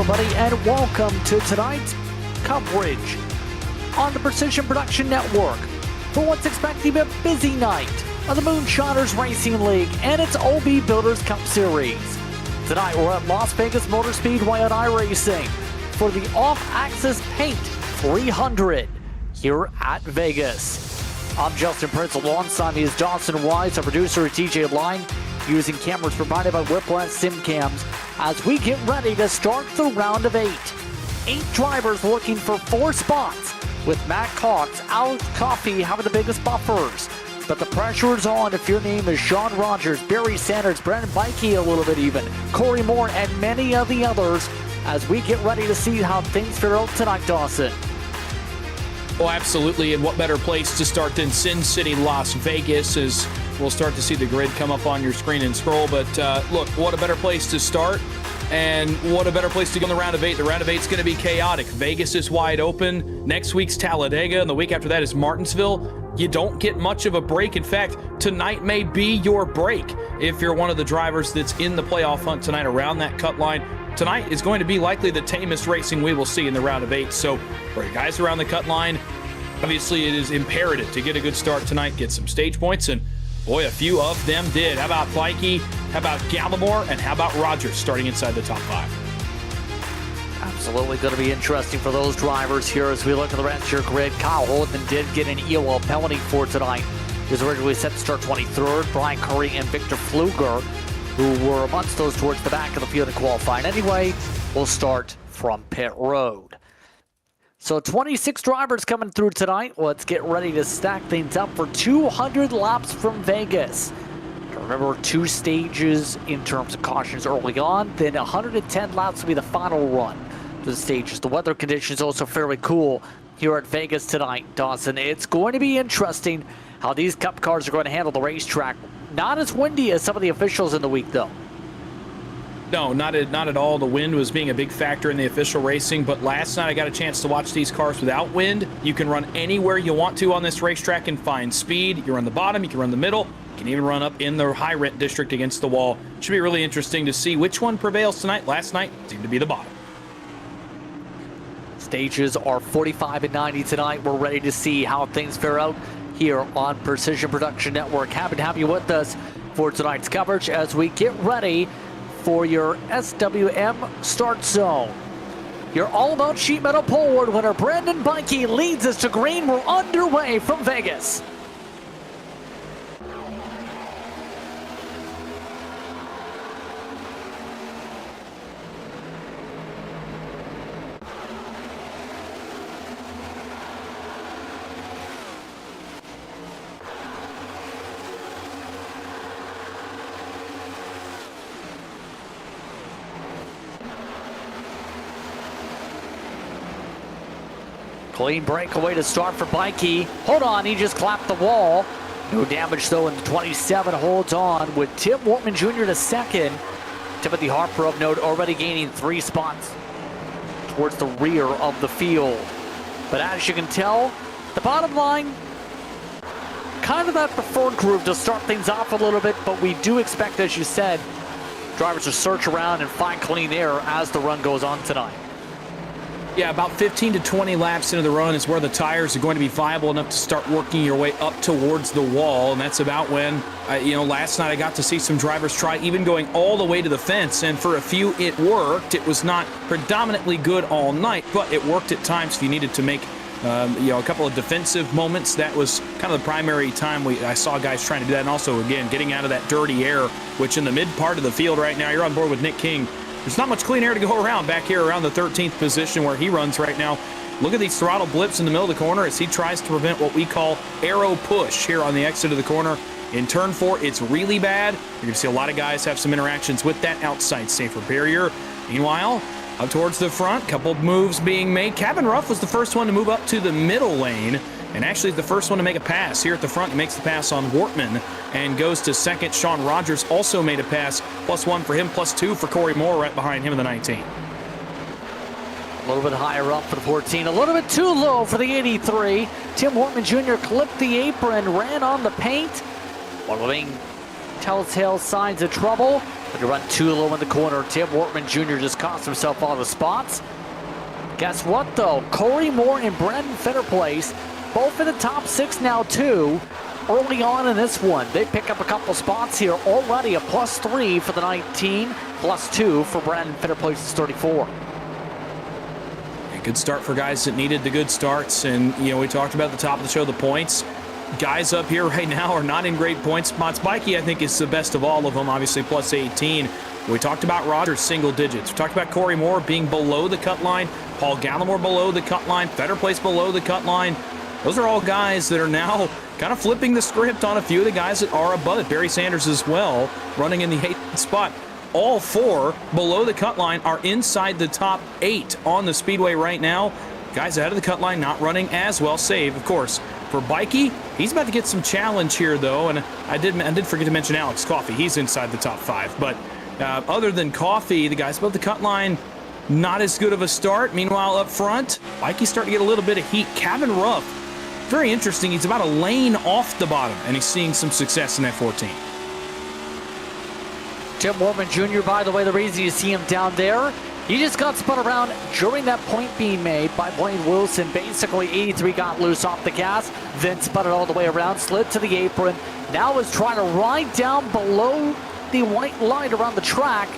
everybody, and welcome to tonight's coverage on the Precision Production Network for what's expected to be a busy night of the Moonshiners Racing League and its OB Builders Cup Series. Tonight we're at Las Vegas Motor Speedway at iRacing for the Off-Axis Paint 300 here at Vegas. I'm Justin Prince, alongside me is Dawson Wise, our producer at DJ Line, using cameras provided by Whiplash SimCams as we get ready to start the round of 8. 8 drivers looking for 4 spots, with Matt Cox, Alex Coffey having the biggest buffers. But the pressure is on if your name is Sean Rogers, Barry Sanders, Brandon Bikey a little bit even, Corey Moore, and many of the others as we get ready to see how things fare out tonight, Dawson. Oh, absolutely, and what better place to start than Sin City, Las Vegas, as we'll start to see the grid come up on your screen and scroll. But look, what a better place to start, and what a better place to go in the round of 8. The round of 8 is going to be chaotic. Vegas is wide open. Next week's Talladega, and the week after that is Martinsville. You don't get much of a break. In fact, tonight may be your break if you're one of the drivers that's in the playoff hunt tonight around that cut line. Tonight is going to be likely the tamest racing we will see in the round of 8. So for you guys around the cut line, obviously it is imperative to get a good start tonight, get some stage points, and boy, a few of them did. How about Bikey? How about Gallimore? And how about Rogers starting inside the top 5? Absolutely going to be interesting for those drivers here as we look at the rest of your grid. Kyle Holden did get an EOL penalty for tonight. He was originally set to start 23rd. Brian Curry and Victor Pfluger, who were amongst those towards the back of the field in qualifying. Anyway, we'll start from pit road. So 26 drivers coming through tonight. Let's get ready to stack things up for 200 laps from Vegas. Remember, 2 stages in terms of cautions early on, then 110 laps will be the final run to the stages. The weather conditions also fairly cool here at Vegas tonight, Dawson. It's going to be interesting how these Cup cars are going to handle the racetrack. Not as windy as some of the officials in the week, though. No, not at all. The wind was being a big factor in the official racing, but last night I got a chance to watch these cars without wind. You can run anywhere you want to on this racetrack and find speed. You can run the bottom, you can run the middle, you can even run up in the high rent district against the wall. Should be really interesting to see which one prevails tonight. Last night seemed to be the bottom. Stages are 45 and 90 tonight. We're ready to see how things fare out here on Precision Production Network. Happy to have you with us for tonight's coverage as we get ready for your SWM start zone. Your all-about sheet metal pole award winner Brandon Bikey leads us to green. We're underway from Vegas. Clean breakaway to start for Bikey. Hold on, he just clapped the wall. No damage though, and the 27 holds on with Tim Wortman Jr. to second. Timothy Harper of note already gaining 3 spots towards the rear of the field. But as you can tell, the bottom line, kind of that preferred groove to start things off a little bit, but we do expect, as you said, drivers to search around and find clean air as the run goes on tonight. Yeah, about 15 to 20 laps into the run is where the tires are going to be viable enough to start working your way up towards the wall, and that's about when, last night I got to see some drivers try even going all the way to the fence, and for a few it worked. It was not predominantly good all night, but it worked at times if you needed to make a couple of defensive moments. That was kind of the primary time I saw guys trying to do that, and also, again, getting out of that dirty air, which in the mid part of the field right now, you're on board with Nick King. There's not much clean air to go around back here around the 13th position where he runs right now. Look at these throttle blips in the middle of the corner as he tries to prevent what we call arrow push here on the exit of the corner. In turn 4, it's really bad. You're going to see a lot of guys have some interactions with that outside safer barrier. Meanwhile, up towards the front, couple of moves being made. Kevin Ruff was the first one to move up to the middle lane, and actually the first one to make a pass. Here at the front, he makes the pass on Wortman and goes to second. Sean Rogers also made a pass. +1 for him, +2 for Corey Moore right behind him in the 19. A little bit higher up for the 14, a little bit too low for the 83. Tim Wortman Jr. clipped the apron, ran on the paint. One of the main telltale signs of trouble. But to run too low in the corner, Tim Wortman Jr. just cost himself all the spots. Guess what, though? Corey Moore and Brandon Fetterplace, both in the top 6 now, too. Early on in this one, they pick up a couple spots here already. A +3 for the 19, +2 for Brandon Fetterplace's 34. Good start for guys that needed the good starts. And, you know, we talked about at the top of the show, the points. Guys up here right now are not in great point spots. Mikey, I think, is the best of all of them, obviously +18. We talked about Rogers, single digits. We talked about Corey Moore being below the cut line. Paul Gallimore below the cut line. Fetterplace below the cut line. Those are all guys that are now kind of flipping the script on a few of the guys that are above it. Barry Sanders as well, running in the 8th spot. All 4 below the cut line are inside the top 8 on the speedway right now. Guys ahead of the cut line not running as well, save, of course, for Bikey. He's about to get some challenge here, though, and I did forget to mention Alex Coffey. He's inside the top 5, but other than Coffey, the guys above the cut line, not as good of a start. Meanwhile, up front, Bikey's starting to get a little bit of heat. Kevin Ruff, very interesting. He's about a lane off the bottom, and he's seeing some success in that 14. Tim Wortman Jr., by the way, the reason you see him down there, he just got spun around during that point being made by Blaine Wilson. Basically, 83 got loose off the gas, then spun it all the way around, slid to the apron. Now is trying to ride down below the white line around the track.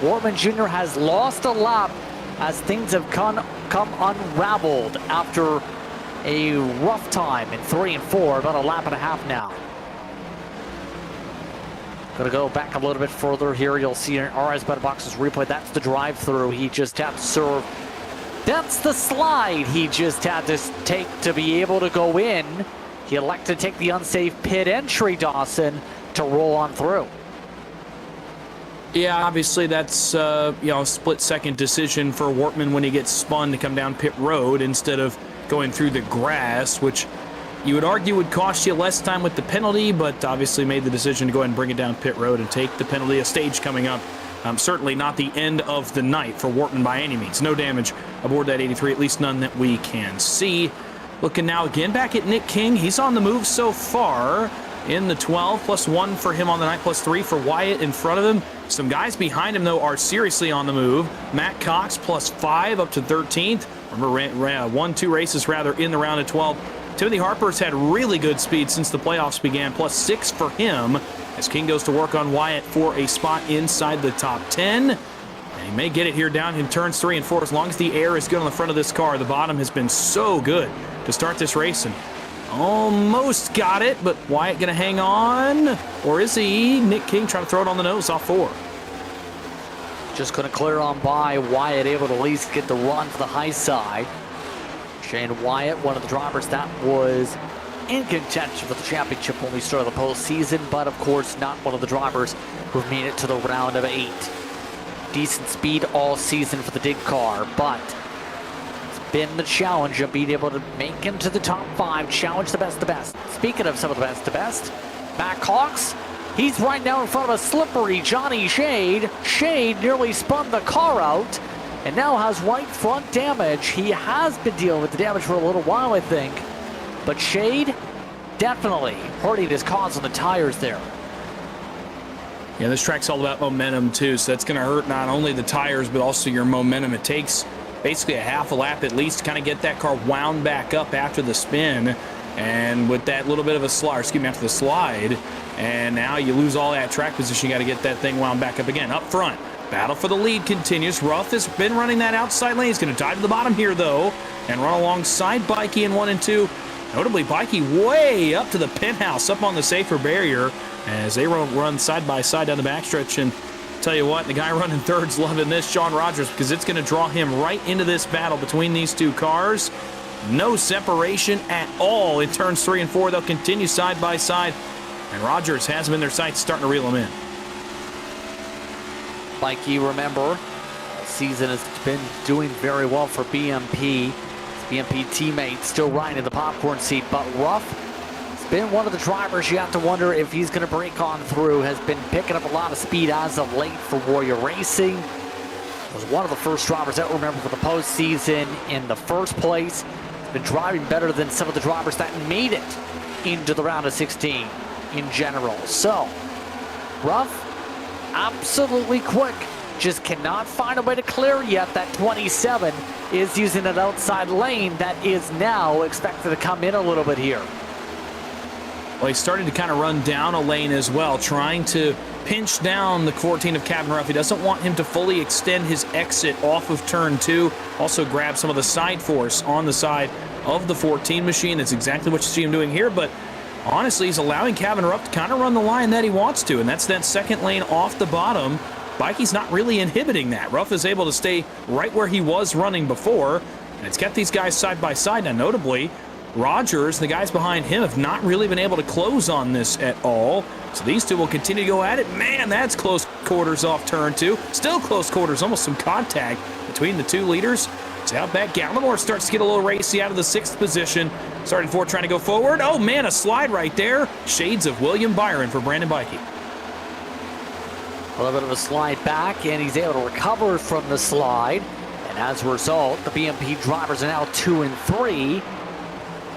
Wortman Jr. has lost a lap as things have come unraveled after a rough time in 3 and 4, about a lap and a half now. Gonna go back a little bit further here. You'll see in RS Battle Box's replay. That's the drive-through. He just had to serve. That's the slide he just had to take to be able to go in. He elected to take the unsafe pit entry, Dawson, to roll on through. Yeah, obviously that's a split-second decision for Wortman when he gets spun to come down pit road instead of going through the grass, which you would argue would cost you less time with the penalty, but obviously made the decision to go ahead and bring it down pit road and take the penalty. A stage coming up. Certainly not the end of the night for Wortman by any means. No damage aboard that 83, at least none that we can see. Looking now again back at Nick King. He's on the move so far in the 12, +1 for him on the night, +3 for Wyatt in front of him. Some guys behind him, though, are seriously on the move. Matt Cox +5 up to 13th. Remember, won 2 races rather in the round of 12. Timothy Harper's had really good speed since the playoffs began, +6 for him as King goes to work on Wyatt for a spot inside the top 10. And he may get it here down in turns 3 and 4 as long as the air is good on the front of this car. The bottom has been so good to start this race and almost got it, but Wyatt going to hang on, or is he? Nick King trying to throw it on the nose off 4. Just going to clear on by. Wyatt able to at least get the run for the high side. Shane Wyatt, one of the drivers that was in contention for the championship when we started the postseason, but of course not one of the drivers who've made it to the round of 8. Decent speed all season for the dig car, but it's been the challenge of being able to make into the top 5, challenge the best of the best. Speaking of some of the best of the best, Matt Cox, he's right now in front of a slippery Johnny Shade. Shade nearly spun the car out and now has white front damage. He has been dealing with the damage for a little while, I think. But Shade definitely hurting his cause on the tires there. Yeah, this track's all about momentum, too, so that's going to hurt not only the tires, but also your momentum. It takes basically a half a lap at least to kind of get that car wound back up after the spin. And with that little bit of a slide, after the slide, and now you lose all that track position. You got to get that thing wound back up again. Up front, battle for the lead continues. Ruff has been running that outside lane. He's going to dive to the bottom here, though, and run alongside Bikey in 1 and 2. Notably, Bikey way up to the penthouse, up on the safer barrier, as they run side by side down the backstretch. And tell you what, the guy running third's loving this, Sean Rogers, because it's going to draw him right into this battle between these two cars. No separation at all in turns 3 and 4. They'll continue side by side, and Rogers has them in their sights, starting to reel them in. Bikey, remember, season has been doing very well for BMP. BMP teammates still riding in the popcorn seat, but Ruff has been one of the drivers you have to wonder if he's going to break on through. Has been picking up a lot of speed as of late for Warrior Racing. Was one of the first drivers that remember for the postseason in the first place. Has been driving better than some of the drivers that made it into the round of 16 in general. So, Ruff absolutely quick. Just cannot find a way to clear yet. That 27 is using an outside lane that is now expected to come in a little bit here. Well, he's starting to kind of run down a lane as well, trying to pinch down the 14 of Kevin Ruff. He doesn't want him to fully extend his exit off of turn 2. Also grab some of the side force on the side of the 14 machine. That's exactly what you see him doing here, but honestly, he's allowing Kevin Ruff to kind of run the line that he wants to, and that's that second lane off the bottom. Bikey's not really inhibiting that. Ruff is able to stay right where he was running before, and it's kept these guys side by side. Now, notably, Rogers, the guys behind him, have not really been able to close on this at all. So these two will continue to go at it. Man, that's close quarters off turn 2. Still close quarters, almost some contact between the two leaders. It's out back. Gallimore starts to get a little racy out of the 6th position. Starting 4 trying to go forward. Oh, man, a slide right there. Shades of William Byron for Brandon Bikey. A little bit of a slide back, and he's able to recover from the slide. And as a result, the BMP drivers are now 2 and 3.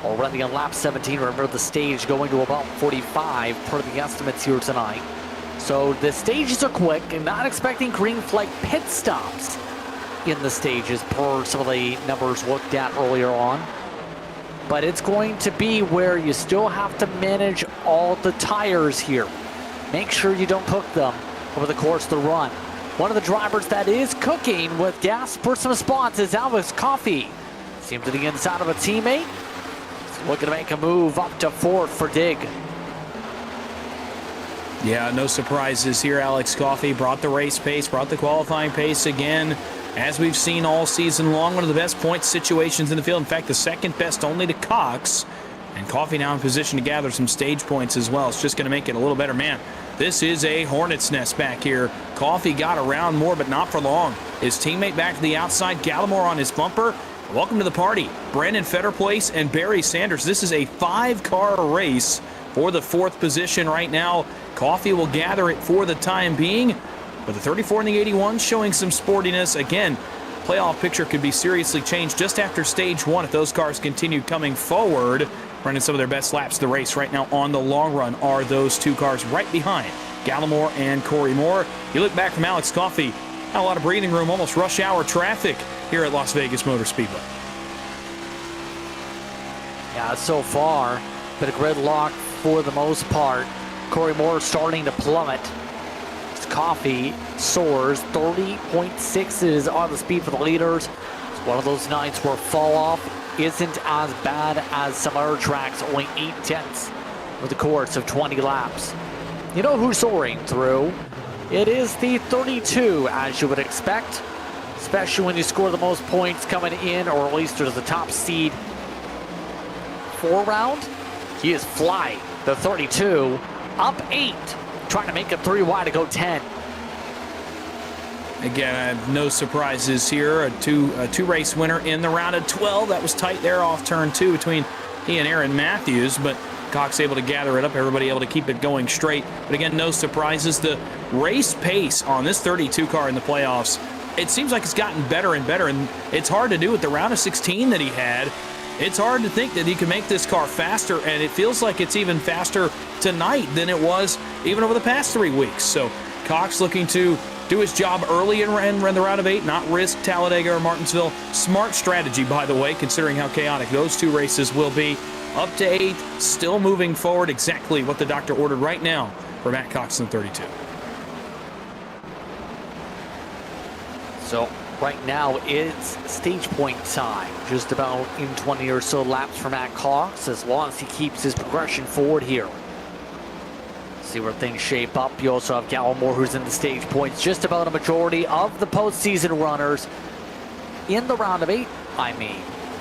Already on lap 17. Remember, the stage going to about 45 per the estimates here tonight. So the stages are quick, and not expecting green flag pit stops in the stages per some of the numbers looked at earlier on. But it's going to be where you still have to manage all the tires here. Make sure you don't cook them over the course of the run. One of the drivers that is cooking with gas for some spots is Alex Coffey. Seems to the inside of a teammate. He's looking to make a move up to 4th for Dig. Yeah, no surprises here. Alex Coffey brought the race pace, brought the qualifying pace again. As we've seen all season long, one of the best point situations in the field. In fact, the second best only to Cox. And Coffey now in position to gather some stage points as well. It's just going to make it a little better. Man, this is a hornet's nest back here. Coffey got around more, but not for long. His teammate back to the outside, Gallimore on his bumper. Welcome to the party. Brandon Fetterplace and Barry Sanders. This is a 5-car race for the 4th position right now. Coffey will gather it for the time being. But the 34 and the 81 showing some sportiness. Again, playoff picture could be seriously changed just after stage 1 if those cars continue coming forward. Running some of their best laps of the race right now on the long run are those 2 cars right behind Gallimore and Corey Moore. You look back from Alex Coffey, not a lot of breathing room, almost rush hour traffic here at Las Vegas Motor Speedway. Yeah, so far, bit of gridlock for the most part. Corey Moore starting to plummet. Coffey soars. 30.6s on the speed for the leaders. It's one of those nights where fall off isn't as bad as some other tracks, only 0.8 with the course of 20 laps. You know who's soaring through? It is the 32, as you would expect, especially when you score the most points coming in, or at least there's the top seed 4 round. He is flying. The 32 up 8. Trying to make it 3 wide to go 10. Again, no surprises here. A two race winner in the round of 12. That was tight there off turn 2 between he and Aaron Matthews, but Cox able to gather it up. Everybody able to keep it going straight. But again, no surprises. The race pace on this 32 car in the playoffs, it seems like it's gotten better and better, and it's hard to do with the round of 16 that he had. It's hard to think that he can make this car faster, and it feels like it's even faster tonight than it was even over the past 3 weeks. So Cox looking to do his job early and run the round of 8, not risk Talladega or Martinsville. Smart strategy, by the way, considering how chaotic those 2 races will be. Up to 8, still moving forward, exactly what the doctor ordered right now for Matt Cox in 32. So right now it's stage point time, just about in 20 or so laps for Matt Cox, as long as he keeps his progression forward here. See where things shape up. You also have Gallimore, who's in the stage points. Just about a majority of the postseason runners in the round of 8,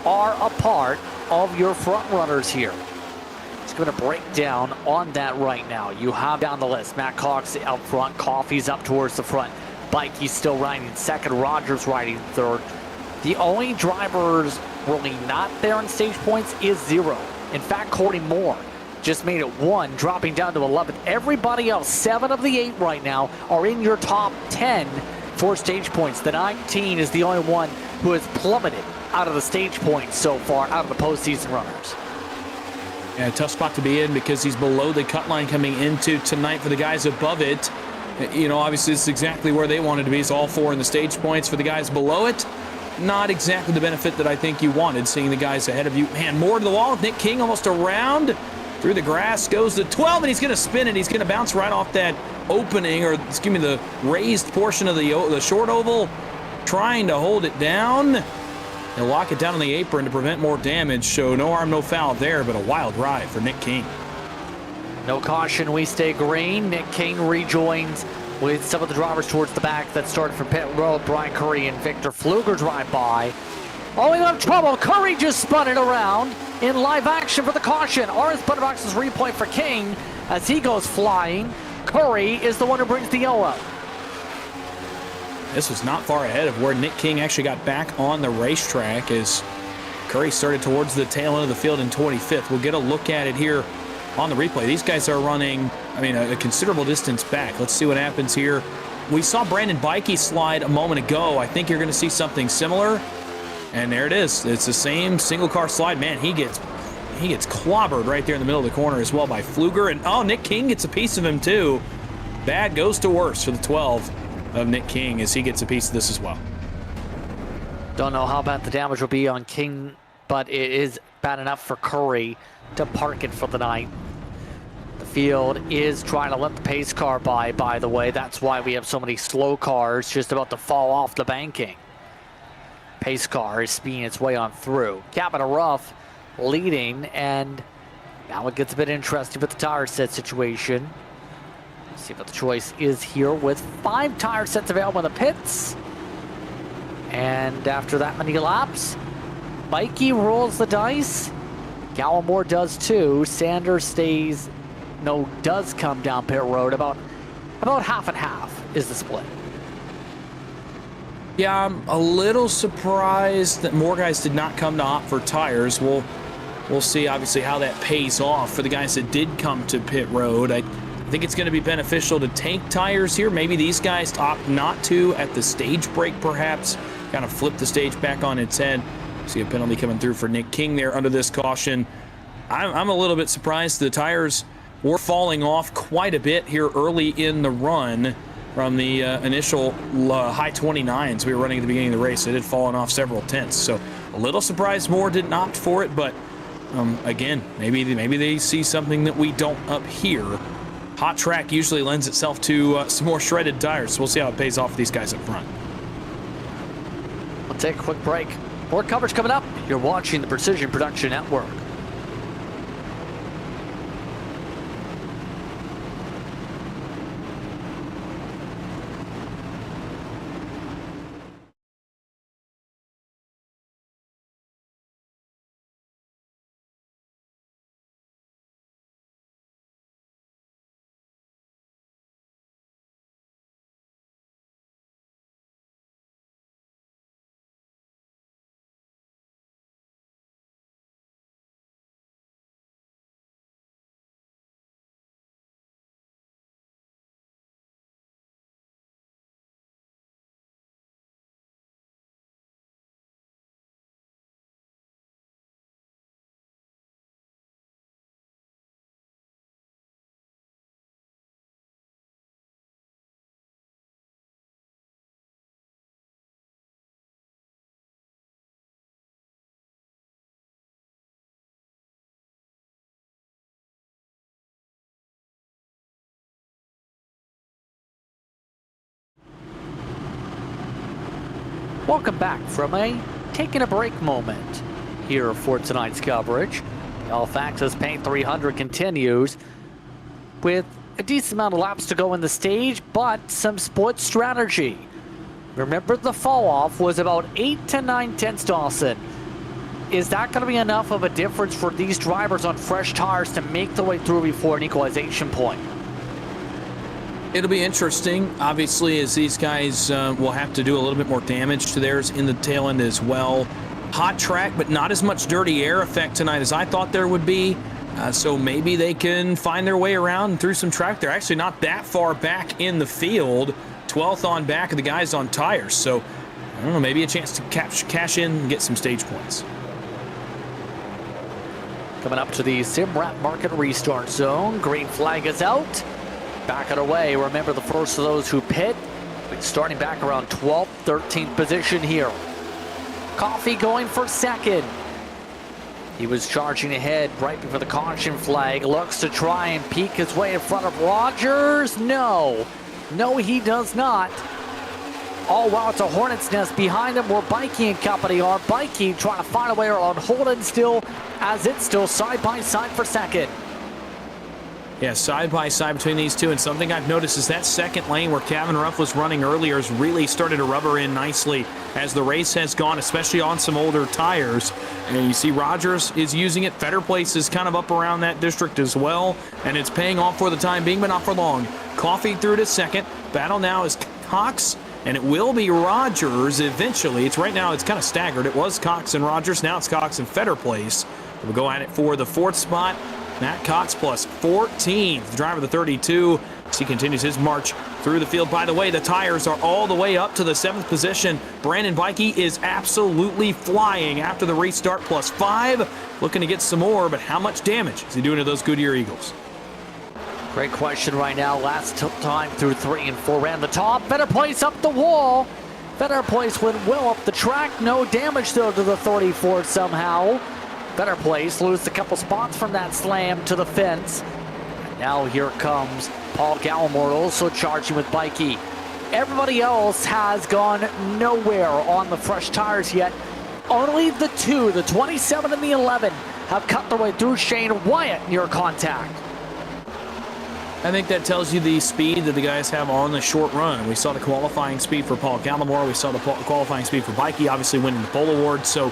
are a part of your front runners here. It's going to break down on that right now. You have down the list Matt Cox up front, Coffey's up towards the front, Bikey's still riding second, Rogers riding third. The only drivers really not there in stage points is 0. In fact, Corey Moore just made it 1, dropping down to 11. Everybody else, 7 of the 8 right now, are in your top 10 for stage points. The 19 is the only one who has plummeted out of the stage points so far, out of the postseason runners. Yeah, tough spot to be in because he's below the cut line coming into tonight. For the guys above it, You know, obviously it's exactly where they wanted to be. It's all 4 in the stage points. For the guys below it, not exactly the benefit that I think you wanted, seeing the guys ahead of you. Man, more to the wall. Nick King almost around through the grass, goes to 12, and he's going to spin it. He's going to bounce right off that opening, or excuse me, the raised portion of the short oval, trying to hold it down. He'll lock it down on the apron to prevent more damage. So no harm, no foul there, but a wild ride for Nick King. No caution, we stay green. Nick King rejoins with some of the drivers towards the back that started from pit road. Brian Curry and Victor Fluger drive by. Oh, we got trouble. Curry just spun it around in live action for the caution. RS Butterbox's replay for King as he goes flying. Curry is the one who brings the yellow. This was not far ahead of where Nick King actually got back on the racetrack as Curry started towards the tail end of the field in 25th. We'll get a look at it here on the replay. These guys are running, I mean, a considerable distance back. Let's see what happens here. We saw Brandon Bikey slide a moment ago. I think you're going to see something similar. And there it is. It's the same single car slide. Man, he gets clobbered right there in the middle of the corner as well by Fluger. And oh, Nick King gets a piece of him too. Bad goes to worse for the 12 of Nick King as he gets a piece of this as well. Don't know how bad the damage will be on King, but it is bad enough for Curry to park it for the night. The field is trying to let the pace car by the way. That's why we have so many slow cars just about to fall off the banking. Pace car is speeding its way on through. Capital Rough leading, and now it gets a bit interesting with the tire set situation. Let's see what the choice is here with 5 tire sets available in the pits. And after that many laps, Mikey rolls the dice. Gallimore does too. Sanders does come down pit road. About half and half is the split. Yeah, I'm a little surprised that more guys did not come to opt for tires. We'll see, obviously, how that pays off for the guys that did come to pit road. I think it's going to be beneficial to tank tires here. Maybe these guys opt not to at the stage break, perhaps. Kind of flip the stage back on its head. See a penalty coming through for Nick King there under this caution. I'm a little bit surprised the tires were falling off quite a bit here early in the run. From the initial high 29s we were running at the beginning of the race, it had fallen off several tenths. So a little surprised more didn't opt for it, but again, maybe they see something that we don't up here. Hot track usually lends itself to some more shredded tires, so we'll see how it pays off for these guys up front. We'll take a quick break. More coverage coming up. You're watching the Precision Production Network. Welcome back from a taking a break moment here for tonight's coverage. The Alfaxas Paint 300 continues with a decent amount of laps to go in the stage, but some split strategy. Remember, the fall off was about 8 to 9 tenths, Dawson. Is that going to be enough of a difference for these drivers on fresh tires to make their way through before an equalization point? It'll be interesting, obviously, as these guys will have to do a little bit more damage to theirs in the tail end as well. Hot track, but not as much dirty air effect tonight as I thought there would be. So maybe they can find their way around through some track. They're actually not that far back in the field. 12th on back of the guys on tires. So, I don't know, maybe a chance to cash in and get some stage points. Coming up to the Simrap Market restart zone. Green flag is out. back it away. Remember, the first of those who pit, starting back around 12th, 13th position here. Coffee going for second. He was charging ahead right before the caution flag. Looks to try and peek his way in front of Rogers. No, he does not. Oh, wow, it's a hornet's nest behind him where Bikey and company are. Bikey trying to find a way around Holden still, as it's still side by side for second. Yeah, side by side between these two, and something I've noticed is that second lane where Kevin Ruff was running earlier has really started to rubber in nicely as the race has gone, especially on some older tires. And you see Rogers is using it. Fetter Place is kind of up around that district as well, and it's paying off for the time being, but not for long. Coffee through to second. Battle now is Cox, and it will be Rogers eventually. Right now it's kind of staggered. It was Cox and Rogers. Now it's Cox and Fetter Place. We'll go at it for the fourth spot. Matt Cox plus 14, the driver of the 32, as he continues his march through the field. By the way, the tires are all the way up to the 7th position. Brandon Bikey is absolutely flying after the restart, plus 5, looking to get some more, but how much damage is he doing to those Goodyear Eagles? Great question right now. Last time through 3 and 4 ran the top. Better Place up the wall. Better Place went well up the track. No damage though to the 34 somehow. Better Place lose a couple spots from that slam to the fence. And now here comes Paul Gallimore also charging with Bikey. Everybody else has gone nowhere on the fresh tires yet. Only the two, the 27 and the 11, have cut their way through Shane Wyatt near contact. I think that tells you the speed that the guys have on the short run. We saw the qualifying speed for Paul Gallimore. We saw the qualifying speed for Bikey, obviously winning the pole award. So,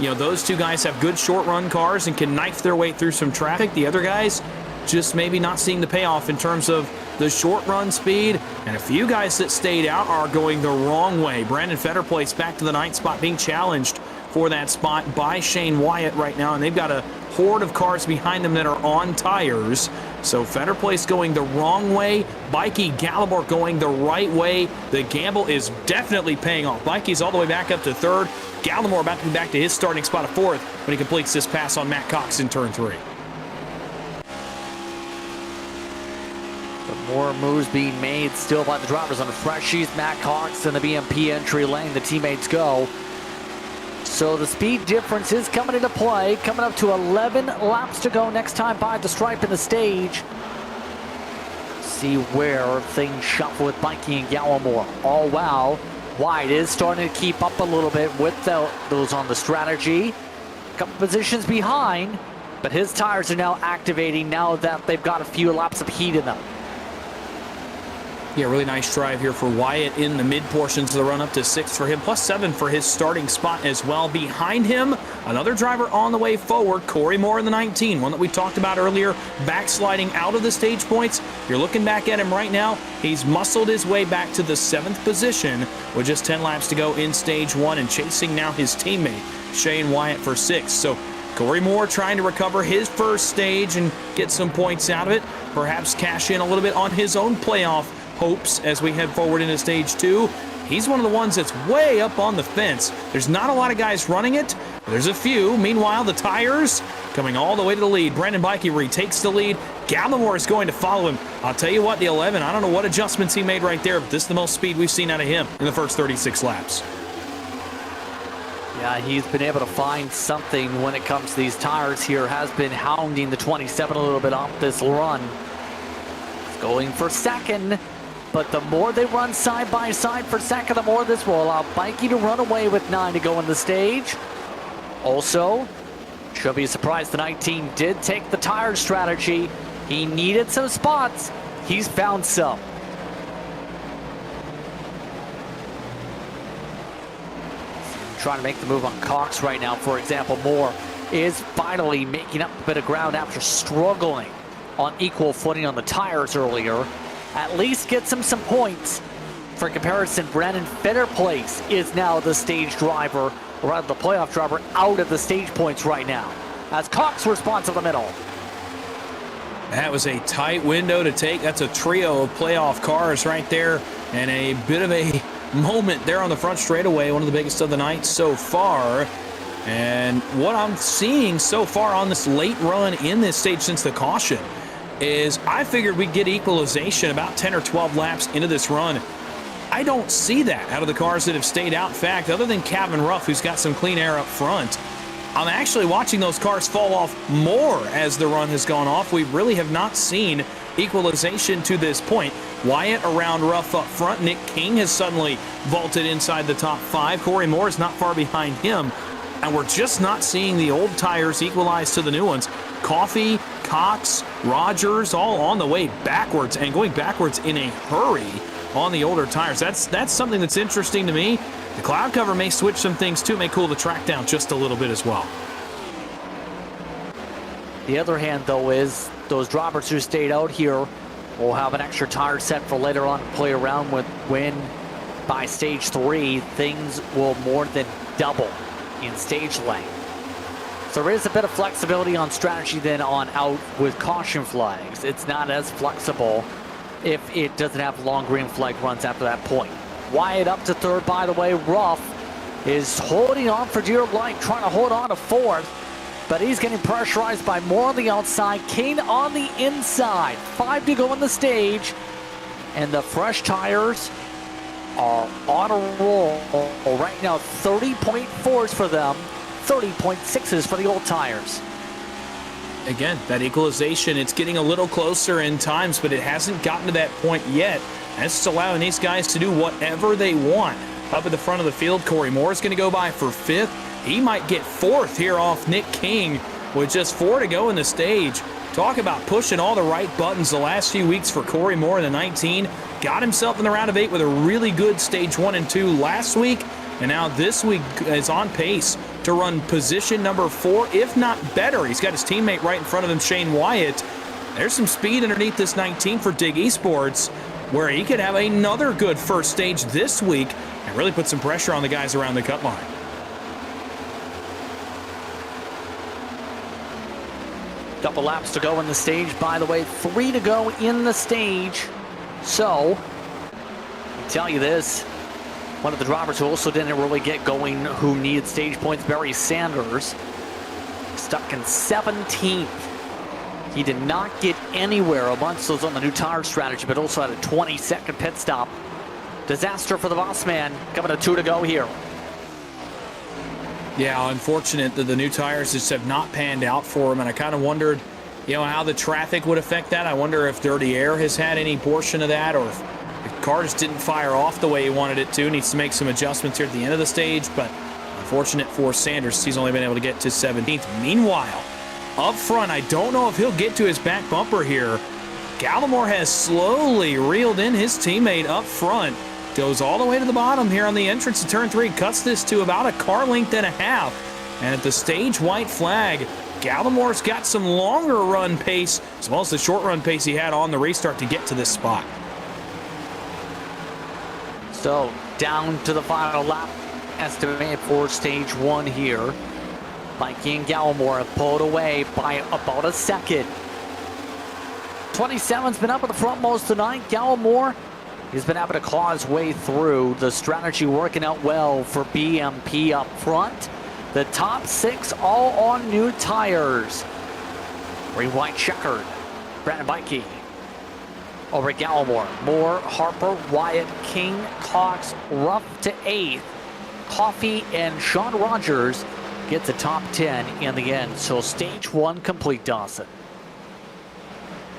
you know, those two guys have good short run cars and can knife their way through some traffic. The other guys just maybe not seeing the payoff in terms of the short run speed. And a few guys that stayed out are going the wrong way. Brandon Fetter Place back to the 9th spot, being challenged for that spot by Shane Wyatt right now. And they've got a horde of cars behind them that are on tires. So Fetter Place going the wrong way. Bikey Gallimore going the right way. The gamble is definitely paying off. Bikey's all the way back up to 3rd. Gallimore about to be back to his starting spot of 4th when he completes this pass on Matt Cox in turn 3. But more moves being made still by the drivers on the freshies. Matt Cox in the BMP entry lane. The teammates go. So the speed difference is coming into play. Coming up to 11 laps to go next time by the stripe in the stage. See where things shuffle with Bikey and Gallimore. Oh, wow. Wyatt is starting to keep up a little bit with those on the strategy. A couple positions behind, but his tires are now activating now that they've got a few laps of heat in them. Yeah, really nice drive here for Wyatt in the mid portions of the run, up to 6th for him, plus 7 for his starting spot as well. Behind him, another driver on the way forward, Corey Moore in the 19, one that we talked about earlier, backsliding out of the stage points. You're looking back at him right now. He's muscled his way back to the 7th position with just 10 laps to go in stage 1 and chasing now his teammate, Shane Wyatt, for 6th. So Corey Moore trying to recover his first stage and get some points out of it, perhaps cash in a little bit on his own playoff hopes as we head forward into stage 2. He's one of the ones that's way up on the fence. There's not a lot of guys running it, but there's a few. Meanwhile, the tires coming all the way to the lead. Brandon Bikey retakes the lead. Gallimore is going to follow him. I'll tell you what, the 11, I don't know what adjustments he made right there, but this is the most speed we've seen out of him in the first 36 laps. Yeah, he's been able to find something when it comes to these tires here. Has been hounding the 27 a little bit off this run. He's going for second. But the more they run side by side for second, the more this will allow Bikey to run away with 9 to go in the stage. Also, should be a surprise the 19 did take the tire strategy. He needed some spots. He's found some. Trying to make the move on Cox right now, for example. Moore is finally making up a bit of ground after struggling on equal footing on the tires earlier. At least gets him some points. For comparison, Brandon Fetter Place is now the stage driver, or rather the playoff driver, out of the stage points right now, as Cox responds to the middle. That was a tight window to take. That's a trio of playoff cars right there, and a bit of a moment there on the front straightaway, one of the biggest of the night so far. And what I'm seeing so far on this late run in this stage since the caution is I figured we'd get equalization about 10 or 12 laps into this run. I don't see that out of the cars that have stayed out. In fact, other than Kevin Ruff, who's got some clean air up front, I'm actually watching those cars fall off more as the run has gone off. We really have not seen equalization to this point. Wyatt around Ruff up front. Nick King has suddenly vaulted inside the top 5. Corey Moore is not far behind him. And we're just not seeing the old tires equalize to the new ones. Coffey, Cox, Rogers, all on the way backwards and going backwards in a hurry on the older tires. That's something that's interesting to me. The cloud cover may switch some things too, may cool the track down just a little bit as well. The other hand, though, is those drivers who stayed out here will have an extra tire set for later on to play around with when by stage 3 things will more than double in stage length. So there is a bit of flexibility on strategy then on out with caution flags. It's not as flexible if it doesn't have long green flag runs after that point. Wyatt up to 3rd, by the way. Ruff is holding on for dear life, trying to hold on to 4th, but he's getting pressurized by Moore on the outside, Kane on the inside. 5 to go in the stage, and the fresh tires are on a roll right now. 30.4s for them, 30.6s for the old tires. Again, that equalization, it's getting a little closer in times, but it hasn't gotten to that point yet. That's just allowing these guys to do whatever they want. Up at the front of the field, Corey Moore is going to go by for 5th. He might get 4th here off Nick King with just 4 to go in the stage. Talk about pushing all the right buttons the last few weeks for Corey Moore in the 19. Got himself in the round of 8 with a really good stage 1 and 2 last week. And now this week is on pace to run position number 4, if not better. He's got his teammate right in front of him, Shane Wyatt. There's some speed underneath this 19 for Dig Esports, where he could have another good first stage this week and really put some pressure on the guys around the cut line. Couple laps to go in the stage, by the way. 3 to go in the stage. So, I'll tell you this. One of the drivers who also didn't really get going, who needed stage points, Barry Sanders, stuck in 17th. He did not get anywhere amongst those on the new tire strategy, but also had a 20-second pit stop. Disaster for the boss man. Coming to 2 to go here. Yeah, unfortunate that the new tires just have not panned out for him, and I kind of wondered, how the traffic would affect that. I wonder if dirty air has had any portion of that, or if the car just didn't fire off the way he wanted it to. Needs to make some adjustments here at the end of the stage, but unfortunate for Sanders. He's only been able to get to 17th. Meanwhile, up front, I don't know if he'll get to his back bumper here. Gallimore has slowly reeled in his teammate up front. Goes all the way to the bottom here on the entrance to turn 3. Cuts this to about a car length and a half. And at the stage white flag, Gallimore's got some longer run pace, as well as the short run pace he had on the restart to get to this spot. So, down to the final lap, estimated for stage 1 here. Mikey and Gallimore have pulled away by about a second. 27's been up at the front most tonight. Gallimore, he's been able to claw his way through. The strategy working out well for BMP up front. The top 6 all on new tires. Green, white, checkered. Brandon Mikey over Gallimore. Moore, Harper, Wyatt, King, Cox, Ruff to 8th. Coffey and Sean Rogers get the top 10 in the end. So stage 1 complete, Dawson.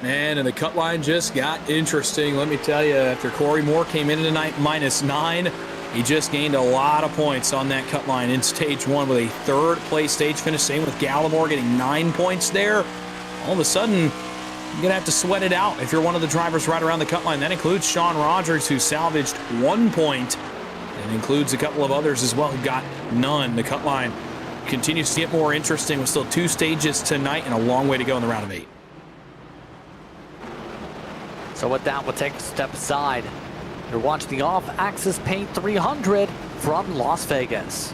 Man, and the cut line just got interesting. Let me tell you, after Corey Moore came in tonight -9, he just gained a lot of points on that cut line in stage 1 with a 3rd place stage finish. Same with Gallimore getting 9 points there. All of a sudden, you're going to have to sweat it out if you're one of the drivers right around the cut line. That includes Sean Rogers, who salvaged 1 point, and includes a couple of others as well who got none. The cut line continues to get more interesting with still 2 stages tonight and a long way to go in the round of 8. So with that, we'll take a step aside. You're watching the Off-Axis Paint 300 from Las Vegas.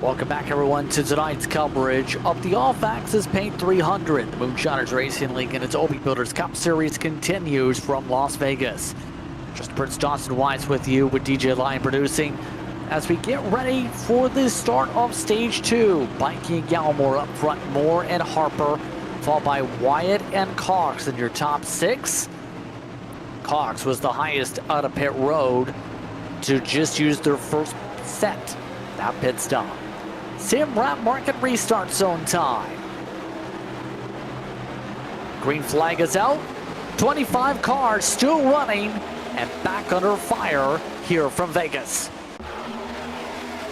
Welcome back, everyone, to tonight's coverage of the Off-Axis Paint 300. The Moonshiners Racing League and its Obi Builders Cup Series continues from Las Vegas. Just Prince Johnson Wise with you, with DJ Lion producing, as we get ready for the start of Stage 2. Bikey and Gallimore up front, Moore and Harper, followed by Wyatt and Cox in your top 6. Cox was the highest out of pit road to just use their first set. That pit stop. Sim Wrap Market restart zone time. Green flag is out. 25 cars still running and back under fire here from Vegas.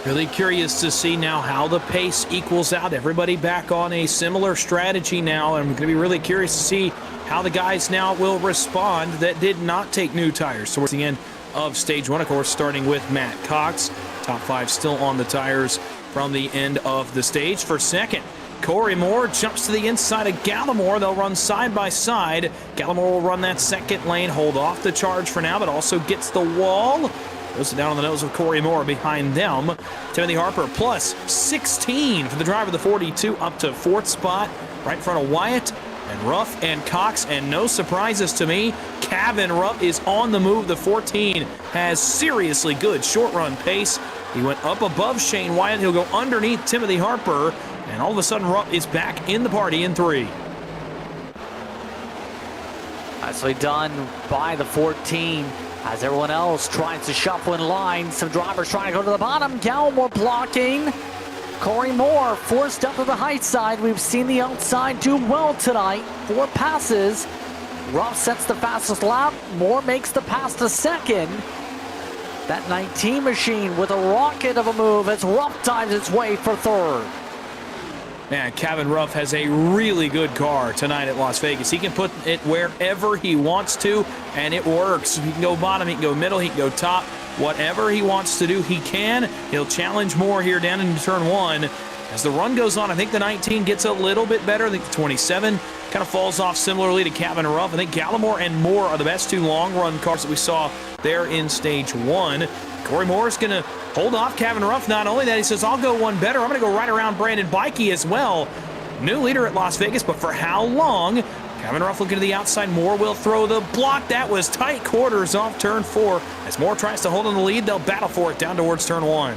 Really curious to see now how the pace equals out. Everybody back on a similar strategy now. I'm going to be really curious to see how the guys now will respond that did not take new tires towards the end of Stage 1, of course, starting with Matt Cox. Top 5 still on the tires from the end of the stage. For second, Corey Moore jumps to the inside of Gallimore. They'll run side by side. Gallimore will run that second lane, hold off the charge for now, but also gets the wall. Goes down on the nose of Corey Moore behind them. Timothy Harper plus 16 for the driver of the 42 up to 4th spot, right in front of Wyatt and Ruff and Cox. And no surprises to me, Kevin Ruff is on the move. The 14 has seriously good short run pace. He went up above Shane Wyatt. He'll go underneath Timothy Harper. And all of a sudden, Rupp is back in the party in 3. Nicely done by the 14 as everyone else tries to shuffle in line. Some drivers trying to go to the bottom. Gallimore blocking. Corey Moore forced up to the high side. We've seen the outside do well tonight. 4 passes. Ruff sets the fastest lap. Moore makes the pass to second. That 19 machine with a rocket of a move as Ruff dives its way for 3rd. Man, Kevin Ruff has a really good car tonight at Las Vegas. He can put it wherever he wants to, and it works. He can go bottom, he can go middle, he can go top. Whatever he wants to do, he can. He'll challenge Moore here down into turn 1. As the run goes on, I think the 19 gets a little bit better. I think the 27 kind of falls off similarly to Kevin Ruff. I think Gallimore and Moore are the best 2 long-run cars that we saw there in Stage 1. Corey Moore is going to hold off Kevin Ruff. Not only that, he says, I'll go one better. I'm going to go right around Brandon Bikey as well. New leader at Las Vegas, but for how long? Kevin Ruff looking to the outside. Moore will throw the block. That was tight quarters off turn 4. As Moore tries to hold on the lead, they'll battle for it down towards turn 1.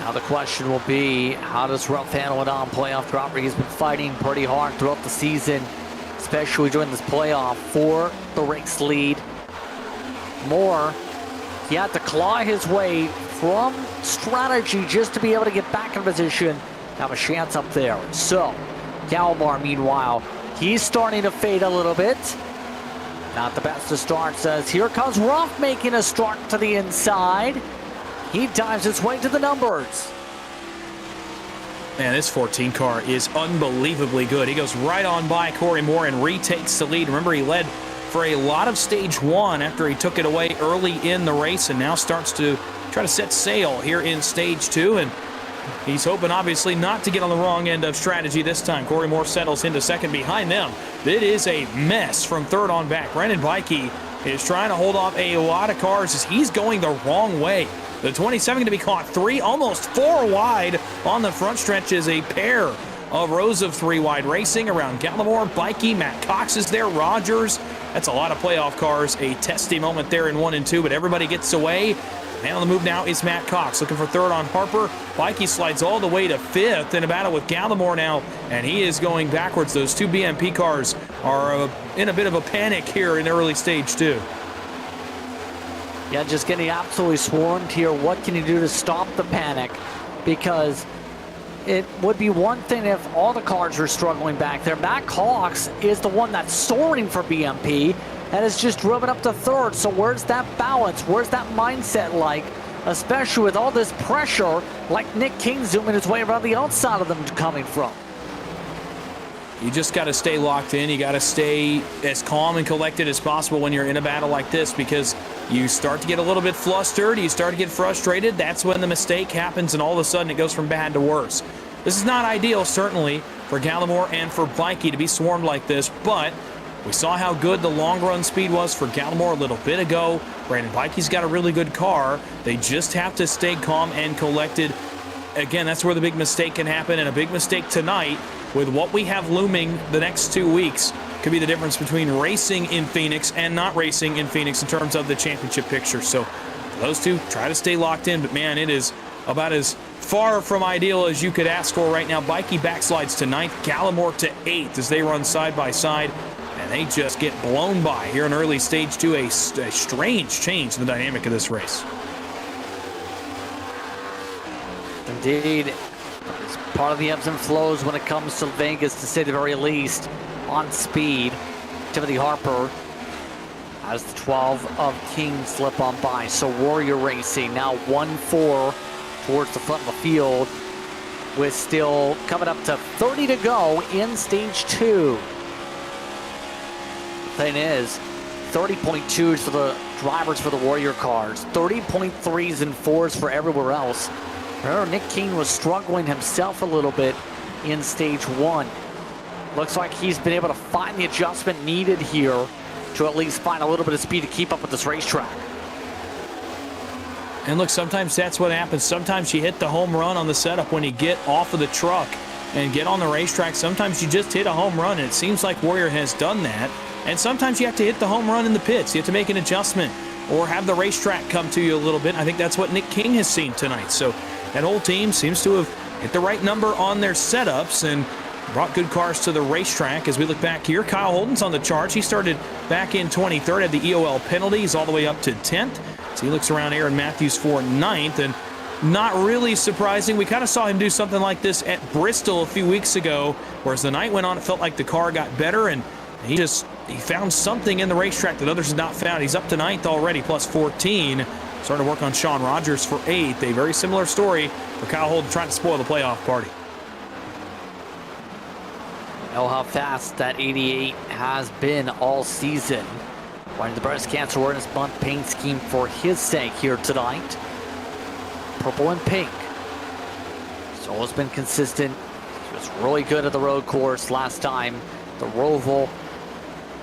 Now the question will be, how does Ruff handle it on playoff dropper? He's been fighting pretty hard throughout the season, especially during this playoff for the race lead. Moore, he had to claw his way from strategy just to be able to get back in position, have a chance up there. So, Gallimore, meanwhile, he's starting to fade a little bit. Not the best to start, says. Here comes Ruff making a start to the inside. He dives his way to the numbers. Man, this 14 car is unbelievably good. He goes right on by Corey Moore and retakes the lead. Remember, he led for a lot of Stage 1 after he took it away early in the race and now starts to try to set sail here in Stage 2. And he's hoping, obviously, not to get on the wrong end of strategy this time. Corey Moore settles into second behind them. It is a mess from 3rd on back. Brandon Bikey is trying to hold off a lot of cars as he's going the wrong way. The 27 going to be caught 3, almost 4 wide on the front stretch is a pair of rows of 3 wide racing around Gallimore, Bikey, Matt Cox is there, Rogers. That's a lot of playoff cars. A testy moment there in 1 and 2, but everybody gets away. The man on the move now is Matt Cox, looking for 3rd on Harper. Bikey slides all the way to 5th in a battle with Gallimore now, and he is going backwards. Those 2 BMP cars are in a bit of a panic here in early Stage 2. Yeah, just getting absolutely swarmed here. What can you do to stop the panic? Because it would be one thing if all the cars are struggling back there. Matt Cox is the one that's soaring for BMP and is just driven up to 3rd. So where's that balance? Where's that mindset like? Especially with all this pressure, like Nick King zooming his way around the outside of them coming from. You just got to stay locked in. You got to stay as calm and collected as possible when you're in a battle like this, because you start to get a little bit flustered, you start to get frustrated. That's when the mistake happens, and all of a sudden it goes from bad to worse. This is not ideal, certainly, for Gallimore and for Bikey to be swarmed like this, but We saw how good the long run speed was for Gallimore a little bit ago. Brandon Bikey's got a really good car. They just have to stay calm and collected. Again, that's where the big mistake can happen, and a big mistake tonight with what we have looming the next 2 weeks could be the difference between racing in Phoenix and not racing in Phoenix in terms of the championship picture. So those two try to stay locked in, but man, it is about as far from ideal as you could ask for right now. Bikey backslides to 9th, Gallimore to 8th as they run side by side, and they just get blown by here in early stage 2. A strange change in the dynamic of this race. Indeed, it's part of the ebbs and flows when it comes to Vegas, to say the very least, on speed. Timothy Harper has the 12 of King slip on by. So Warrior Racing now 1-4 towards the front of the field, with still coming up to 30 to go in stage 2. The thing is, 30.2s for the drivers for the Warrior cars, 30.3s and 4s for everywhere else. Remember, Nick King was struggling himself a little bit in stage 1. Looks like he's been able to find the adjustment needed here to at least find a little bit of speed to keep up with this racetrack. And look, sometimes that's what happens. Sometimes you hit the home run on the setup when you get off of the truck and get on the racetrack. Sometimes you just hit a home run, and it seems like Warrior has done that. And sometimes you have to hit the home run in the pits. You have to make an adjustment or have the racetrack come to you a little bit. I think that's what Nick King has seen tonight. So that whole team seems to have hit the right number on their setups and brought good cars to the racetrack. As we look back here, Kyle Holden's on the charge. He started back in 23rd, had the EOL penalties all the way up to 10th. So he looks around Aaron Matthews for 9th, and not really surprising. We kind of saw him do something like this at Bristol a few weeks ago, whereas the night went on, it felt like the car got better, and he found something in the racetrack that others had not found. He's up to 9th already, plus 14. Starting to work on Sean Rogers for 8th. A very similar story for Kyle Holden trying to spoil the playoff party. Know how fast that 88 has been all season. Running the Breast Cancer Awareness Month paint scheme for his sake here tonight. Purple and pink. He's always been consistent. He was really good at the road course last time. The Roval,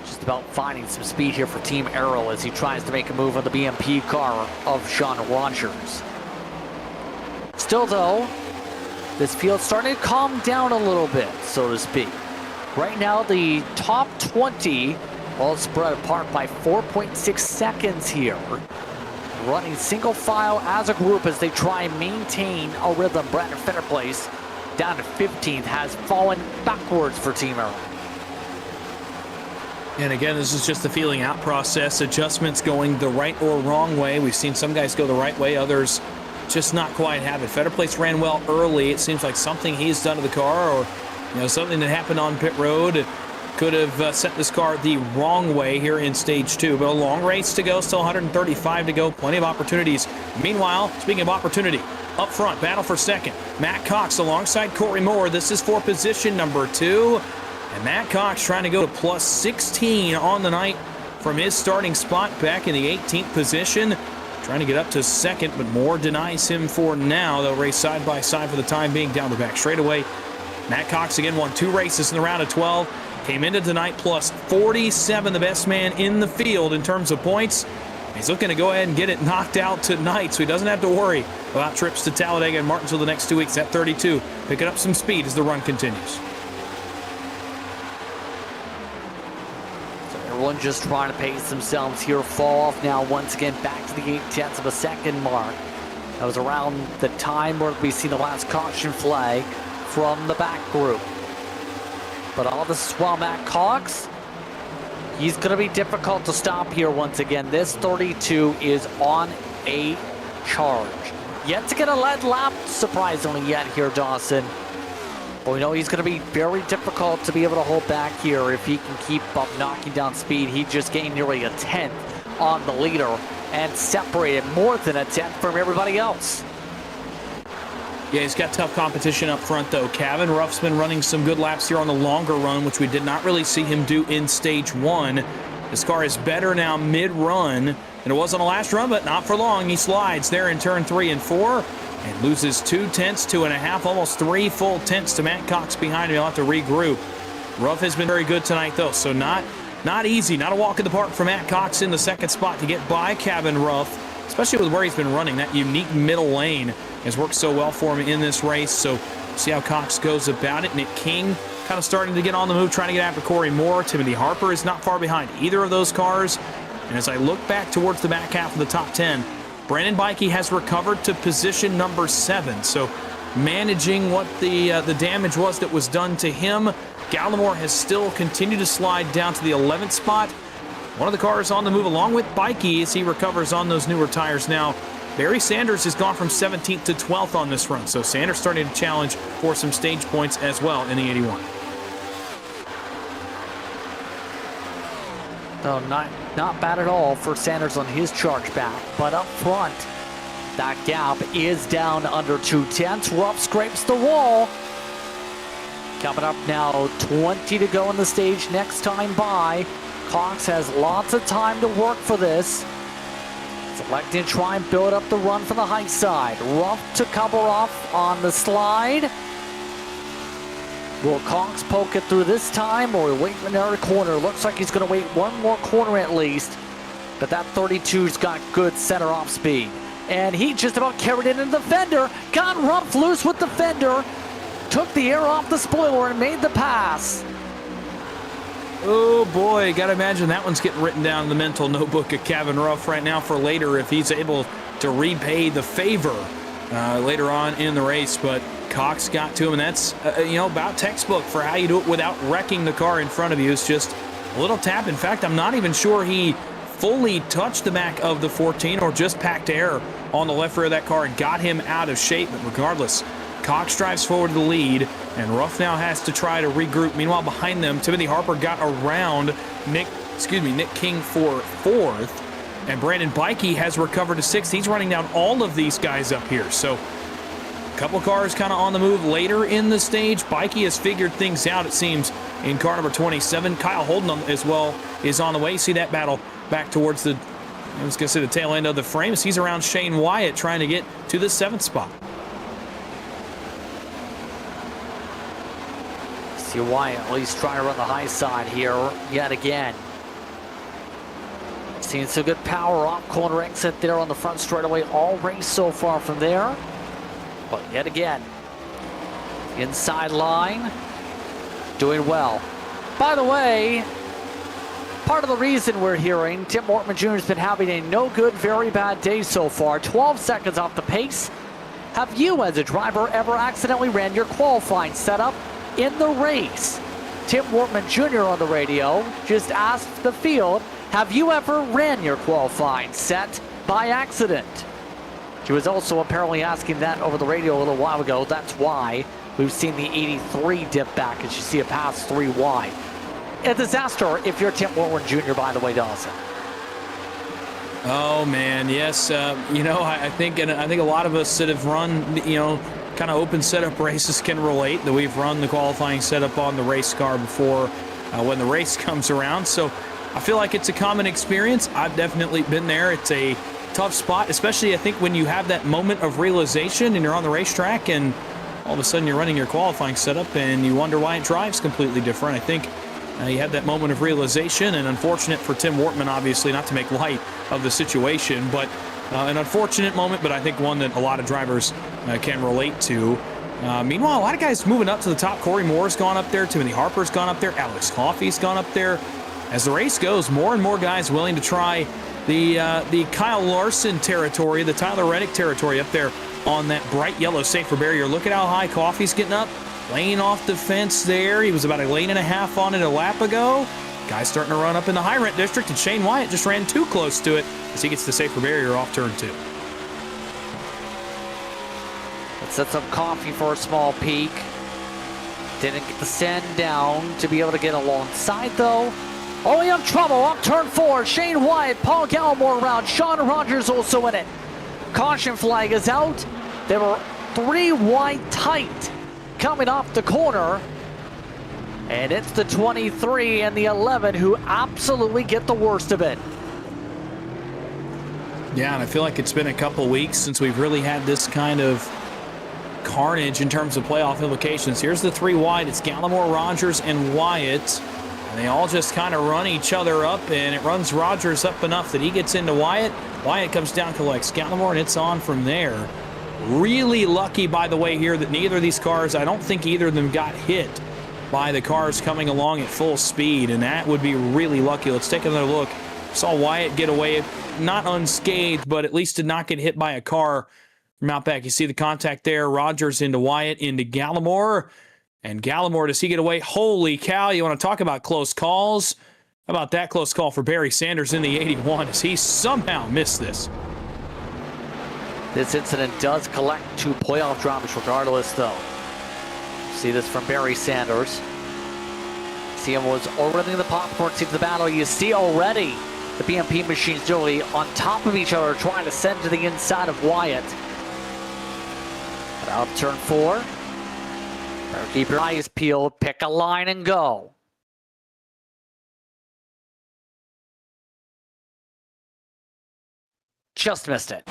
just about finding some speed here for Team Arrow as he tries to make a move on the BMP car of Sean Rogers. Still though, this field's starting to calm down a little bit, so to speak. Right now, the top 20 all spread apart by 4.6 seconds here. Running single file as a group as they try and maintain a rhythm. Brandon Fennerplace down to 15th has fallen backwards for Team Arrow. And again, this is just the feeling out process. Adjustments going the right or wrong way. We've seen some guys go the right way, others just not quite have it. Fennerplace ran well early. It seems like something he's done to the car, or something that happened on pit road could have sent this car the wrong way here in stage 2. But a long race to go, still 135 to go, plenty of opportunities. Meanwhile, speaking of opportunity, up front, battle for second. Matt Cox alongside Corey Moore. This is for position number 2. And Matt Cox trying to go to plus 16 on the night from his starting spot back in the 18th position. Trying to get up to second, but Moore denies him for now. They'll race side by side for the time being down the back straightaway. Matt Cox again won 2 races in the round of 12. Came into tonight plus 47, the best man in the field in terms of points. He's looking to go ahead and get it knocked out tonight, so he doesn't have to worry about trips to Talladega and Martinsville the next 2 weeks at 32. Picking up some speed as the run continues. So everyone just trying to pace themselves here. Fall off now once again back to the 0.8 of a second mark. That was around the time where we see the last caution flag from the back group. But all this is while Matt Cox, he's going to be difficult to stop here once again. This 32 is on a charge. Yet to get a lead lap, surprisingly yet here, Dawson. But we know he's going to be very difficult to be able to hold back here if he can keep up knocking down speed. He just gained nearly a 10th on the leader and separated more than a 10th from everybody else. Yeah, he's got tough competition up front, though. Kevin Ruff's been running some good laps here on the longer run, which we did not really see him do in stage 1. This car is better now mid-run than it was on the last run, but not for long. He slides there in turn 3 and 4 and loses 2 tenths, 2.5, almost 3 full tenths to Matt Cox behind him. He'll have to regroup. Ruff has been very good tonight, though, so not not easy, not a walk in the park for Matt Cox in the second spot to get by Kevin Ruff, especially with where he's been running. That unique middle lane has worked so well for him in this race. So see how Cox goes about it. Nick King kind of starting to get on the move, trying to get after Corey Moore. Timothy Harper is not far behind either of those cars. And as I look back towards the back half of the top 10, Brandon Bikey has recovered to position number 7. So managing what the damage was that was done to him. Gallimore has still continued to slide down to the 11th spot. One of the cars on the move along with Bikey as he recovers on those newer tires now. Barry Sanders has gone from 17th to 12th on this run. So Sanders starting to challenge for some stage points as well in the 81. No, not bad at all for Sanders on his charge back. But up front, that gap is down under 2/10. Ruff scrapes the wall. Coming up now, 20 to go in the stage next time by. Cox has lots of time to work for this. Selecting to try and build up the run from the high side. Ruff to cover off on the slide. Will Cox poke it through this time or wait for another corner? Looks like he's going to wait one more corner at least. But that 32's got good center off speed. And he just about carried it into the fender. Got Ruff loose with the fender. Took the air off the spoiler and made the pass. Oh boy, gotta imagine that one's getting written down in the mental notebook of Kevin Ruff right now for later if he's able to repay the favor later on in the race. But Cox got to him, and that's about textbook for how you do it without wrecking the car in front of you. It's just a little tap. In fact, I'm not even sure he fully touched the back of the 14 or just packed air on the left rear of that car and got him out of shape. But regardless, Cox drives forward to the lead, and Ruff now has to try to regroup. Meanwhile, behind them, Timothy Harper got around Nick King for 4th, and Brandon Bikey has recovered to 6th. He's running down all of these guys up here. So a couple cars kind of on the move later in the stage. Bikey has figured things out, it seems, in car number 27. Kyle Holden as well is on the way. See that battle back towards the tail end of the frame. He's around Shane Wyatt trying to get to the 7th spot. See Wyatt at least try to run the high side here yet again. Seeing some good power off corner exit there on the front straightaway all race so far from there. But yet again, inside line, doing well. By the way, part of the reason we're hearing Tim Wortman Jr. has been having a no good, very bad day so far. 12 seconds off the pace. Have you as a driver ever accidentally ran your qualifying setup in the race? Tim Wortman Jr. on the radio just asked the field, have you ever ran your qualifying set by accident? He was also apparently asking that over the radio a little while ago. That's why we've seen the 83 dip back as you see it pass 3 wide. A disaster if you're Tim Wortman Jr., by the way, Dawson. Oh man, yes. I think a lot of us that have run, kind of open setup races can relate that we've run the qualifying setup on the race car before when the race comes around. So I feel like it's a common experience. I've definitely been there. It's a tough spot, especially I think when you have that moment of realization and you're on the racetrack and all of a sudden you're running your qualifying setup and you wonder why it drives completely different. I think you had that moment of realization, and unfortunate for Tim Wortman, obviously, not to make light of the situation, but an unfortunate moment, but I think one that a lot of drivers can relate to. Meanwhile, a lot of guys moving up to the top. Corey Moore's gone up there. Timothy Harper's gone up there. Alex Coffey's gone up there. As the race goes, more and more guys willing to try the Kyle Larson territory, the Tyler Reddick territory up there on that bright yellow safer barrier. Look at how high Coffey's getting up. Laying off the fence there. He was about a lane and a half on it a lap ago. Guys starting to run up in the high rent district, and Shane Wyatt just ran too close to it as he gets the safer barrier off turn 2. Let's set some Coffey for a small peek. Didn't get the send down to be able to get alongside though. Oh, he have trouble up turn 4. Shane Wyatt, Paul Gallimore around. Sean Rogers also in it. Caution flag is out. They were 3 wide tight coming off the corner. And it's the 23 and the 11 who absolutely get the worst of it. Yeah, and I feel like it's been a couple weeks since we've really had this kind of carnage in terms of playoff implications. Here's the 3 wide. It's Gallimore, Rogers, and Wyatt. And they all just kind of run each other up, and it runs Rogers up enough that he gets into Wyatt. Wyatt comes down to like Gallimore, and it's on from there. Really lucky, by the way, here that neither of these cars, I don't think either of them got hit by the cars coming along at full speed, and that would be really lucky. Let's take another look. Saw Wyatt get away, not unscathed, but at least did not get hit by a car from out back. You see the contact there. Rogers into Wyatt, into Gallimore. And Gallimore, does he get away? Holy cow, you want to talk about close calls? How about that close call for Barry Sanders in the 81 as he somehow missed this? This incident does collect 2 playoff drivers regardless, though. See this from Barry Sanders. See him was already in the popcorn seat of the battle. You see already the BMP machines really on top of each other trying to send to the inside of Wyatt. But out of turn 4. Better keep your eyes peeled, pick a line and go. Just missed it.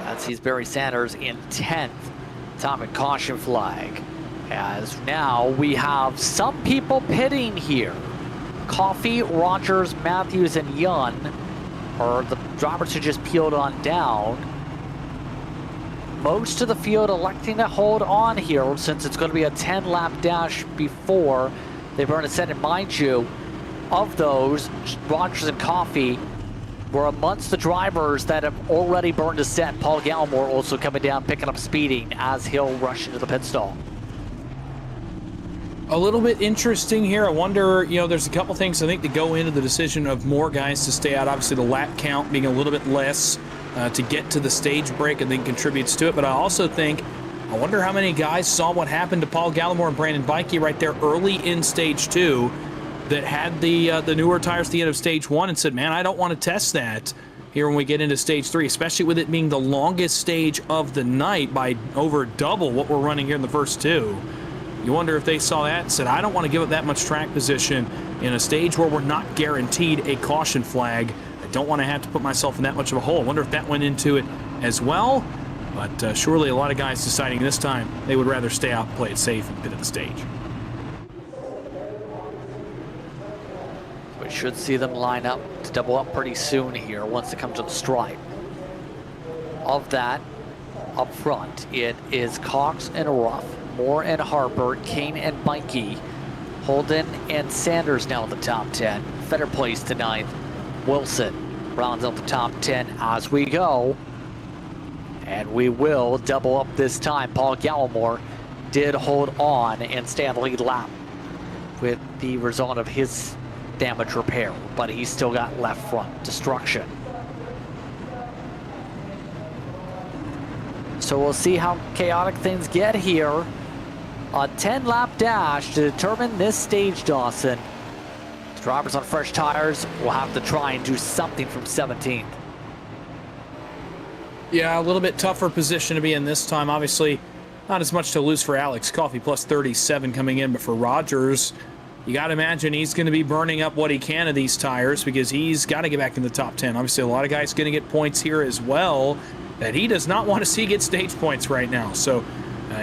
That sees Barry Sanders in 10th. Atomic caution flag. As now we have some people pitting here. Coffey, Rogers, Matthews, and Yun are the drivers who just peeled on down. Most of the field electing to hold on here since it's going to be a 10-lap dash before they burn a set. And mind you, of those, Rogers and Coffey were amongst the drivers that have already burned a set. Paul Gallimore also coming down, picking up speeding as he'll rush into the pit stall. A little bit interesting here. I wonder, there's a couple things I think that go into the decision of more guys to stay out. Obviously, the lap count being a little bit less to get to the stage break, I think contributes to it. But I also think, I wonder how many guys saw what happened to Paul Gallimore and Brandon Bikey right there early in stage 2 that had the newer tires at the end of stage 1 and said, man, I don't want to test that here when we get into stage 3, especially with it being the longest stage of the night by over double what we're running here in the first 2. You wonder if they saw that and said, I don't want to give up that much track position in a stage where we're not guaranteed a caution flag. I don't want to have to put myself in that much of a hole. I wonder if that went into it as well. But surely a lot of guys deciding this time they would rather stay out and play it safe and pit at the stage. We should see them line up to double up pretty soon here once they come to the stripe. Of that, up front, it is Cox and Ruff, Moore and Harper, Kane and Bikey, Holden and Sanders now in the top 10. Fetter plays to 9th. Wilson rounds out the top 10 as we go. And we will double up this time. Paul Gallimore did hold on and stay on the lead lap with the result of his damage repair, but he's still got left front destruction. So we'll see how chaotic things get here. A 10-lap dash to determine this stage, Dawson. Drivers on fresh tires will have to try and do something from 17th. Yeah, a little bit tougher position to be in this time. Obviously, not as much to lose for Alex Coffey, plus 37 coming in, but for Rogers, you got to imagine he's going to be burning up what he can of these tires because he's got to get back in the top 10. Obviously, a lot of guys going to get points here as well that he does not want to see get stage points right now. So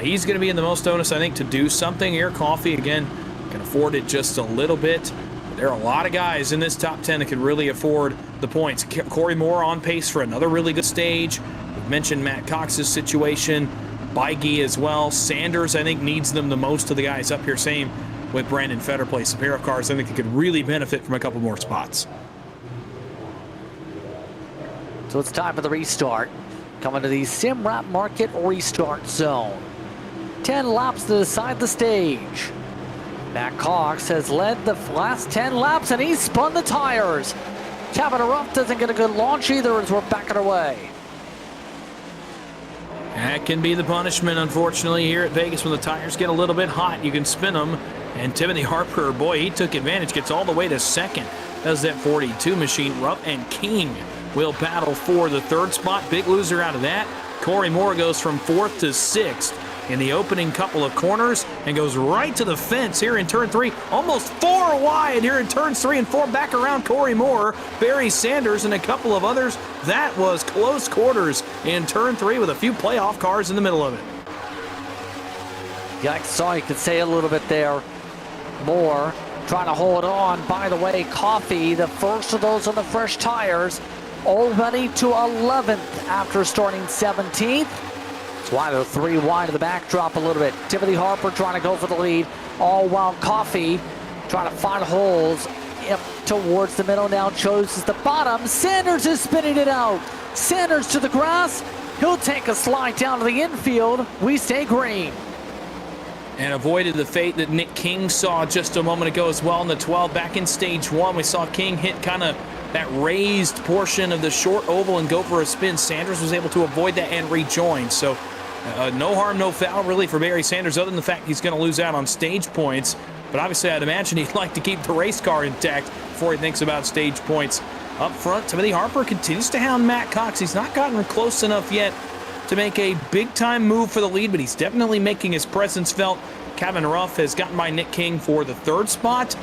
he's going to be in the most onus, I think, to do something here. Coffey, again, can afford it just a little bit. But there are a lot of guys in this top 10 that can really afford the points. Corey Moore on pace for another really good stage. We've mentioned Matt Cox's situation. Bikey as well. Sanders, I think, needs them the most of the guys up here. Same with Brandon Fetterplace. A pair of cars I think that could really benefit from a couple more spots. So it's time for the restart. Coming to the Simrap Market restart zone. 10 laps to decide the stage. Matt Cox has led the last 10 laps and he's spun the tires. Cabin Ruff doesn't get a good launch either as we're backing away. That can be the punishment, unfortunately, here at Vegas when the tires get a little bit hot. You can spin them. And Timothy Harper, boy, he took advantage, gets all the way to second. Does that 42 machine. Rupp and King will battle for the third spot. Big loser out of that. Corey Moore goes from 4th to 6th in the opening couple of corners and goes right to the fence here in turn 3. Almost 4 wide here in turns 3 and 4. Back around Corey Moore, Barry Sanders, and a couple of others. That was close quarters in turn 3 with a few playoff cars in the middle of it. Yeah, sorry, you could say a little bit there more. Trying to hold on. By the way, Coffee, the first of those on the fresh tires, already to 11th after starting 17th. That's why they're 3 wide of the backdrop a little bit. Timothy Harper trying to go for the lead, all while Coffee trying to find holes up towards the middle. Now chooses the bottom. Sanders is spinning it out. Sanders to the grass. He'll take a slide down to the infield. We stay green. And avoided the fate that Nick King saw just a moment ago as well in the 12. Back in stage 1, we saw King hit kind of that raised portion of the short oval and go for a spin. Sanders was able to avoid that and rejoin. So no harm, no foul really for Barry Sanders, other than the fact he's going to lose out on stage points. But obviously I'd imagine he'd like to keep the race car intact before he thinks about stage points. Up front, Timothy Harper continues to hound Matt Cox. He's not gotten close enough yet to make a big-time move for the lead, but he's definitely making his presence felt. Kevin Ruff has gotten by Nick King for the 3rd spot.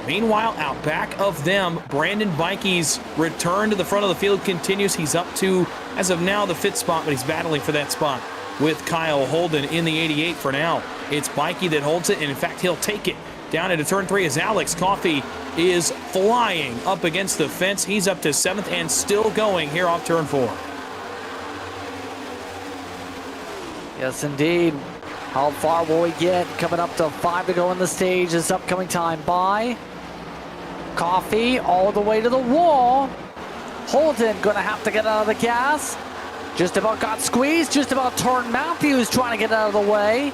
Meanwhile, out back of them, Brandon Bikey's return to the front of the field continues. He's up to, as of now, the 5th spot, but he's battling for that spot with Kyle Holden in the 88 for now. It's Bikey that holds it, and in fact, he'll take it down into turn 3 as Alex Coffey is flying up against the fence. He's up to 7th and still going here off turn 4. Yes, indeed. How far will we get? Coming up to 5 to go in the stage this upcoming time by. Coffee all the way to the wall. Holden going to have to get out of the gas. Just about got squeezed. Just about turned Matthews trying to get out of the way.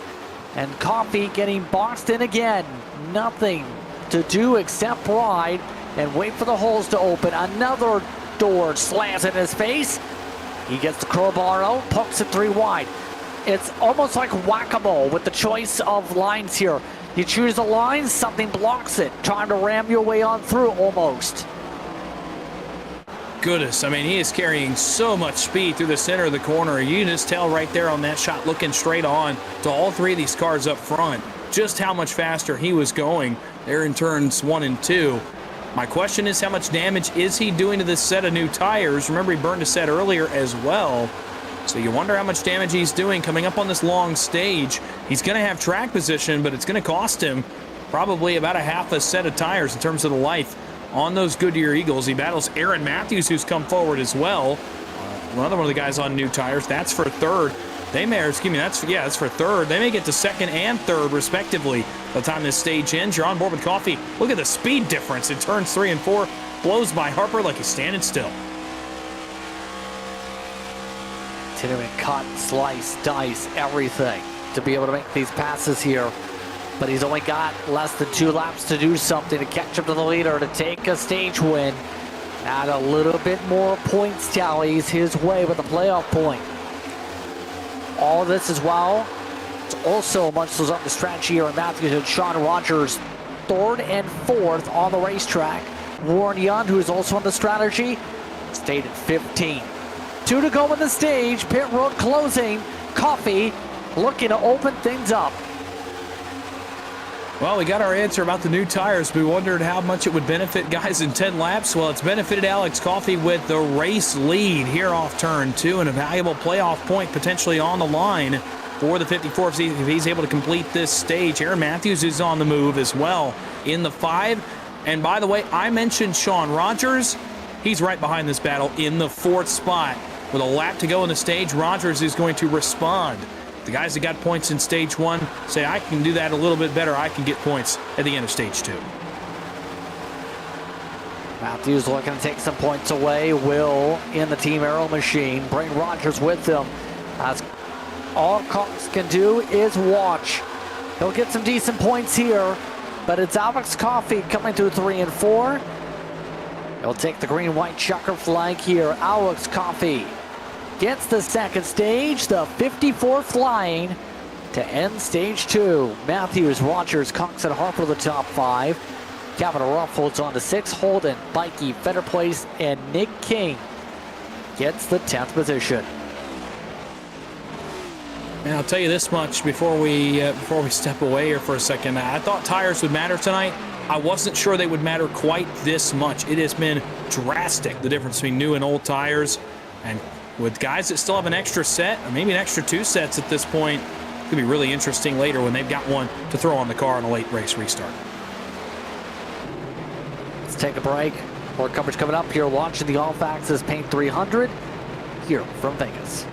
And Coffee getting boxed in again. Nothing to do except ride and wait for the holes to open. Another door slams in his face. He gets the crowbar out, pokes it 3 wide. It's almost like whack-a-mole with the choice of lines here. You choose a line, something blocks it. Trying to ram your way on through almost. Goodness, I mean, he is carrying so much speed through the center of the corner. You can just tell right there on that shot, looking straight on to all 3 of these cars up front, just how much faster he was going there in turns 1 and 2. My question is, how much damage is he doing to this set of new tires? Remember, he burned a set earlier as well. So you wonder how much damage he's doing coming up on this long stage. He's going to have track position, but it's going to cost him probably about a half a set of tires in terms of the life on those Goodyear Eagles. He battles Aaron Matthews, who's come forward as well. Another one of the guys on new tires. That's for 3rd. They may, excuse me, that's for 3rd. They may get to 2nd and 3rd, respectively, by the time this stage ends. You're on board with Coffee. Look at the speed difference in turns 3 and 4. Blows by Harper like he's standing still. Continuing cut, slice, dice, everything to be able to make these passes here. But he's only got less than 2 laps to do something to catch up to the leader, to take a stage win. Add a little bit more points tallies his way with a playoff point. All this as well. It's also much as up the strategy here in Matthews and Sean Rogers, 3rd and 4th on the racetrack. Warren Young, who is also on the strategy, stayed at 15. 2 to go in the stage. Pit road closing. Coffee looking to open things up. Well, we got our answer about the new tires. We wondered how much it would benefit guys in 10 laps. Well, it's benefited Alex Coffey with the race lead here off turn 2 and a valuable playoff point potentially on the line for the 54 if he's able to complete this stage. Aaron Matthews is on the move as well in the 5. And by the way, I mentioned Sean Rogers. He's right behind this battle in the 4th spot. With a lap to go in the stage, Rogers is going to respond. The guys that got points in stage 1 say, I can do that a little bit better. I can get points at the end of stage 2. Matthews looking to take some points away. Will, in the Team Aero machine, bring Rogers with them. As all Cox can do is watch. He'll get some decent points here, but it's Alex Coffey coming through 3 and 4. He'll take the green-white checker flag here. Alex Coffey gets the 2nd stage, the 54 flying to end stage 2. Matthews, Rogers, Cox, and Harper the top 5. Kevin Ruff holds on to 6. Holden, Bikey, Fetterplace, and Nick King gets the 10th position. And I'll tell you this much before we step away here for a second. I thought tires would matter tonight. I wasn't sure they would matter quite this much. It has been drastic, the difference between new and old tires. And with guys that still have an extra set, or maybe an extra 2 sets at this point, Could be really interesting later when they've got one to throw on the car on a late race restart. Let's take a break. More coverage coming up here. Watching the off-axis Paint 300 here from Vegas.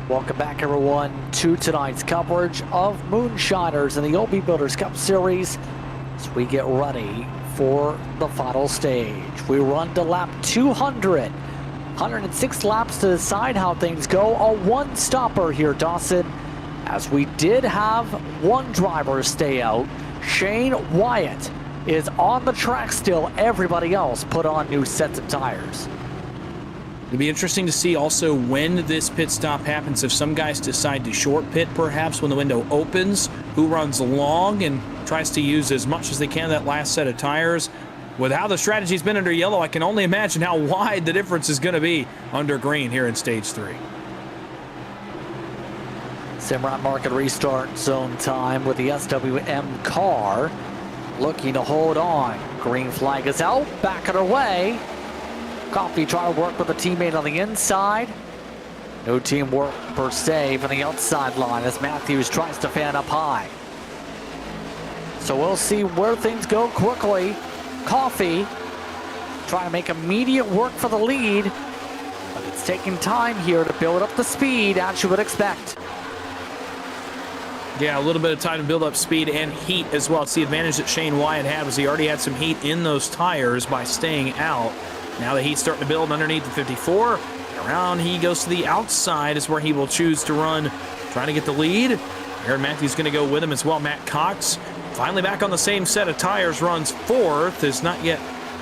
Welcome back, everyone, to tonight's coverage of Moonshiners in the OB Builders Cup Series as we get ready for the final stage. We run to lap 200. 106 laps to decide how things go. A one-stopper here, Dawson, as we did have one driver stay out. Shane Wyatt is on the track still. Everybody else put on new sets of tires. It'll be interesting to see also when this pit stop happens. If some guys decide to short pit, perhaps when the window opens, who runs long and tries to use as much as they can that last set of tires. With how the strategy's been under yellow, I can only imagine how wide the difference is going to be under green here in stage 3. Simrat market restart zone time with the SWM car looking to hold on. Green flag is out, back on her way. Coffee trying to work with a teammate on the inside. No teamwork per se from the outside line as Matthews tries to fan up high. So we'll see where things go quickly. Coffee trying to make immediate work for the lead, but it's taking time here to build up the speed as you would expect. Yeah, a little bit of time to build up speed and heat as well. It's the advantage that Shane Wyatt had, was he already had some heat in those tires by staying out. Now the heat's starting to build underneath the 54. Around he goes to the outside is where he will choose to run, trying to get the lead. Aaron Matthews going to go with him as well. Matt Cox finally back on the same set of tires, runs fourth, is not yet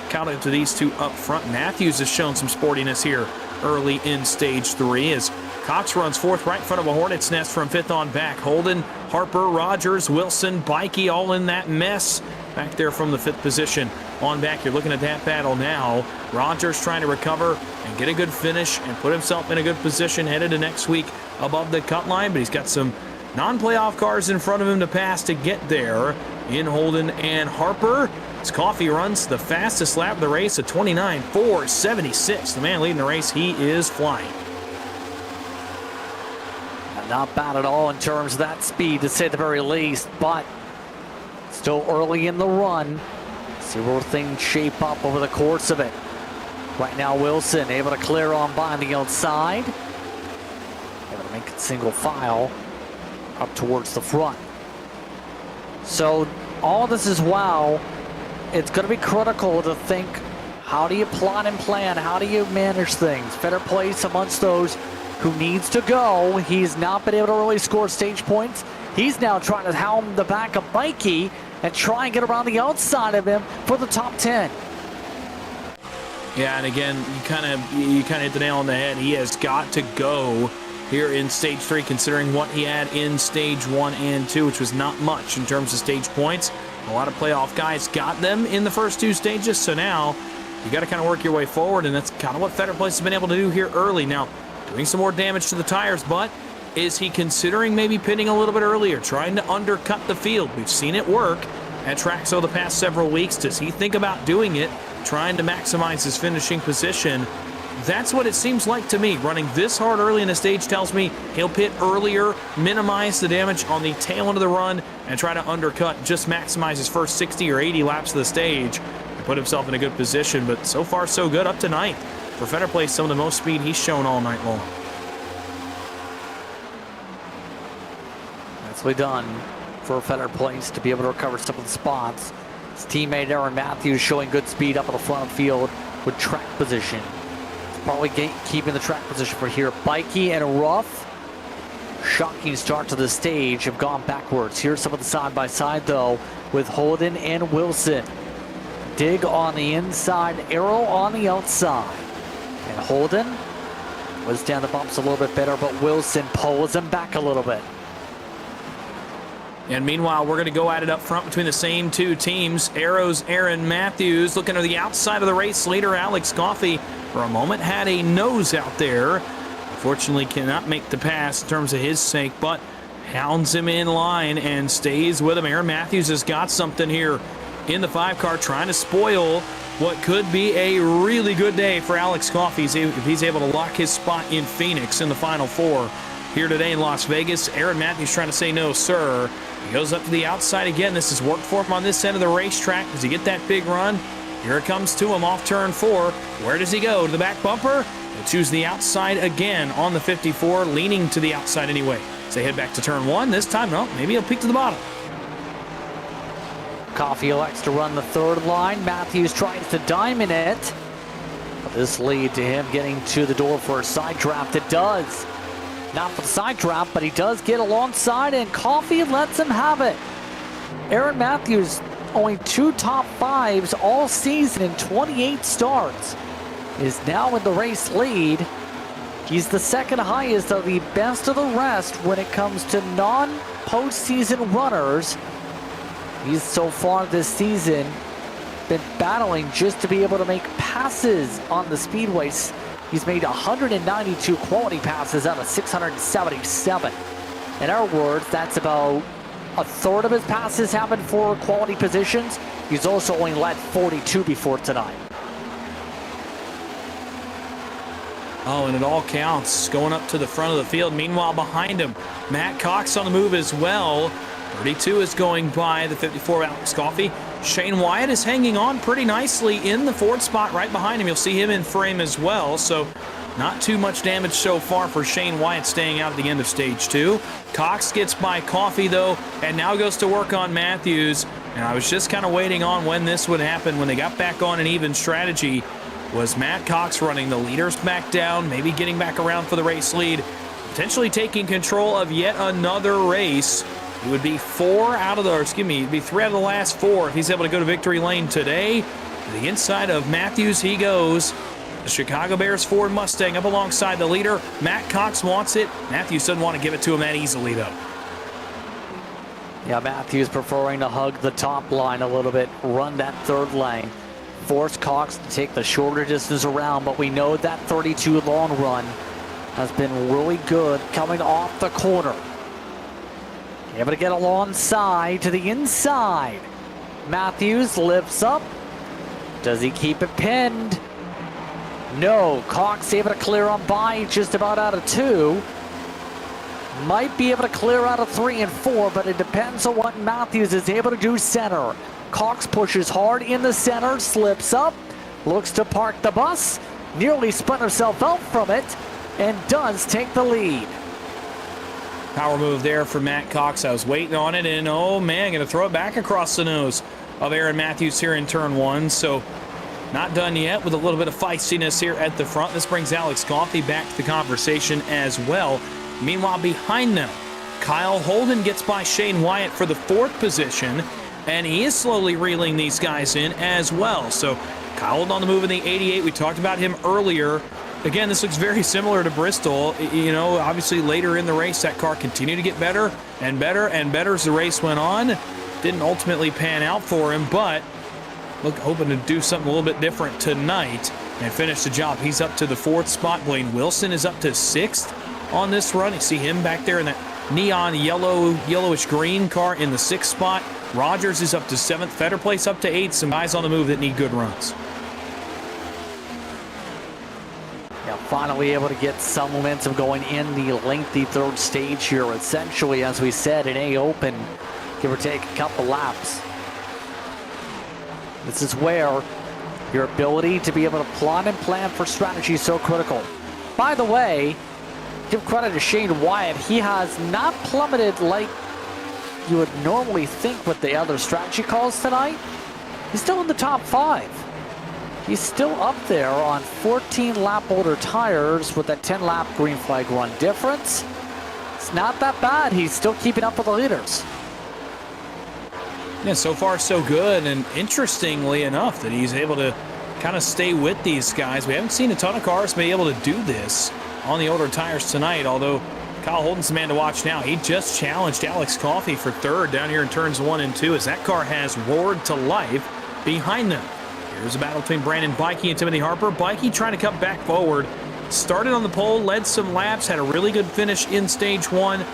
counted to these two up front. Matthews has shown some sportiness here early in stage 3 as Cox runs fourth right in front of a Hornet's Nest from fifth on back. Holden, Harper, Rogers, Wilson, Bikey all in that mess back there from the fifth position on back. You're looking at that battle now. Rogers trying to recover and get a good finish and put himself in a good position headed to next week above the cut line, but he's got some non-playoff cars in front of him to pass to get there in Holden and Harper. As Coffey runs the fastest lap of the race at 29.476. The man leading the race, he is flying. Not bad at all in terms of that speed, to say the very least, but still early in the run. See where things shape up over the course of it. Right now, Wilson able to clear on by on the outside. Able to make it single file up towards the front. So all this is wow. It's going to be critical to think, how do you plot and plan? How do you manage things? Better place amongst those who needs to go. He's not been able to really score stage points. He's now trying to helm the back of Mikey and try and get around the outside of him for the top 10. Yeah, and again, you kind of hit the nail on the head. He has got to go here in stage 3, considering what he had in stage 1 and 2, which was not much in terms of stage points. A lot of playoff guys got them in the first 2 stages, so now you got to kind of work your way forward, and that's kind of what Fetter Place has been able to do here early. Now, doing some more damage to the tires, but is he considering maybe pitting a little bit earlier, trying to undercut the field? We've seen it work at tracks over the past several weeks. Does he think about doing it, trying to maximize his finishing position? That's what it seems like to me. Running this hard early in the stage tells me he'll pit earlier, minimize the damage on the tail end of the run, and try to undercut, just maximize his first 60 or 80 laps of the stage and put himself in a good position. But so far, so good up to ninth. For Fetter Place, some of the most speed he's shown all night long. Nicely done for Fetter Place to be able to recover some of the spots. His teammate Aaron Matthews showing good speed up at the front of the field with track position. Probably keeping the track position for here. Bikey and Ruff, shocking start to the stage, have gone backwards. Here's some of the side-by-side, though, with Holden and Wilson. Dig on the inside, Arrow on the outside. And Holden was down the bumps a little bit better, but Wilson pulls him back a little bit. And meanwhile, we're going to go at it up front between the same 2 teams. Arrow's Aaron Matthews looking to the outside of the race leader, Alex Coffey. For a moment had a nose out there. Unfortunately cannot make the pass in terms of his sake, but hounds him in line and stays with him. Aaron Matthews has got something here in the 5 car, trying to spoil what could be a really good day for Alex Coffey if he's able to lock his spot in Phoenix in the Final 4 here today in Las Vegas. Aaron Matthews trying to say no, sir. He goes up to the outside again. This has worked for him on this end of the racetrack. Does he get that big run? Here it comes to him off turn 4. Where does he go? To the back bumper? He'll choose the outside again on the 54, leaning to the outside anyway. So they head back to turn 1. This time, no, maybe he'll peek to the bottom. Coffey elects to run the 3rd line. Matthews tries to diamond it. But this lead to him getting to the door for a side draft. It does. Not for the side draft, but he does get alongside, and Coffey lets him have it. Aaron Matthews, only 2 top 5s all season in 28 starts, is now in the race lead. He's the 2nd highest of the best of the rest when it comes to non-postseason runners. He's so far this season been battling just to be able to make passes on the speedways. He's made 192 quality passes out of 677. In our words, that's about a third of his passes happened for quality positions. He's also only led 42 before tonight. Oh, and it all counts. Going up to the front of the field. Meanwhile, behind him, Matt Cox on the move as well. 32 is going by the 54 Alex Coffey. Shane Wyatt is hanging on pretty nicely in the 4th spot right behind him. You'll see him in frame as well. So not too much damage so far for Shane Wyatt staying out at the end of stage 2. Cox gets by Coffey, though, and now goes to work on Matthews. And I was just kind of waiting on when this would happen. When they got back on an even strategy, was Matt Cox running the leaders back down, maybe getting back around for the race lead. potentially taking control of yet another race. It would be 3 out of the last 4 if he's able to go to victory lane today. To the inside of Matthews he goes. The Chicago Bears Ford Mustang up alongside the leader. Matt Cox wants it. Matthews doesn't want to give it to him that easily, though. Yeah, Matthews preferring to hug the top line a little bit, run that third lane, force Cox to take the shorter distance around, but we know that 32 long run has been really good coming off the corner. Able to get alongside to the inside. Matthews lifts up. Does he keep it pinned? No. Cox able to clear on by, just about out of 2. Might be able to clear out of 3 and 4, but it depends on what Matthews is able to do center. Cox pushes hard in the center, slips up, looks to park the bus, nearly spun himself out from it, and does take the lead. Power move there for Matt Cox. I was waiting on it, and oh man, going to throw it back across the nose of Aaron Matthews here in turn 1. So not done yet, with a little bit of feistiness here at the front. This brings Alex Coffey back to the conversation as well. Meanwhile, behind them, Kyle Holden gets by Shane Wyatt for the 4th position, and he is slowly reeling these guys in as well. So Kyle Holden on the move in the 88. We talked about him earlier. Again, this looks very similar to Bristol. You know, obviously later in the race, that car continued to get better and better and better as the race went on. Didn't ultimately pan out for him, but hoping to do something a little bit different tonight and finish the job. He's up to the 4th spot. Blaine Wilson is up to 6th on this run. You see him back there in that neon yellowish green car in the 6th spot. Rogers is up to 7th. Fetter Place up to 8th. Some guys on the move that need good runs. Yeah, finally able to get some momentum going in the lengthy 3rd stage here. Essentially, as we said, an A open, give or take a couple laps. This is where your ability to be able to plot and plan for strategy is so critical. By the way, give credit to Shane Wyatt. He has not plummeted like you would normally think with the other strategy calls tonight. He's still in the top 5. He's still up there on 14 lap older tires with that 10 lap green flag run difference. It's not that bad. He's still keeping up with the leaders. Yeah, so far so good, and interestingly enough that he's able to kind of stay with these guys. We haven't seen a ton of cars be able to do this on the older tires tonight, although Kyle Holden's the man to watch now. He just challenged Alex Coffey for 3rd down here in turns 1 and 2 as that car has roared to life behind them. Here's a battle between Brandon Bikey and Timothy Harper. Bikey trying to come back forward. Started on the pole, led some laps, had a really good finish in stage 1.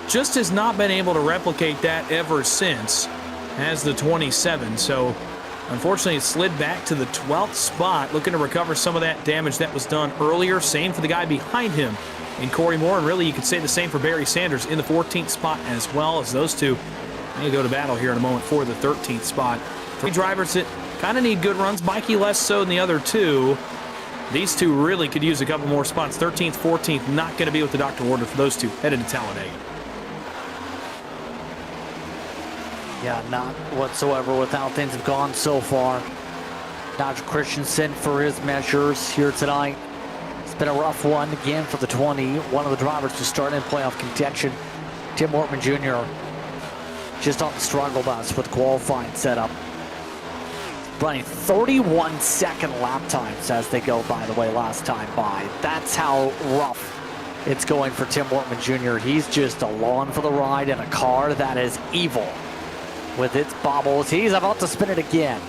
Just has not been able to replicate that ever since. Has the 27, so unfortunately it slid back to the 12th spot, looking to recover some of that damage that was done earlier. Same for the guy behind him in Corey Moore, and really you could say the same for Barry Sanders in the 14th spot as well, as those two may go to battle here in a moment for the 13th spot. 3 drivers that kind of need good runs, Bikey less so than the other 2. These 2 really could use a couple more spots. 13th, 14th, not going to be with the doctor order for those 2 headed to Talladega. Yeah, not whatsoever with how things have gone so far. Nigel Christensen for his measures here tonight. It's been a rough one again for the 20. One of the drivers to start in playoff contention. Tim Wortman Jr. just on the struggle bus with qualifying setup. Running 31-second lap times as they go, by the way, last time by. That's how rough it's going for Tim Wortman Jr. He's just along for the ride in a car that is evil. With its bobbles, he's about to spin it again.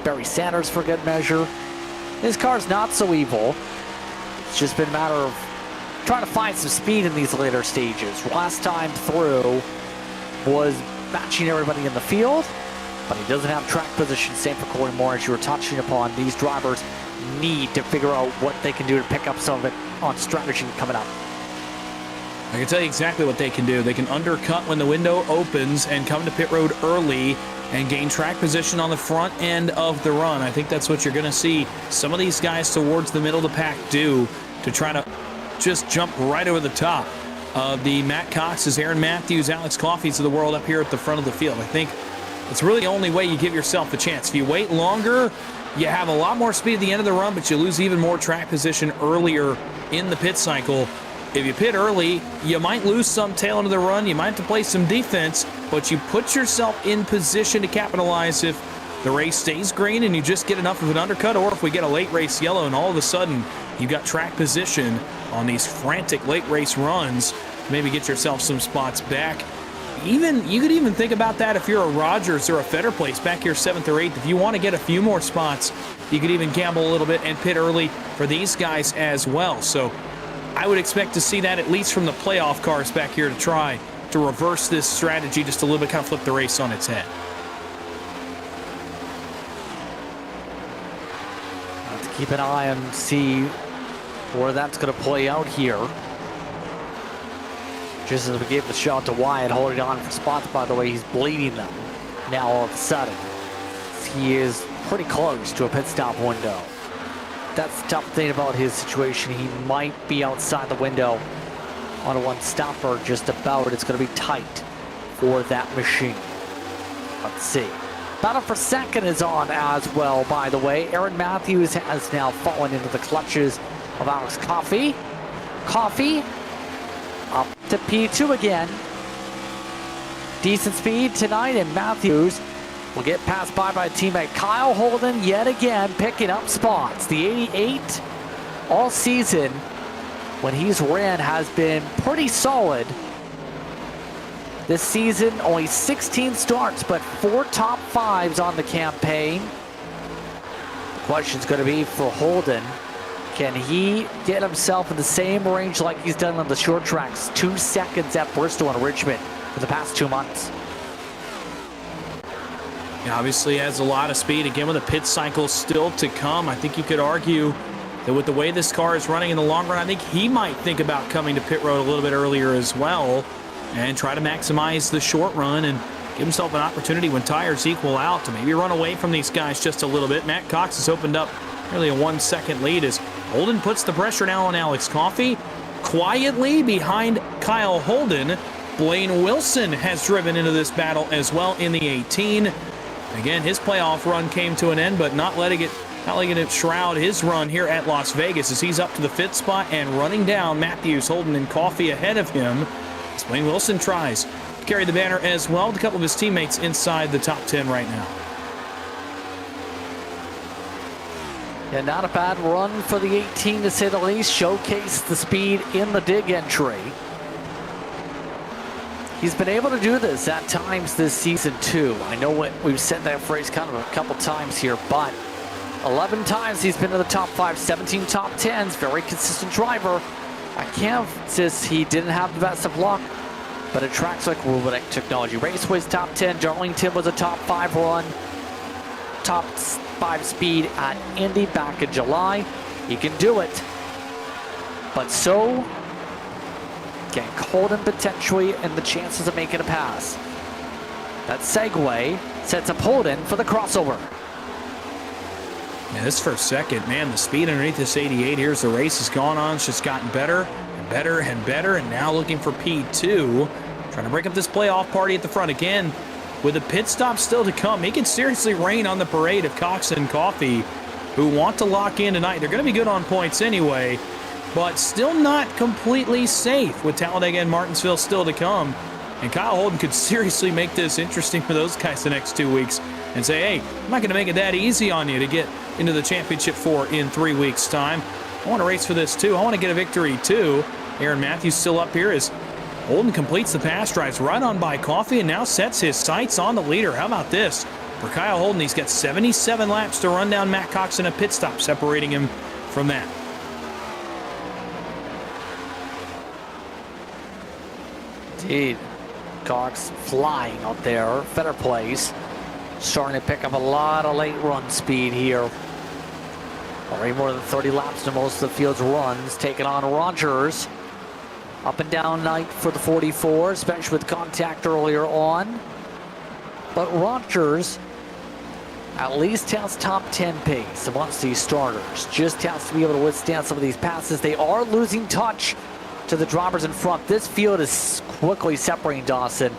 Barry Sanders for good measure. His car's not so evil. It's just been a matter of trying to find some speed in these later stages. Last time through was matching everybody in the field, but he doesn't have track position. Same for Corey Moore, as you were touching upon. These drivers need to figure out what they can do to pick up some of it on strategy coming up. I can tell you exactly what they can do. They can undercut when the window opens and come to pit road early and gain track position on the front end of the run. I think that's what you're going to see some of these guys towards the middle of the pack do, to try to just jump right over the top of the Matt Cox's, Aaron Matthews, Alex Coffey's of the world up here at the front of the field. I think it's really the only way you give yourself a chance. If you wait longer, you have a lot more speed at the end of the run, but you lose even more track position earlier in the pit cycle. if you pit early, you might lose some tail into the run. You might have to play some defense, but you put yourself in position to capitalize if the race stays green and you just get enough of an undercut, or if we get a late race yellow and all of a sudden you've got track position on these frantic late race runs, maybe get yourself some spots back. You could even think about that if you're a Rogers or a Fetter Place back here 7th or 8th. If you want to get a few more spots, you could even gamble a little bit and pit early for these guys as well. So I would expect to see that at least from the playoff cars back here to try to reverse this strategy just a little bit, kind of flip the race on its head. Have to keep an eye and see where that's going to play out here. Just as we gave the shot to Wyatt, holding on for spots, by the way, he's bleeding them now all of a sudden. He is pretty close to a pit stop window. That's the tough thing about his situation. He might be outside the window on a one stopper just about. It's going to be tight for that machine. Let's see. Battle for second is on as well, by the way. Aaron Matthews has now fallen into the clutches of Alex Coffey. Coffey up to P2 again. Decent speed tonight, and Matthews will get passed by teammate Kyle Holden yet again, picking up spots. The 88 all season when he's ran has been pretty solid. This season, only 16 starts, but 4 top 5s on the campaign. The question's going to be for Holden. Can he get himself in the same range like he's done on the short tracks? 2 seconds at Bristol and Richmond for the past 2 months. He obviously has a lot of speed. Again, with a pit cycle still to come, I think you could argue that with the way this car is running in the long run, I think he might think about coming to pit road a little bit earlier as well and try to maximize the short run and give himself an opportunity when tires equal out to maybe run away from these guys just a little bit. Matt Cox has opened up nearly a 1-second lead as Holden puts the pressure now on Alex Coffey. Quietly behind Kyle Holden, Blaine Wilson has driven into this battle as well in the 18. Again, his playoff run came to an end, but not letting it shroud his run here at Las Vegas as he's up to the 5th spot and running down Matthews, Holden, and Coffey ahead of him. As Blaine Wilson tries to carry the banner as well with a couple of his teammates inside the top 10 right now. Yeah, not a bad run for the 18 to say the least. Showcased the speed in the dig entry. He's been able to do this at times this season too. I know we've said that phrase kind of a couple times here, but 11 times he's been in the top 5, 17 top 10s. Very consistent driver. At Kansas, he didn't have the best of luck, but at tracks like Rubik Technology Raceway's top 10, Darlington was a top 5 run, top 5 speed at Indy back in July. He can do it, but so can Holden potentially, and the chances of making a pass. That segue sets up Holden for the crossover. Yeah, this first second, man, the speed underneath this 88 here as the race has gone on. It's just gotten better and better and better, and now looking for P2. Trying to break up this playoff party at the front again. With a pit stop still to come, he can seriously rain on the parade of Cox and Coffey, who want to lock in tonight. They're going to be good on points anyway, but still not completely safe with Talladega and Martinsville still to come. And Kyle Holden could seriously make this interesting for those guys the next 2 weeks and say, hey, I'm not going to make it that easy on you to get into the championship 4 in 3 weeks' time. I want to race for this too. I want to get a victory too. Aaron Matthews still up here as Holden completes the pass, drives right on by Coffey, and now sets his sights on the leader. How about this? For Kyle Holden, he's got 77 laps to run down Matt Cox in a pit stop, separating him from that. Indeed. Cox flying out there. Better place. Starting to pick up a lot of late run speed here. Already more than 30 laps to most of the field's runs. Taking on Rogers. Up and down night for the 44, especially with contact earlier on. But Rogers at least has top 10 pace amongst these starters. Just has to be able to withstand some of these passes. They are losing touch to the drivers in front. This field is quickly separating Dawson.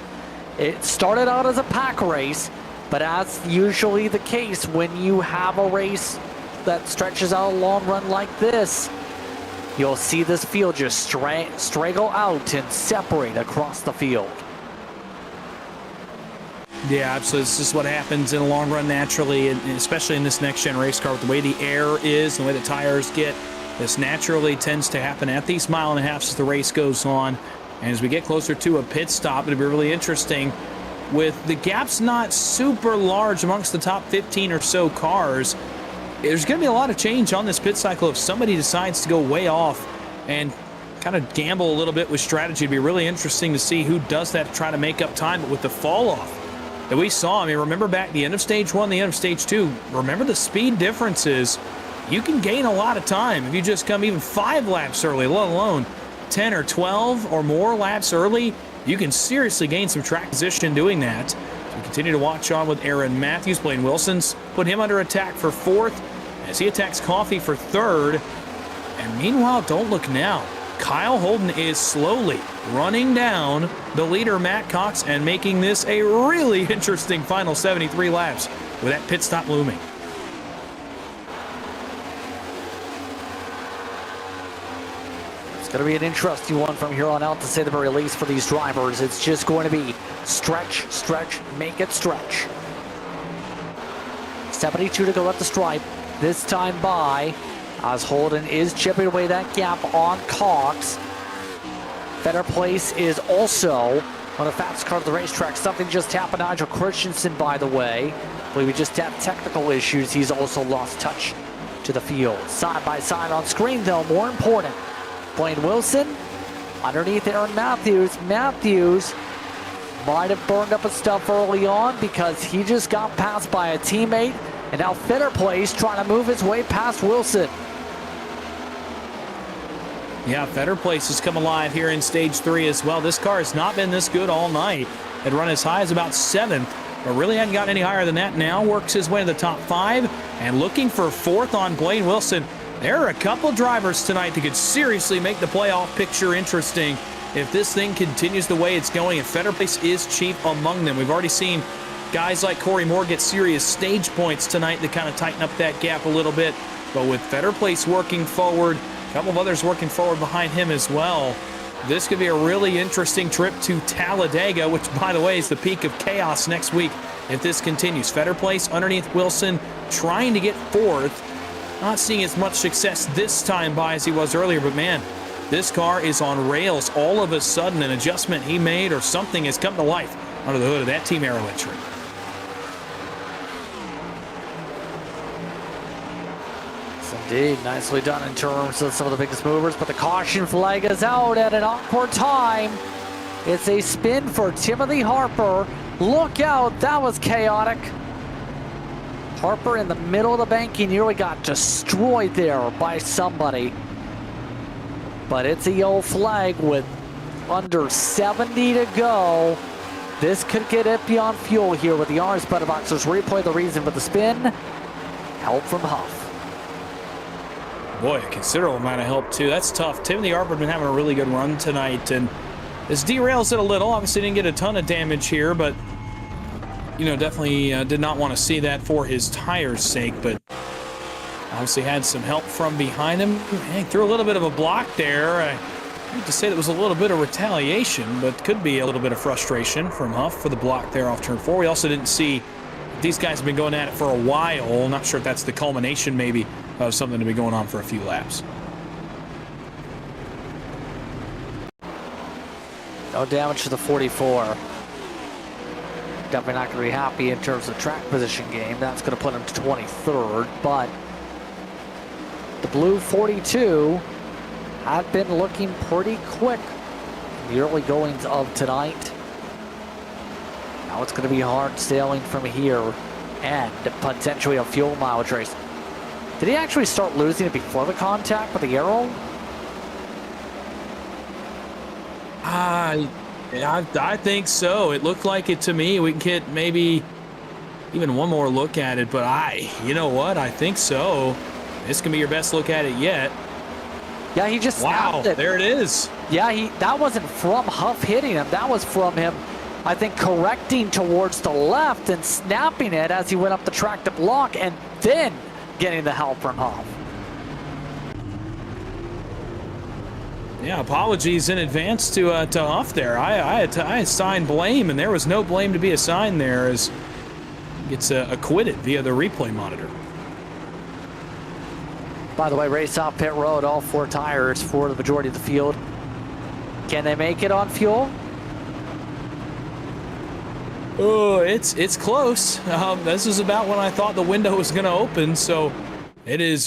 It started out as a pack race, but as usually the case when you have a race that stretches out a long run like this, you'll see this field just straggle out and separate across the field. Yeah, so this is what happens in the long run naturally, and especially in this next-gen race car with the way the air is and the way the tires get. This naturally tends to happen at these mile-and-a-halfs as the race goes on. And as we get closer to a pit stop, it'll be really interesting. With the gaps not super large amongst the top 15 or so cars, there's going to be a lot of change on this pit cycle if somebody decides to go way off and kind of gamble a little bit with strategy. It'd be really interesting to see who does that to try to make up time. But with the fall off that we saw, I mean, remember back the end of stage 1, the end of stage 2, remember the speed differences. You can gain a lot of time if you just come even 5 laps early, let alone 10 or 12 or more laps early. You can seriously gain some track position doing that. So we continue to watch on with Aaron Matthews. Blaine Wilson's put him under attack for 4th as he attacks Coffey for 3rd. And meanwhile, don't look now, Kyle Holden is slowly running down the leader, Matt Cox, and making this a really interesting final 73 laps with that pit stop looming. It's going to be an interesting one from here on out, to say the very least, for these drivers. It's just going to be stretch, stretch, make it stretch. 72 to go at the stripe. This time by, as Holden is chipping away that gap on Cox. Better Place is also on the fastest car of the racetrack. Something just happened to Nigel Christensen, by the way. I believe we just had technical issues. He's also lost touch to the field. Side by side on screen, though, more important. Blaine Wilson underneath Aaron Matthews. Matthews might have burned up his stuff early on because he just got passed by a teammate, and now Better Place trying to move his way past Wilson. Yeah, Better Place has come alive here in stage 3 as well. This car has not been this good all night. Had run as high as about 7th, but really hadn't gotten any higher than that. Now works his way to the top 5 and looking for 4th on Blaine Wilson. There are a couple drivers tonight that could seriously make the playoff picture interesting if this thing continues the way it's going, and Better Place is chief among them. We've already seen guys like Corey Moore get serious stage points tonight that kind of tighten up that gap a little bit. But with Better Place working forward, a couple of others working forward behind him as well, this could be a really interesting trip to Talladega, which, by the way, is the peak of chaos next week if this continues. Better Place underneath Wilson, trying to get 4th. Not seeing as much success this time by as he was earlier, but man, this car is on rails. All of a sudden, an adjustment he made or something has come to life under the hood of that Team Aero entry. Indeed, nicely done in terms of some of the biggest movers, but the caution flag is out at an awkward time. It's a spin for Timothy Harper. Look out, that was chaotic. Harper in the middle of the bank, he nearly got destroyed there by somebody. But it's a yellow flag with under 70 to go. This could get iffy on fuel here with the orange butter boxers. Replay the reason for the spin. Help from Huff. Boy, a considerable amount of help, too. That's tough. Timothy Harper has been having a really good run tonight, and this derails it a little. Obviously didn't get a ton of damage here, but you know, definitely did not want to see that for his tire's sake, but obviously had some help from behind him. He threw a little bit of a block there. I hate to say that was a little bit of retaliation, but could be a little bit of frustration from Huff for the block there off turn 4. We also didn't see, these guys have been going at it for a while. Not sure if that's the culmination maybe of something to be going on for a few laps. No damage to the 44. Definitely not going to be happy in terms of track position game. That's going to put him to 23rd, but the blue 42 had been looking pretty quick in the early goings of tonight. Now it's going to be hard sailing from here and potentially a fuel mileage race. Did he actually start losing it before the contact with the arrow? I think so. It looked like it to me. We can get maybe even one more look at it, but you know what? I think so. This can be your best look at it yet. Yeah, he just snapped it. There it is. Yeah, that wasn't from Huff hitting him. That was from him, I think, correcting towards the left and snapping it as he went up the track to block and then getting the help from Huff. Yeah, apologies in advance to Huff there. I assigned blame, and there was no blame to be assigned there as he gets acquitted via the replay monitor. By the way, race off pit road, all 4 tires for the majority of the field. Can they make it on fuel? Oh, it's close. This is about when I thought the window was going to open, so it is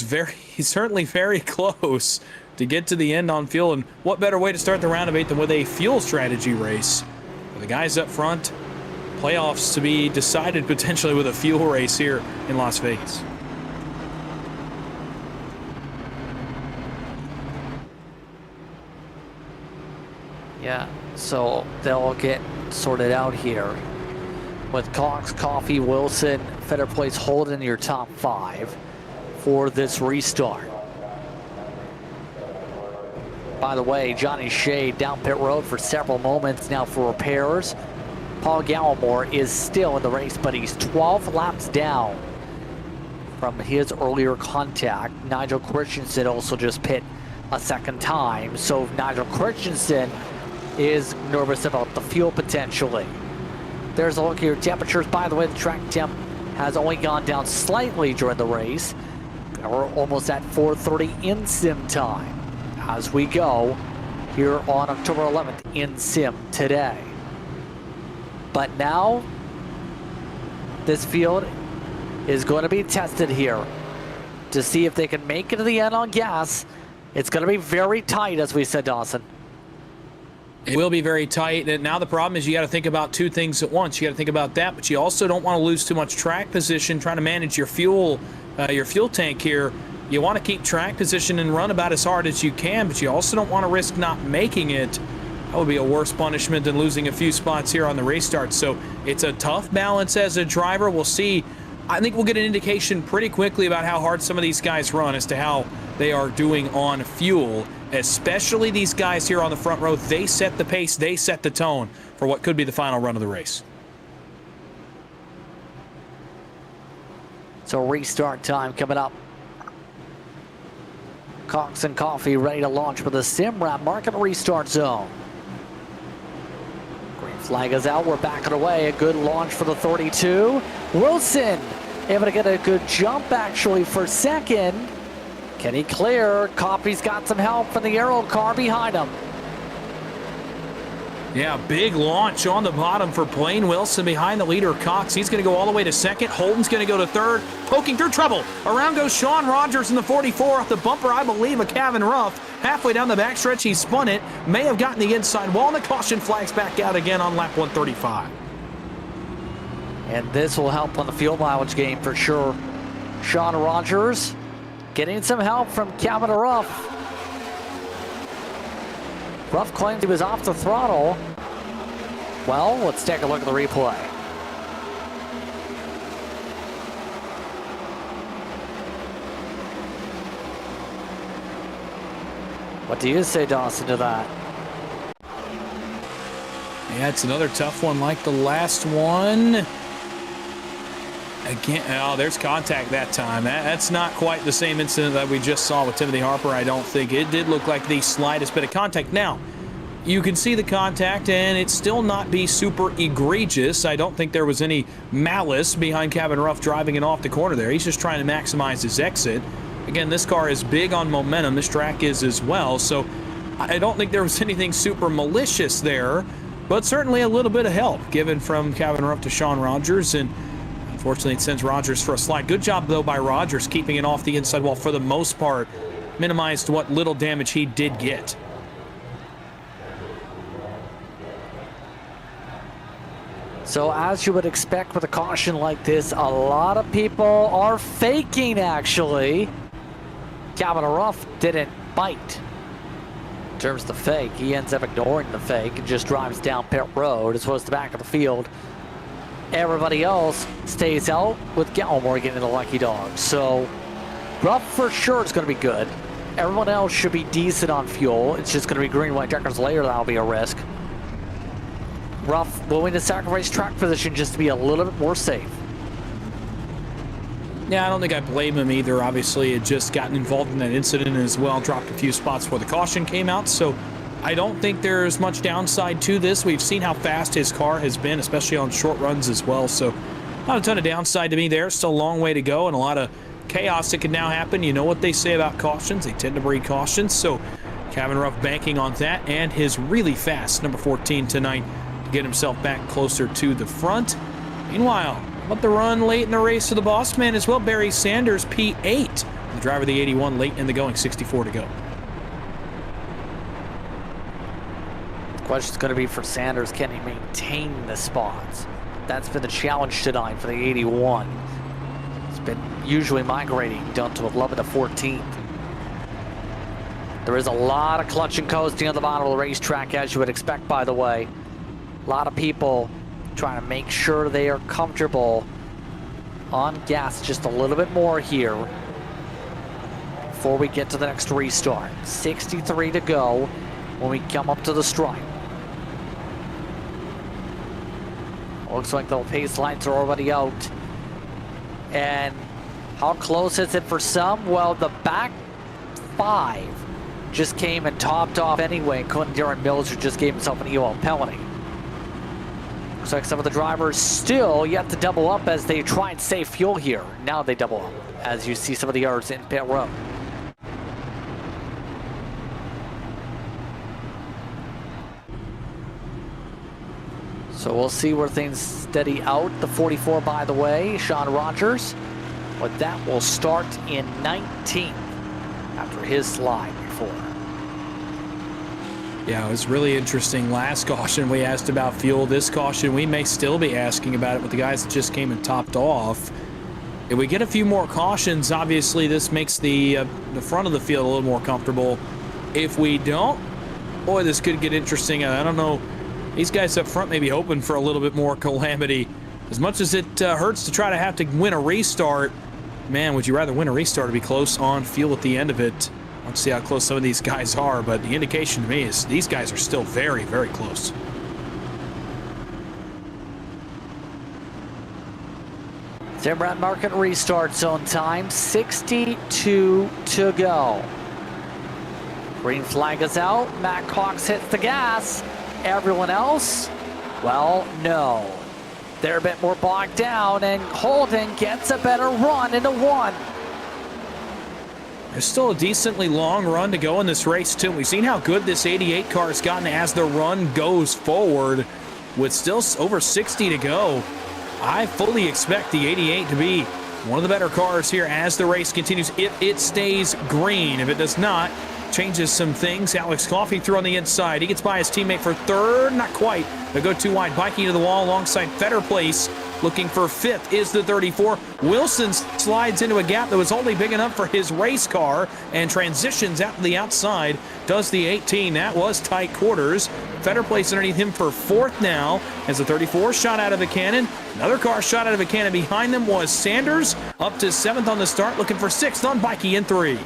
certainly very close to get to the end on fuel. And what better way to start the round of 8 than with a fuel strategy race? For the guys up front, playoffs to be decided potentially with a fuel race here in Las Vegas. Yeah, so they'll get sorted out here with Cox, Coffey, Wilson, Fetter Place holding your top 5 for this restart. By the way, Johnny Shea down pit road for several moments now for repairs. Paul Gallimore is still in the race, but he's 12 laps down from his earlier contact. Nigel Christensen also just pit a second time, so Nigel Christensen is nervous about the fuel potentially. There's a look here. Temperatures, by the way, the track temp has only gone down slightly during the race. We're almost at 4:30 in sim time as we go here on October 11th in sim today. But now this field is going to be tested here to see if they can make it to the end on gas. It's going to be very tight, as we said, Dawson. It will be very tight, and now the problem is you got to think about 2 things at once. You got to think about that, but you also don't want to lose too much track position trying to manage your fuel tank here. You want to keep track position and run about as hard as you can, but you also don't want to risk not making it. That would be a worse punishment than losing a few spots here on the race start. So it's a tough balance as a driver. We'll see. I think we'll get an indication pretty quickly about how hard some of these guys run as to how they are doing on fuel. Especially these guys here on the front row. They set the pace, they set the tone for what could be the final run of the race. So restart time coming up. Cox and Coffey ready to launch for the Simrad Market restart zone. Green flag is out, we're backing away. A good launch for the 32. Wilson able to get a good jump actually for second. Can he clear? Coffey's got some help from the Aero car behind him. Yeah, big launch on the bottom for Blaine Wilson behind the leader, Cox. He's going to go all the way to second. Holden's going to go to third, poking through trouble. Around goes Sean Rogers in the 44 off the bumper, I believe, of Kevin Ruff. Halfway down the backstretch, he spun it. May have gotten the inside wall, and the caution flags back out again on lap 135. And this will help on the fuel mileage game for sure. Sean Rogers getting some help from Kevin Ruff. Ruff claims he was off the throttle. Well, let's take a look at the replay. What do you say, Dawson, to that? Yeah, it's another tough one like the last one. Again, oh, there's contact that time. That's not quite the same incident that we just saw with Timothy Harper, I don't think. It did look like the slightest bit of contact. Now, you can see the contact, and it still not be super egregious. I don't think there was any malice behind Kevin Ruff driving it off the corner there. He's just trying to maximize his exit. Again, this car is big on momentum. This track is as well, so I don't think there was anything super malicious there, but certainly a little bit of help given from Kevin Ruff to Sean Rogers, and unfortunately, it sends Rogers for a slide. Good job, though, by Rogers keeping it off the inside wall for the most part. Minimized what little damage he did get. So as you would expect with a caution like this, a lot of people are faking, actually. Kevin Ruff didn't bite. In terms of the fake, he ends up ignoring the fake and just drives down pit road as well as the back of the field. Everybody else stays out with Gallimore getting the lucky dog. So Ruff for sure is going to be good. Everyone else should be decent on fuel. It's just going to be green, white checkers later that'll be a risk. Ruff willing to sacrifice track position just to be a little bit more safe. Yeah, I don't think I blame him either. Obviously, had just gotten involved in that incident as well, dropped a few spots before the caution came out. So I don't think there's much downside to this. We've seen how fast his car has been, especially on short runs as well. So not a ton of downside to me there. Still a long way to go and a lot of chaos that could now happen. You know what they say about cautions. They tend to breed cautions. So Kevin Ruff banking on that and his really fast number 14 tonight to get himself back closer to the front. Meanwhile, about the run late in the race to the boss man as well, Barry Sanders, P8. The driver of the 81 late in the going, 64 to go. The question's going to be for Sanders, can he maintain the spots? That's been the challenge tonight for the 81. It's been usually migrating down to 11 to 14th. There is a lot of clutch and coasting at the bottom of the racetrack, as you would expect, by the way. A lot of people trying to make sure they are comfortable on gas just a little bit more here before we get to the next restart. 63 to go when we come up to the stripe. Looks like the pace lights are already out. And how close is it for some? Well, the back 5 just came and topped off anyway. Quentin Darren Mills, who just gave himself an EOL penalty. Looks like some of the drivers still yet to double up as they try and save fuel here. Now they double up, as you see some of the others in pit row. So we'll see where things steady out. The 44, by the way, Sean Rogers. But that will start in 19th after his slide before. Yeah, it was really interesting. Last caution we asked about fuel. This caution we may still be asking about it with the guys that just came and topped off. If we get a few more cautions, obviously this makes the front of the field a little more comfortable. If we don't, boy, this could get interesting. I don't know. These guys up front may be hoping for a little bit more calamity. As much as it hurts to try to have to win a restart, man, would you rather win a restart or be close on fuel at the end of it? Let's see how close some of these guys are, but the indication to me is these guys are still very, very close. Zimrat Market restart zone time, 62 to go. Green flag is out. Matt Cox hits the gas. Everyone else, well, no. They're a bit more bogged down, and Holden gets a better run into 1. There's still a decently long run to go in this race, too. We've seen how good this 88 car has gotten as the run goes forward with still over 60 to go. I fully expect the 88 to be one of the better cars here as the race continues, if it stays green. If it does not, changes some things. Alex Coffey through on the inside. He gets by his teammate for 3rd, not quite. They go too wide, biking to the wall alongside Fetter Place. Looking for 5th is the 34. Wilson slides into a gap that was only big enough for his race car and transitions out to the outside. Does the 18. That was tight quarters. Fetter Place underneath him for 4th now as the 34 shot out of a cannon. Another car shot out of a cannon behind them was Sanders. Up to 7th on the start, looking for 6th on Bikey in 3.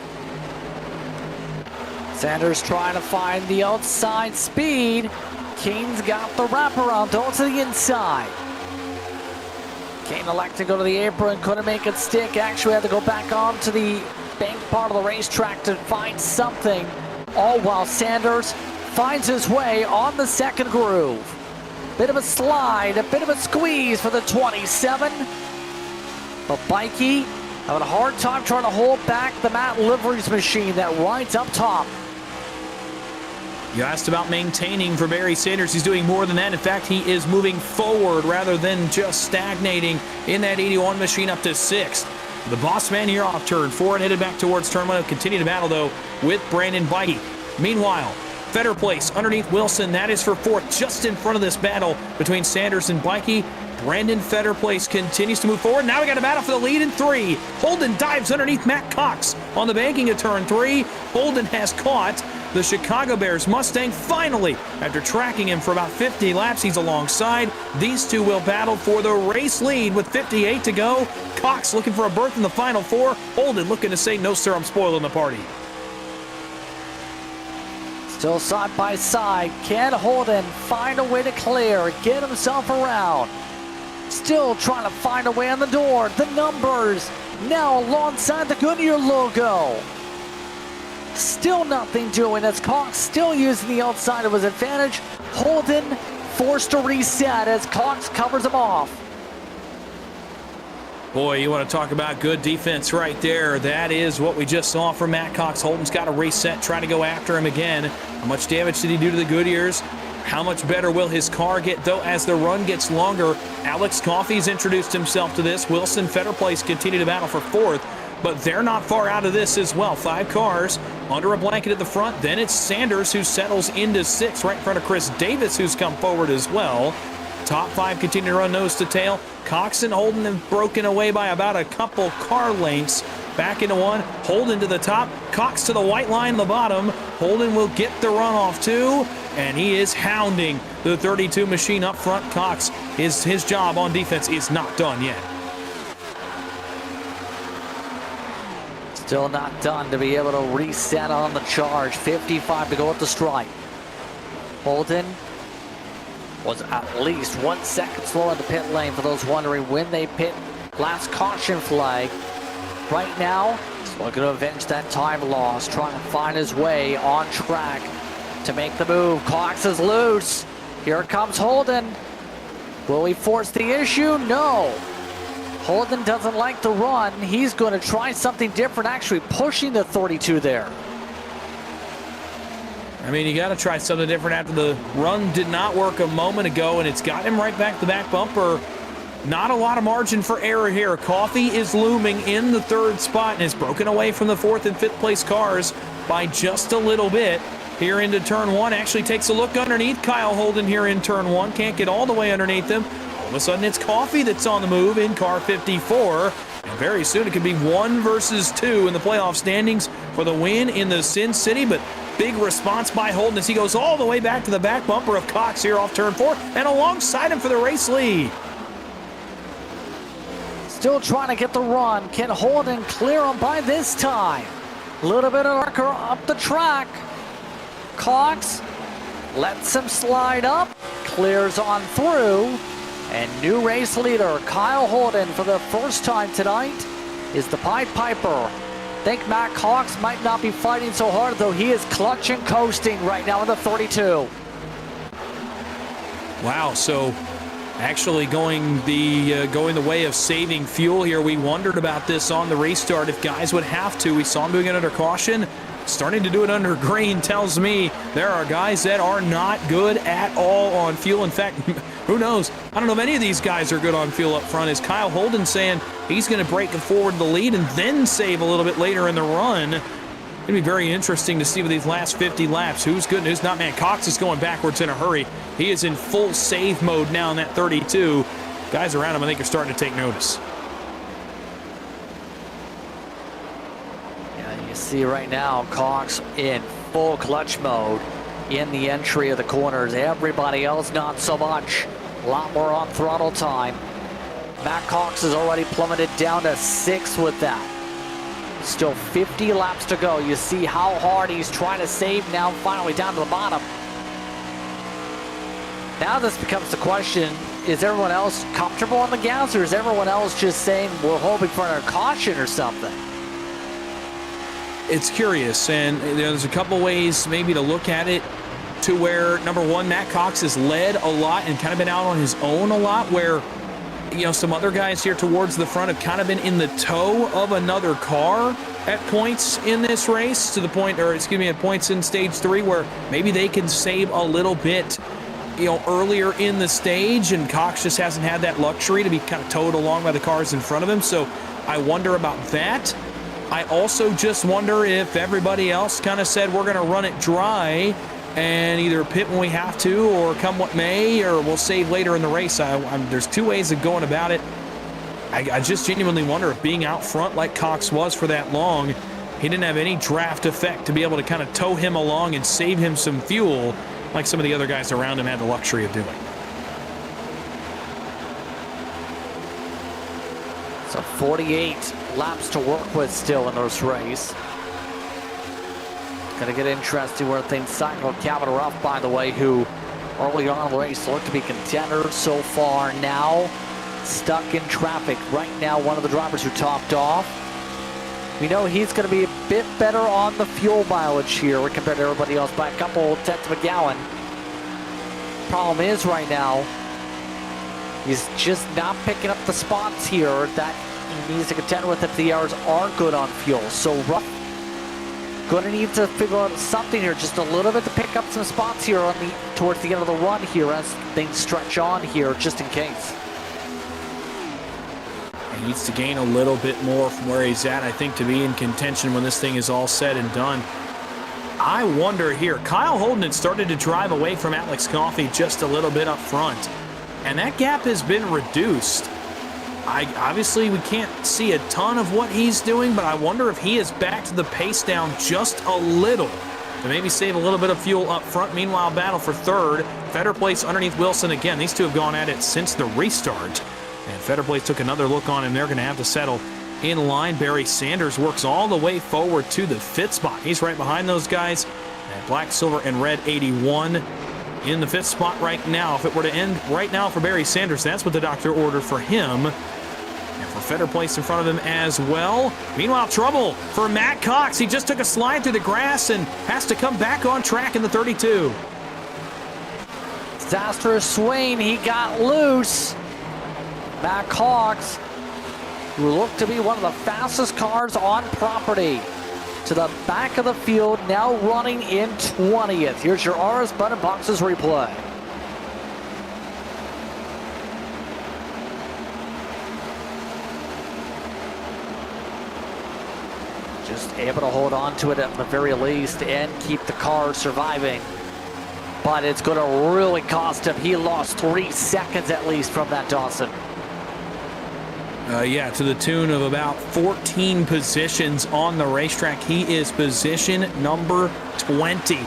Sanders trying to find the outside speed. Kane's got the wraparound onto the inside. Kane elected to go to the apron, couldn't make it stick. Actually had to go back onto the bank part of the racetrack to find something. All while Sanders finds his way on the second groove. Bit of a slide, a bit of a squeeze for the 27. But Bikey having a hard time trying to hold back the Matt Liveries machine that rides up top. You asked about maintaining for Barry Sanders. He's doing more than that. In fact, he is moving forward rather than just stagnating in that 81 machine up to 6th. The boss man here off turn 4 and headed back towards turn 1. He'll continue to battle, though, with Brandon Bikey. Meanwhile, Fetter Place underneath Wilson. That is for 4th, just in front of this battle between Sanders and Bikey. Brandon Fetter Place continues to move forward. Now we got a battle for the lead in 3. Holden dives underneath Matt Cox on the banking of turn 3. Holden has caught the Chicago Bears Mustang finally. After tracking him for about 50 laps, he's alongside. These two will battle for the race lead with 58 to go. Cox looking for a berth in the final 4. Holden looking to say, no sir, I'm spoiling the party. Still side by side. Can Holden find a way to clear, get himself around? Still trying to find a way on the door. The numbers Now alongside the Goodyear logo. Still nothing doing as Cox still using the outside of his advantage. Holden forced to reset as Cox covers him off. Boy, you want to talk about good defense right there. That is what we just saw from Matt Cox. Holden's got to reset, try to go after him again. How much damage did he do to the Goodyears? How much better will his car get, though, as the run gets longer? Alex Coffey's introduced himself to this. Wilson Fetterplace continue to battle for fourth, but they're not far out of this as well. 5 cars under a blanket at the front. Then it's Sanders who settles into 6th right in front of Chris Davis, who's come forward as well. Top 5 continue to run nose to tail. Cox and Holden have broken away by about a couple car lengths. Back into 1. Holden to the top. Cox to the white line, the bottom. Holden will get the runoff too, and he is hounding the 32 machine up front. Cox, his job on defense is not done yet. Still not done to be able to reset on the charge. 55 to go at the stripe. Holden was at least 1 second slow in the pit lane for those wondering when they pit. Last caution flag. Right now, he's looking to avenge that time loss, trying to find his way on track to make the move. Cox is loose. Here comes Holden. Will he force the issue? No. Holden doesn't like the run. He's going to try something different, actually pushing the 32 there. I mean, you got to try something different after the run did not work a moment ago, and it's got him right back to the back bumper. Not a lot of margin for error here. Coffey is looming in the 3rd spot and is broken away from the 4th and 5th place cars by just a little bit. Here into turn 1, actually takes a look underneath Kyle Holden here in turn 1. Can't get all the way underneath him. All of a sudden, it's Coffey that's on the move in car 54. And very soon, it could be 1 versus 2 in the playoff standings for the win in the Sin City. But big response by Holden as he goes all the way back to the back bumper of Cox here off turn 4 and alongside him for the race lead. Still trying to get the run. Can Holden clear him by this time? A little bit of darker up the track. Cox lets him slide up, clears on through, and new race leader Kyle Holden for the first time tonight is the Pied Piper. I think Matt Cox might not be fighting so hard, though he is clutch and coasting right now in the 32. Wow, so actually going the way of saving fuel here. We wondered about this on the restart if guys would have to. We saw him doing it under caution. Starting to do it under green tells me there are guys that are not good at all on fuel. In fact, who knows? I don't know if any of these guys are good on fuel up front. Is Kyle Holden saying he's going to break forward the lead and then save a little bit later in the run? It's going to be very interesting to see with these last 50 laps who's good and who's not. Man, Cox is going backwards in a hurry. He is in full save mode now in that 32. Guys around him, I think, are starting to take notice. Yeah, you see right now Cox in full clutch mode in the entry of the corners. Everybody else not so much. A lot more on throttle time. Matt Cox has already plummeted down to 6th with that. Still 50 laps to go. You see how hard he's trying to save now, finally down to the bottom. Now this becomes the question, is everyone else comfortable on the gas, or is everyone else just saying we're hoping for a caution or something? It's curious, and there's a couple ways maybe to look at it, to where, number one, Matt Cox has led a lot and kind of been out on his own a lot, where some other guys here towards the front have kind of been in the tow of another car at points in this race, to the point, or excuse me, at points in stage 3 where maybe they can save a little bit, earlier in the stage, and Cox just hasn't had that luxury to be kind of towed along by the cars in front of him. So I wonder about that. I also just wonder if everybody else kind of said we're going to run it dry and either pit when we have to, or come what may, or we'll save later in the race. There's two ways of going about it. I just genuinely wonder if being out front like Cox was for that long, he didn't have any draft effect to be able to kind of tow him along and save him some fuel like some of the other guys around him had the luxury of doing. So 48 laps to work with still in this race. Going to get interesting where things cycle. Cabin Rough, by the way, who early on in the race looked to be contenders. So far now, stuck in traffic. Right now, one of the drivers who topped off, we know he's going to be a bit better on the fuel mileage here compared to everybody else by a couple tenths of a gallon. Problem is right now, he's just not picking up the spots here that he needs to contend with if the hours are good on fuel. So Ruff going to need to figure out something here, just a little bit to pick up some spots here on towards the end of the run here as things stretch on here, just in case. He needs to gain a little bit more from where he's at, I think, to be in contention when this thing is all said and done. I wonder here, Kyle Holden had started to drive away from Alex Coffey just a little bit up front, and that gap has been reduced. Obviously, we can't see a ton of what he's doing, but I wonder if he has backed the pace down just a little to maybe save a little bit of fuel up front. Meanwhile, battle for third. Fetterplace underneath Wilson again. These two have gone at it since the restart. And Fetterplace took another look on him. They're going to have to settle in line. Barry Sanders works all the way forward to the fifth spot. He's right behind those guys. And black, silver, and red 81 in the fifth spot right now. If it were to end right now for Barry Sanders, that's what the doctor ordered for him. And for Fetterplace in front of him as well. Meanwhile, trouble for Matt Cox. He just took a slide through the grass and has to come back on track in the 32. Disastrous swing. He got loose. Matt Cox, who looked to be one of the fastest cars on property, to the back of the field, now running in 20th. Here's your RS Button Boxes replay. Just able to hold on to it at the very least and keep the car surviving. But it's going to really cost him. He lost 3 seconds at least from that Dawson. Yeah, to the tune of about 14 positions on the racetrack. He is position number 20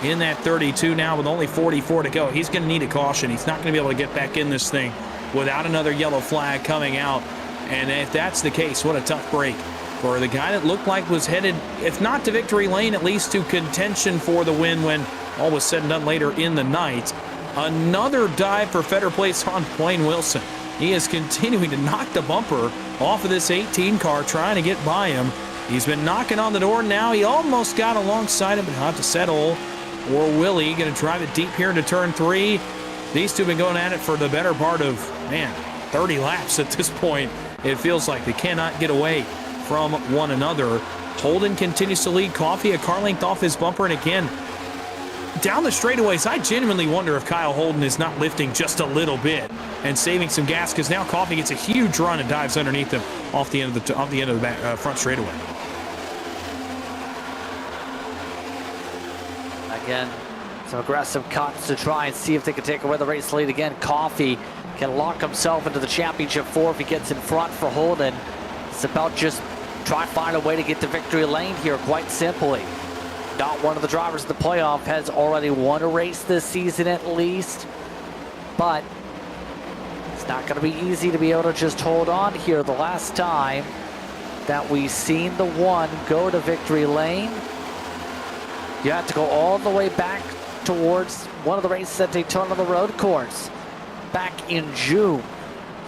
in that 32 now with only 44 to go. He's going to need a caution. He's not going to be able to get back in this thing without another yellow flag coming out. And if that's the case, what a tough break for the guy that looked like was headed, if not to victory lane, at least to contention for the win when all was said and done later in the night. Another dive for Fetterplace on Blaine Wilson. He is continuing to knock the bumper off of this 18 car, trying to get by him. He's been knocking on the door now. He almost got alongside him, but not to settle. Or will he? Going to drive it deep here into turn 3. These two have been going at it for the better part of, 30 laps at this point. It feels like they cannot get away from one another. Holden continues to lead Coffey a car length off his bumper, and again, down the straightaways, I genuinely wonder if Kyle Holden is not lifting just a little bit and saving some gas, because now Coffey gets a huge run and dives underneath him off the end of the front straightaway. Again, some aggressive cuts to try and see if they can take away the race lead. Again, Coffey can lock himself into the championship 4 if he gets in front for Holden. It's about just try to find a way to get to victory lane here, quite simply. Not one of the drivers in the playoff has already won a race this season at least, but it's not going to be easy to be able to just hold on here. The last time that we seen the one go to victory lane, you have to go all the way back towards one of the races at Daytona on the road course back in June.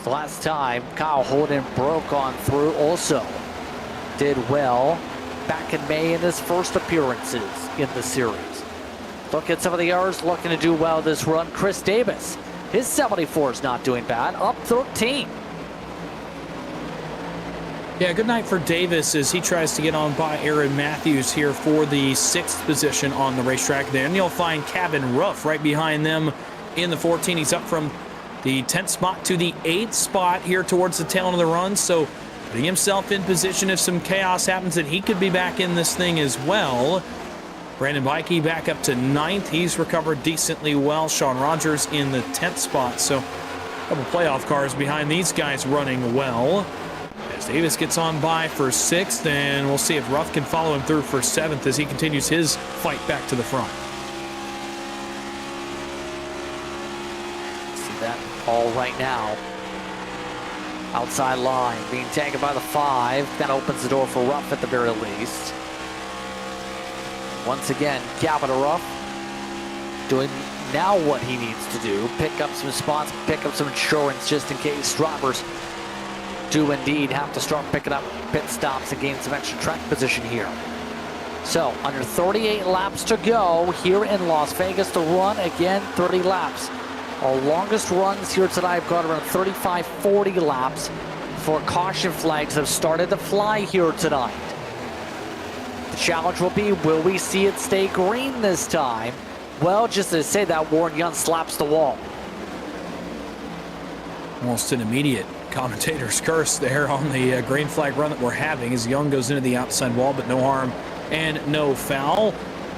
The last time Kyle Holden broke on through, also did well back in May in his first appearances in the series. Look at some of the others looking to do well this run. Chris Davis, his 74 is not doing bad, up 13. Yeah, good night for Davis as he tries to get on by Aaron Matthews here for the 6th position on the racetrack. Then you'll find Cabin Ruff right behind them in the 14. He's up from the 10th spot to the 8th spot here towards the tail end of the run. So putting himself in position if some chaos happens that he could be back in this thing as well. Brandon Bikey back up to 9th. He's recovered decently well. Sean Rogers in the 10th spot. So a couple playoff cars behind these guys running well. As Davis gets on by for 6th, and we'll see if Ruff can follow him through for 7th as he continues his fight back to the front. See that all right now. Outside line being taken by the 5. That opens the door for Ruff at the very least. Once again, Gavin Ruff doing now what he needs to do, pick up some spots, pick up some insurance just in case drivers do indeed have to start picking up pit stops and gain some extra track position here. So under 38 laps to go here in Las Vegas. The run again 30 laps. Our longest runs here tonight have got around 35-40 laps before caution flags have started to fly here tonight. The challenge will be, will we see it stay green this time? Well, just to say that, Warren Young slaps the wall. Almost an immediate commentator's curse there on the green flag run that we're having as Young goes into the outside wall, but no harm and no foul.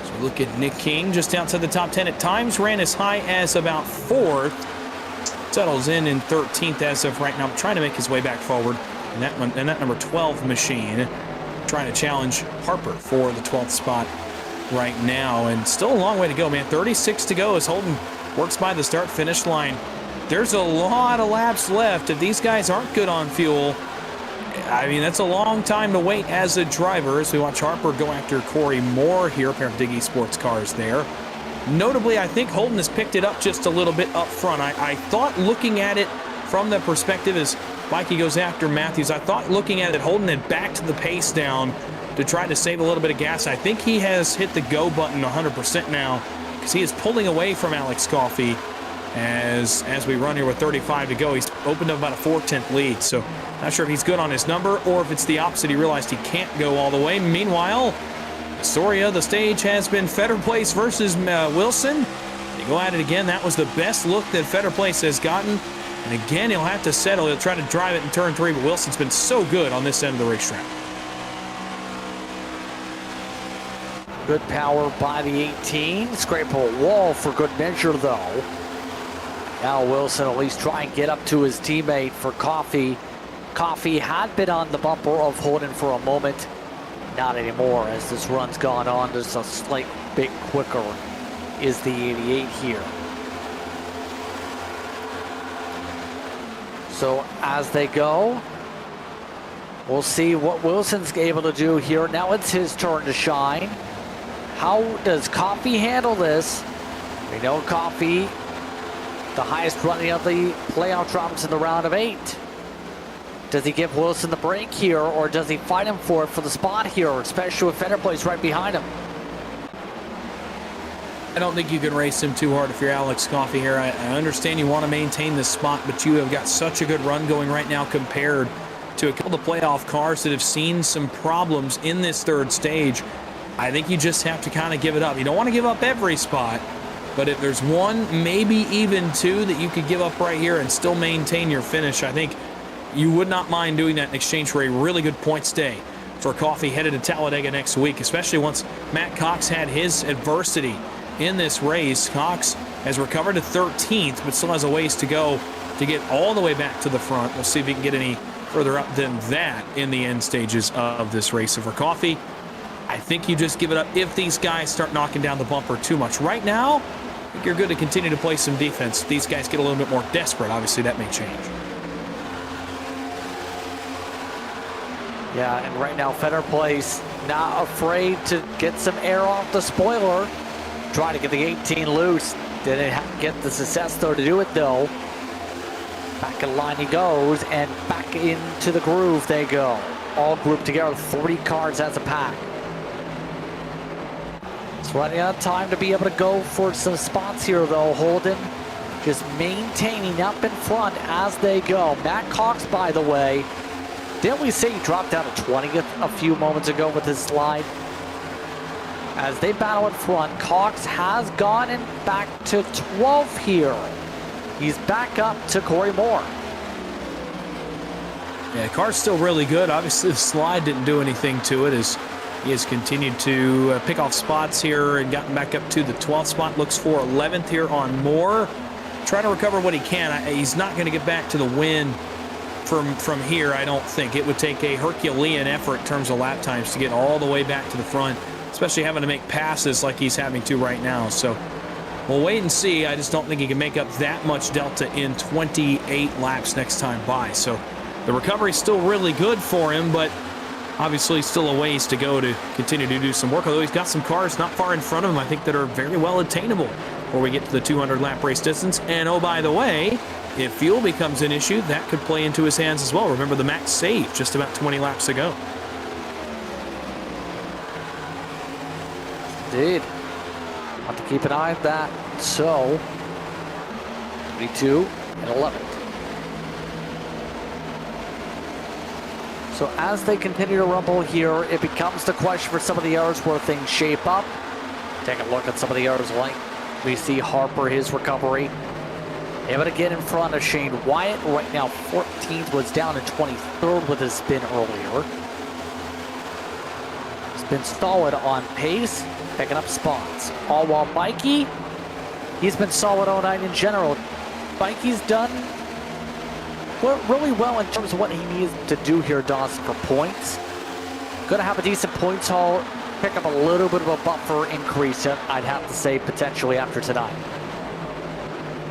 So we look at Nick King just outside the top 10 at times, ran as high as about 4th, settles in 13th as of right now, trying to make his way back forward. And that number 12 machine trying to challenge Harper for the 12th spot right now, and still a long way to go, man. 36 to go as Holden works by the start finish line. There's a lot of laps left. If these guys aren't good on fuel, I mean, that's a long time to wait as a driver as we watch Harper go after Corey Moore here, a pair of Dig eSports cars there. Notably, I think Holden has picked it up just a little bit up front. I thought, looking at it from the perspective as Mikey goes after Matthews, I thought looking at it, Holden had backed the pace down to try to save a little bit of gas. I think he has hit the go button 100% now because he is pulling away from Alex Coffey as we run here with 35 to go. He's opened up about a 4/10 lead, so not sure if he's good on his number or if it's the opposite. He realized he can't go all the way. Meanwhile, the story of the stage has been Fetter Place versus Wilson. They go at it again. That was the best look that Fetter Place has gotten. And again, he'll have to settle. He'll try to drive it in turn 3, but Wilson's been so good on this end of the racetrack. Good power by the 18. Scrape a wall for good measure, though. Now Wilson at least try and get up to his teammate for Coffey. Coffey had been on the bumper of Holden for a moment. Not anymore as this run's gone on. Just a slight bit quicker is the 88 here. So as they go, we'll see what Wilson's able to do here. Now it's his turn to shine. How does Coffey handle this? We know Coffey, the highest running of the playoff drops in the round of 8. Does he give Wilson the break here, or does he fight him for it for the spot here, especially with Fetter Place right behind him? I don't think you can race him too hard if you're Alex Coffey here. I understand you want to maintain this spot, but you have got such a good run going right now compared to a couple of playoff cars that have seen some problems in this third stage. I think you just have to kind of give it up. You don't want to give up every spot, but if there's one, maybe even two that you could give up right here and still maintain your finish, I think you would not mind doing that in exchange for a really good points day for Coffey headed to Talladega next week, especially once Matt Cox had his adversity in this race. Cox has recovered to 13th, but still has a ways to go to get all the way back to the front. We'll see if he can get any further up than that in the end stages of this race. So for Coffey, I think you just give it up if these guys start knocking down the bumper too much. Right now, I think you're good to continue to play some defense. If these guys get a little bit more desperate, obviously that may change. Yeah, and right now Fetter Place not afraid to get some air off the spoiler. Try to get the 18 loose. Didn't get the success though to do it though. Back in line he goes, and back into the groove they go. All grouped together, 3 cars as a pack. It's running out of time to be able to go for some spots here though. Holden just maintaining up in front as they go. Matt Cox, by the way, didn't we say he dropped down to 20th a few moments ago with his slide? As they battle in front, Cox has gone in back to 12th here. He's back up to Corey Moore. Yeah, car's still really good. Obviously, the slide didn't do anything to it as he has continued to pick off spots here and gotten back up to the 12th spot. Looks for 11th here on Moore. Trying to recover what he can. He's not going to get back to the win from here, I don't think. It would take a Herculean effort in terms of lap times to get all the way back to the front, especially having to make passes like he's having to right now. So we'll wait and see. I just don't think he can make up that much delta in 28 laps next time by. So the recovery's still really good for him, but obviously still a ways to go to continue to do some work, although he's got some cars not far in front of him, I think, that are very well attainable before we get to the 200 lap race distance. And oh, by the way, if fuel becomes an issue, that could play into his hands as well. Remember, the max save just about 20 laps ago. Indeed. Have to keep an eye on that. So, 22 and 11. So as they continue to rumble here, it becomes the question for some of the others where things shape up. Take a look at some of the others, like we see Harper, his recovery. Able to get in front of Shane Wyatt. Right now, 14th, was down to 23rd with his spin earlier. He's been solid on pace, picking up spots. All while Mikey, he's been solid all night in general. Mikey's done really well in terms of what he needs to do here, Dawson, for points. Gonna have a decent points haul, pick up a little bit of a buffer increase, I'd have to say, potentially after tonight.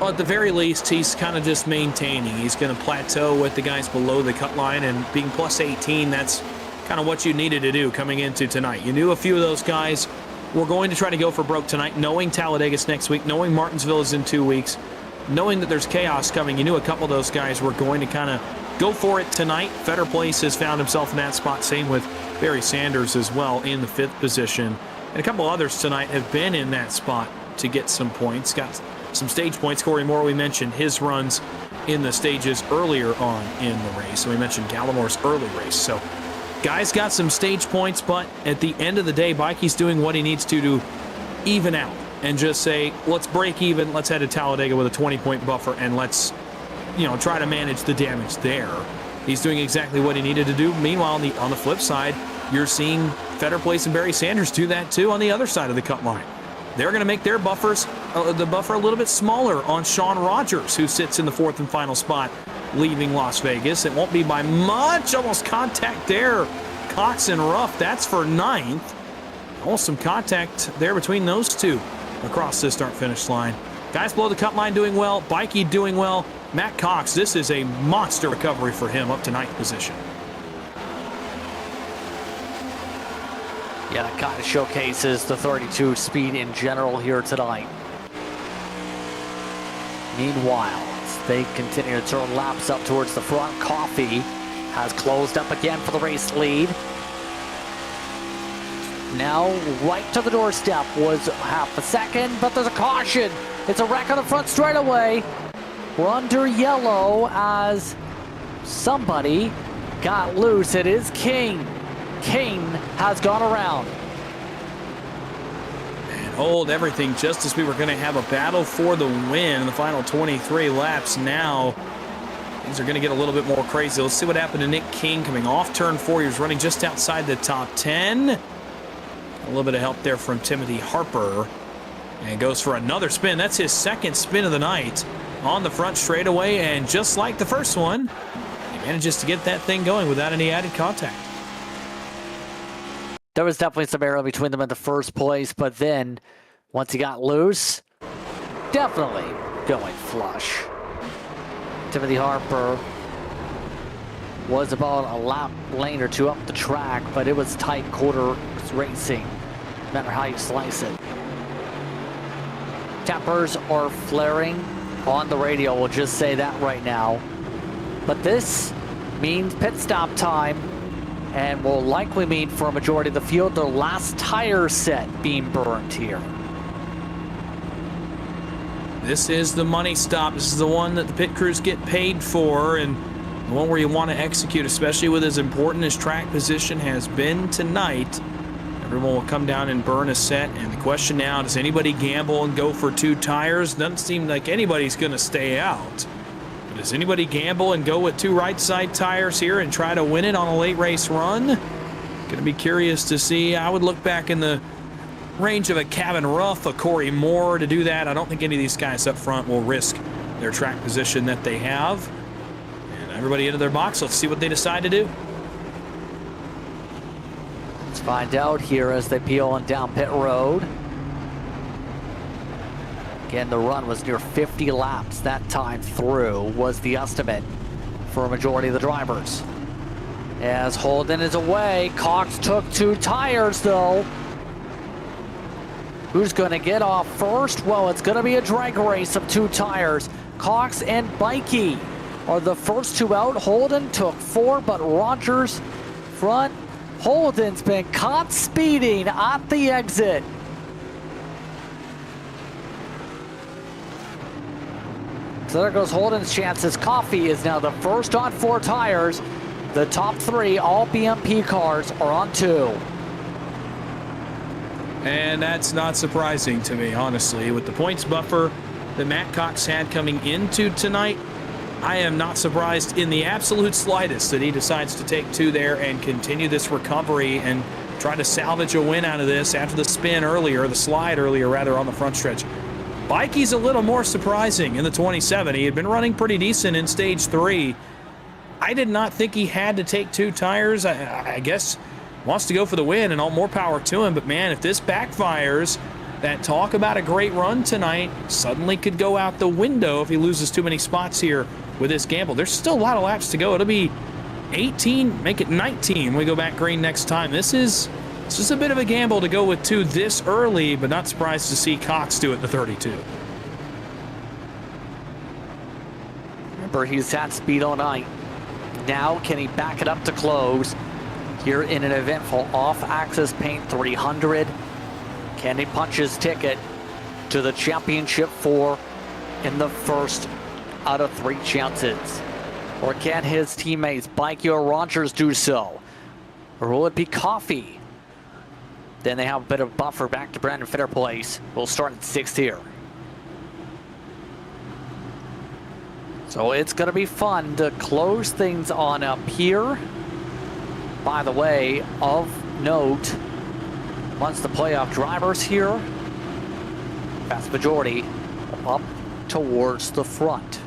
Well, at the very least, he's kind of just maintaining. He's going to plateau with the guys below the cut line, and being plus 18, that's kind of what you needed to do coming into tonight. You knew a few of those guys were going to try to go for broke tonight, knowing Talladega's next week, knowing Martinsville is in 2 weeks, knowing that there's chaos coming. You knew a couple of those guys were going to kind of go for it tonight. Fetter Place has found himself in that spot. Same with Barry Sanders as well in the 5th position. And a couple others tonight have been in that spot to get some points. Got some stage points. Corey Moore, we mentioned his runs in the stages earlier on in the race. And we mentioned Gallimore's early race. So guys got some stage points, but at the end of the day, Bikey's doing what he needs to even out and just say, let's break even. Let's head to Talladega with a 20-point buffer, and let's, try to manage the damage there. He's doing exactly what he needed to do. Meanwhile, on the flip side, you're seeing Fetter Place and Barry Sanders do that too on the other side of the cut line. They're going to make their buffers, the buffer a little bit smaller on Sean Rogers, who sits in the 4th and final spot, leaving Las Vegas. It won't be by much, almost contact there. Cox and Ruff, that's for 9th. Almost some contact there between those two across the start-finish line. Guys below the cut line doing well. Bikey doing well. Matt Cox, this is a monster recovery for him up to 9th position. Yeah, that kind of showcases the 32 speed in general here tonight. Meanwhile, as they continue to turn laps up towards the front, Coffee has closed up again for the race lead. Now right to the doorstep, was half a second, but there's a caution. It's a wreck on the front straightaway. We're under yellow as somebody got loose. It is King. Kane has gone around. And hold everything just as we were going to have a battle for the win in the final 23 laps. Now things are going to get a little bit more crazy. Let's see what happened to Nick King coming off turn 4. He was running just outside the top 10. A little bit of help there from Timothy Harper. And goes for another spin. That's his 2nd spin of the night on the front straightaway. And just like the first one, he manages to get that thing going without any added contact. There was definitely some error between them in the first place, but then once he got loose, definitely going flush. Timothy Harper was about a lap lane or two up the track, but it was tight quarter racing, no matter how you slice it. Tempers are flaring on the radio, we'll just say that right now. But this means pit stop time, and will likely mean for a majority of the field their last tire set being burned here. This is the money stop. This is the one that the pit crews get paid for, and the one where you want to execute, especially with as important as track position has been tonight. Everyone will come down and burn a set, and the question now, does anybody gamble and go for 2 tires? Doesn't seem like anybody's going to stay out. But does anybody gamble and go with 2 right side tires here and try to win it on a late race run? Going to be curious to see. I would look back in the range of a Kevin Ruff, a Corey Moore to do that. I don't think any of these guys up front will risk their track position that they have. And everybody into their box. Let's see what they decide to do. Let's find out here as they peel on down pit road. Again, the run was near 50 laps that time through, was the estimate for a majority of the drivers. As Holden is away, Cox took 2 tires though. Who's going to get off first? Well, it's going to be a drag race of 2 tires. Cox and Bikey are the first 2 out. Holden took 4, but Rogers front. Holden's been caught speeding at the exit. So there goes Holden's chances. Coffee is now the first on 4 tires. The top 3, all BMP cars, are on 2. And that's not surprising to me, honestly. With the points buffer that Matt Cox had coming into tonight, I am not surprised in the absolute slightest that he decides to take 2 there and continue this recovery and try to salvage a win out of this after the spin earlier, the slide earlier rather, on the front stretch. Bikey's a little more surprising in the 27. He had been running pretty decent in stage 3. I did not think he had to take 2 tires. I guess wants to go for the win, and all more power to him. But man, if this backfires, that talk about a great run tonight suddenly could go out the window if he loses too many spots here with this gamble. There's still a lot of laps to go. It'll be 18, make it 19 when we go back green next time. This is a bit of a gamble to go with 2 this early, but not surprised to see Cox do it in the 32. Remember, he's had speed all night. Now, can he back it up to close here in an eventful off-axis paint 300? Can he punch his ticket to the championship 4 in the first out of 3 chances? Or can his teammates, Bikey or Rogers, do so? Or will it be Coffee? Then they have a bit of buffer back to Brandon Fitter place. We'll start at 6th here. So it's going to be fun to close things on up here. By the way, of note, once the playoff drivers here, vast majority up towards the front,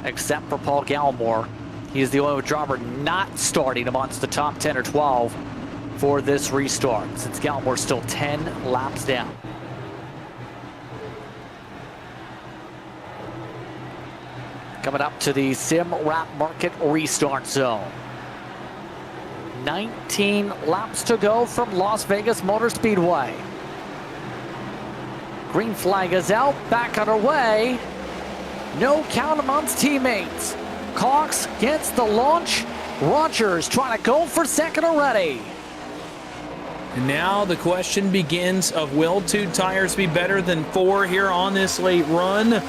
except for Paul Gallimore. He's the only driver not starting amongst the top 10 or 12 for this restart, since Gallimore's still 10 laps down. Coming up to the Sim Wrap Market restart zone. 19 laps to go from Las Vegas Motor Speedway. Green flag is out, back underway. No count amongst teammates. Cox gets the launch. Rogers trying to go for second already. And now the question begins of, will 2 tires be better than 4 here on this late run?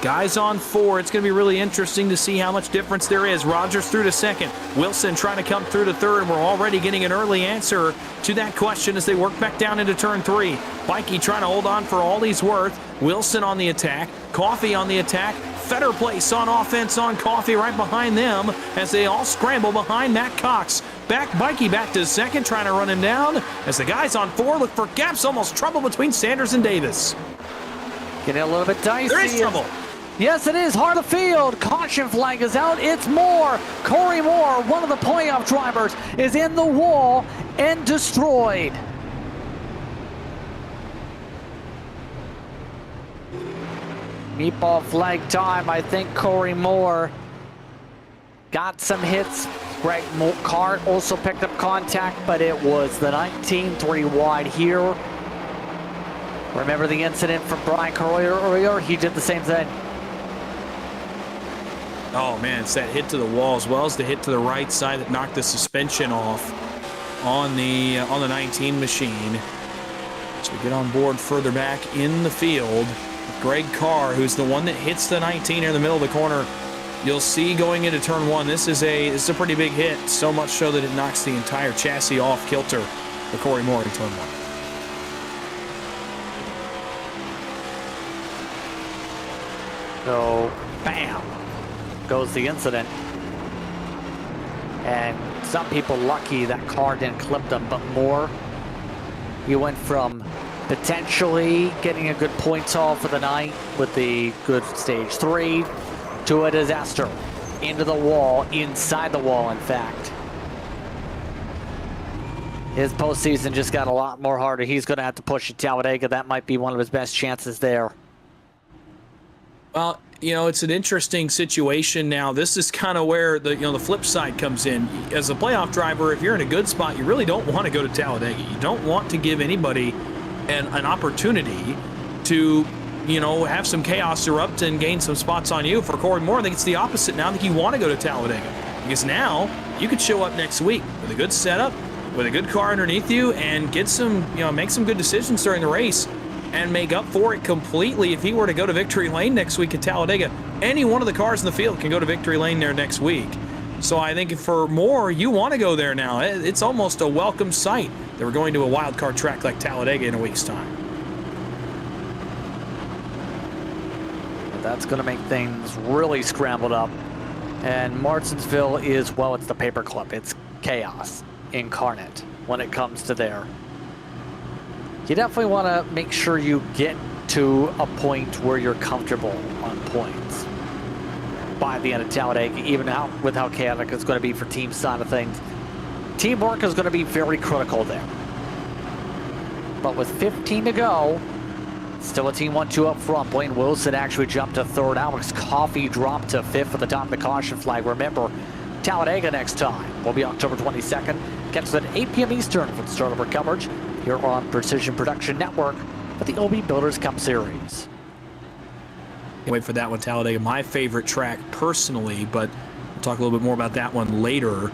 Guys on 4, it's going to be really interesting to see how much difference there is. Rogers through to second. Wilson trying to come through to third, and we're already getting an early answer to that question as they work back down into turn 3. Bikey trying to hold on for all he's worth. Wilson on the attack. Coffee on the attack. Fetter place on offense on Coffee right behind them as they all scramble behind Matt Cox. Bikey back to second, trying to run him down as the guys on 4 look for gaps, almost trouble between Sanders and Davis. Getting a little bit dicey. There is trouble. Yes, it is. Heart of field. Caution flag is out. It's Moore. Corey Moore, one of the playoff drivers, is in the wall and destroyed. Meatball flag time. I think Corey Moore got some hits. Greg Carr also picked up contact, but it was the 19-3 wide here. Remember the incident from Brian Carroyer earlier? He did the same thing. Oh man, it's that hit to the wall as well as the hit to the right side that knocked the suspension off on the 19 machine. So we get on board further back in the field. Greg Carr, who's the one that hits the 19 here in the middle of the corner. You'll see going into turn 1, this is a pretty big hit, so much so that it knocks the entire chassis off kilter for Corey Moore in turn 1. So, bam, goes the incident. And some people lucky that car didn't clip them, but Moore, he went from potentially getting a good points haul for the night with the good stage 3 to a disaster. Into the wall, inside the wall, in fact. His postseason just got a lot more harder. He's going to have to push at Talladega. That might be one of his best chances there. Well, you know, it's an interesting situation now. This is kind of where the flip side comes in. As a playoff driver, if you're in a good spot, you really don't want to go to Talladega. You don't want to give anybody an opportunity to, you know, have some chaos erupt and gain some spots on you. For Corey Moore, I think it's the opposite now. I think you want to go to Talladega because now you could show up next week with a good setup, with a good car underneath you, and get some, you know, make some good decisions during the race and make up for it completely if he were to go to victory lane next week at Talladega. Any one of the cars in the field can go to victory lane there next week. So I think for Moore, you want to go there now. It's almost a welcome sight that we're going to a wild card track like Talladega in a week's time. That's going to make things really scrambled up. And Martinsville is, well, it's the paperclip. It's chaos incarnate when it comes to there. You definitely want to make sure you get to a point where you're comfortable on points by the end of Talladega, even with how chaotic it's going to be for team side of things. Teamwork is going to be very critical there. But with 15 to go, still a team 1-2 up front. Blaine Wilson actually jumped to third. Alex Coffey dropped to fifth at the top of the caution flag. Remember, Talladega next time will be October 22nd. Catch us at 8 p.m. Eastern for the start of our coverage here on Precision Production Network for the OB Builders Cup Series. Wait for that one, Talladega. My favorite track personally, but we'll talk a little bit more about that one later.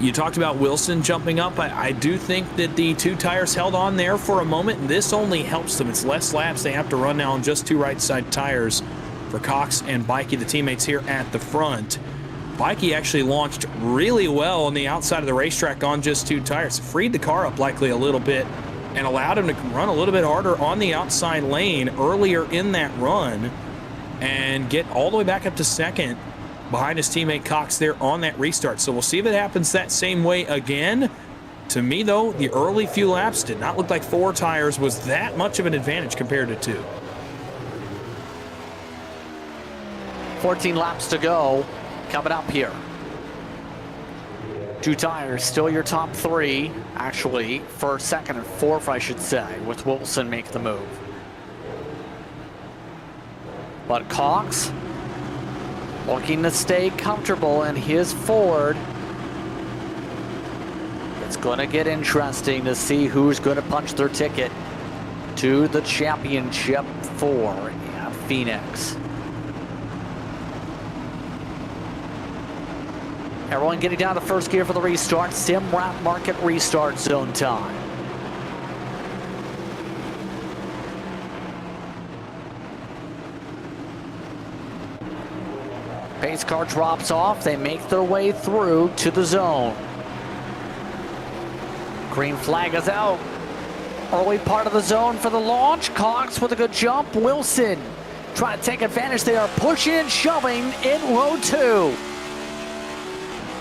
You talked about Wilson jumping up. I do think that the two tires held on there for a moment, and this only helps them. It's less laps they have to run now on just two right side tires for Cox and Bikey, the teammates here at the front. Bikey actually launched really well on the outside of the racetrack on just two tires. Freed the car up likely a little bit and allowed him to run a little bit harder on the outside lane earlier in that run and get all the way back up to second behind his teammate Cox there on that restart. So we'll see if it happens that same way again. To me, though, the early few laps did not look like four tires was that much of an advantage compared to two. 14 laps to go coming up here. Two tires, still your top three. Actually, first, second, and fourth, I should say, with Wilson make the move. But Cox looking to stay comfortable in his Ford. It's going to get interesting to see who's going to punch their ticket to the championship for Phoenix. Everyone getting down to first gear for the restart. Simrat Market restart zone time. Pace car drops off. They make their way through to the zone. Green flag is out. Early part of the zone for the launch. Cox with a good jump. Wilson trying to take advantage. They are pushing and shoving in row two.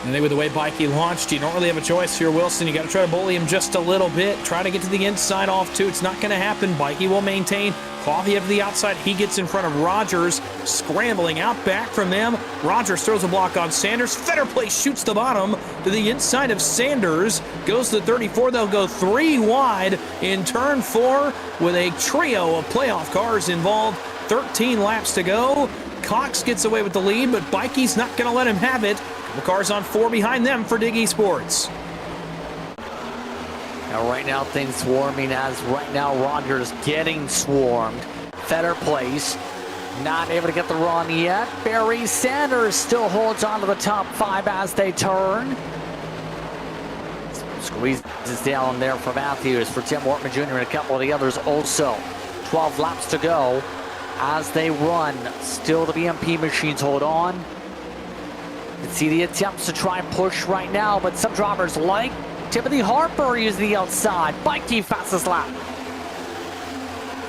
And then with the way Bikey launched, you don't really have a choice here, Wilson. You got to try to bully him just a little bit. Try to get to the inside off, too. It's not going to happen. Bikey will maintain. Coffey up to the outside. He gets in front of Rogers, scrambling out back from them. Rogers throws a block on Sanders. Fetterplace shoots the bottom to the inside of Sanders. Goes to 34. They'll go three wide in turn four with a trio of playoff cars involved. 13 laps to go. Cox gets away with the lead, but Bikey's not going to let him have it. The car's on four behind them for Dig eSports. Now right now things swarming as right now Rogers getting swarmed. Fetterplace not able to get the run yet. Barry Sanders still holds on to the top five as they turn. Squeezes down there for Matthews, for Tim Wortman Jr. and a couple of the others also. 12 laps to go as they run. Still the BMP machines hold on. You see the attempts to try and push right now, but some drivers like Timothy Harper use the outside. Bikey fastest lap.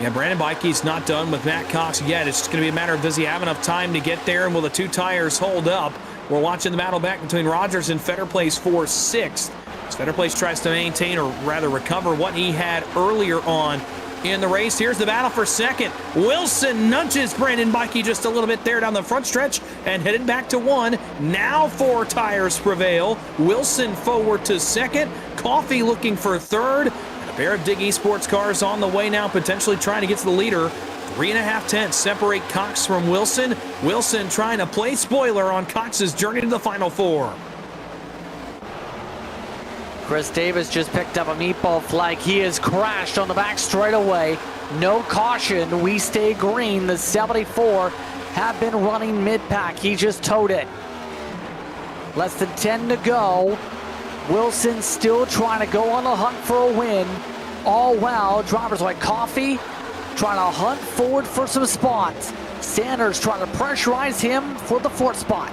Yeah, Brandon Bikey's not done with Matt Cox yet. It's just going to be a matter of does he have enough time to get there, and will the two tires hold up? We're watching the battle back between Rogers and Fetterplace for sixth. As Fetterplace tries to maintain, or rather recover, what he had earlier on in the race. Here's the battle for second. Wilson nudges Brandon Bikey just a little bit there down the front stretch and headed back to one. Now four tires prevail. Wilson forward to second. Coffey looking for third. And a pair of Dig eSports cars on the way now, potentially trying to get to the leader. 3.5 tenths separate Cox from Wilson. Wilson trying to play spoiler on Cox's journey to the Final Four. Chris Davis just picked up a meatball flag. He has crashed on the back straightaway. No caution. We stay green. The 74 have been running mid-pack. He just towed it. Less than 10 to go. Wilson still trying to go on the hunt for a win. All while drivers like Coffey trying to hunt forward for some spots. Sanders trying to pressurize him for the 4th spot.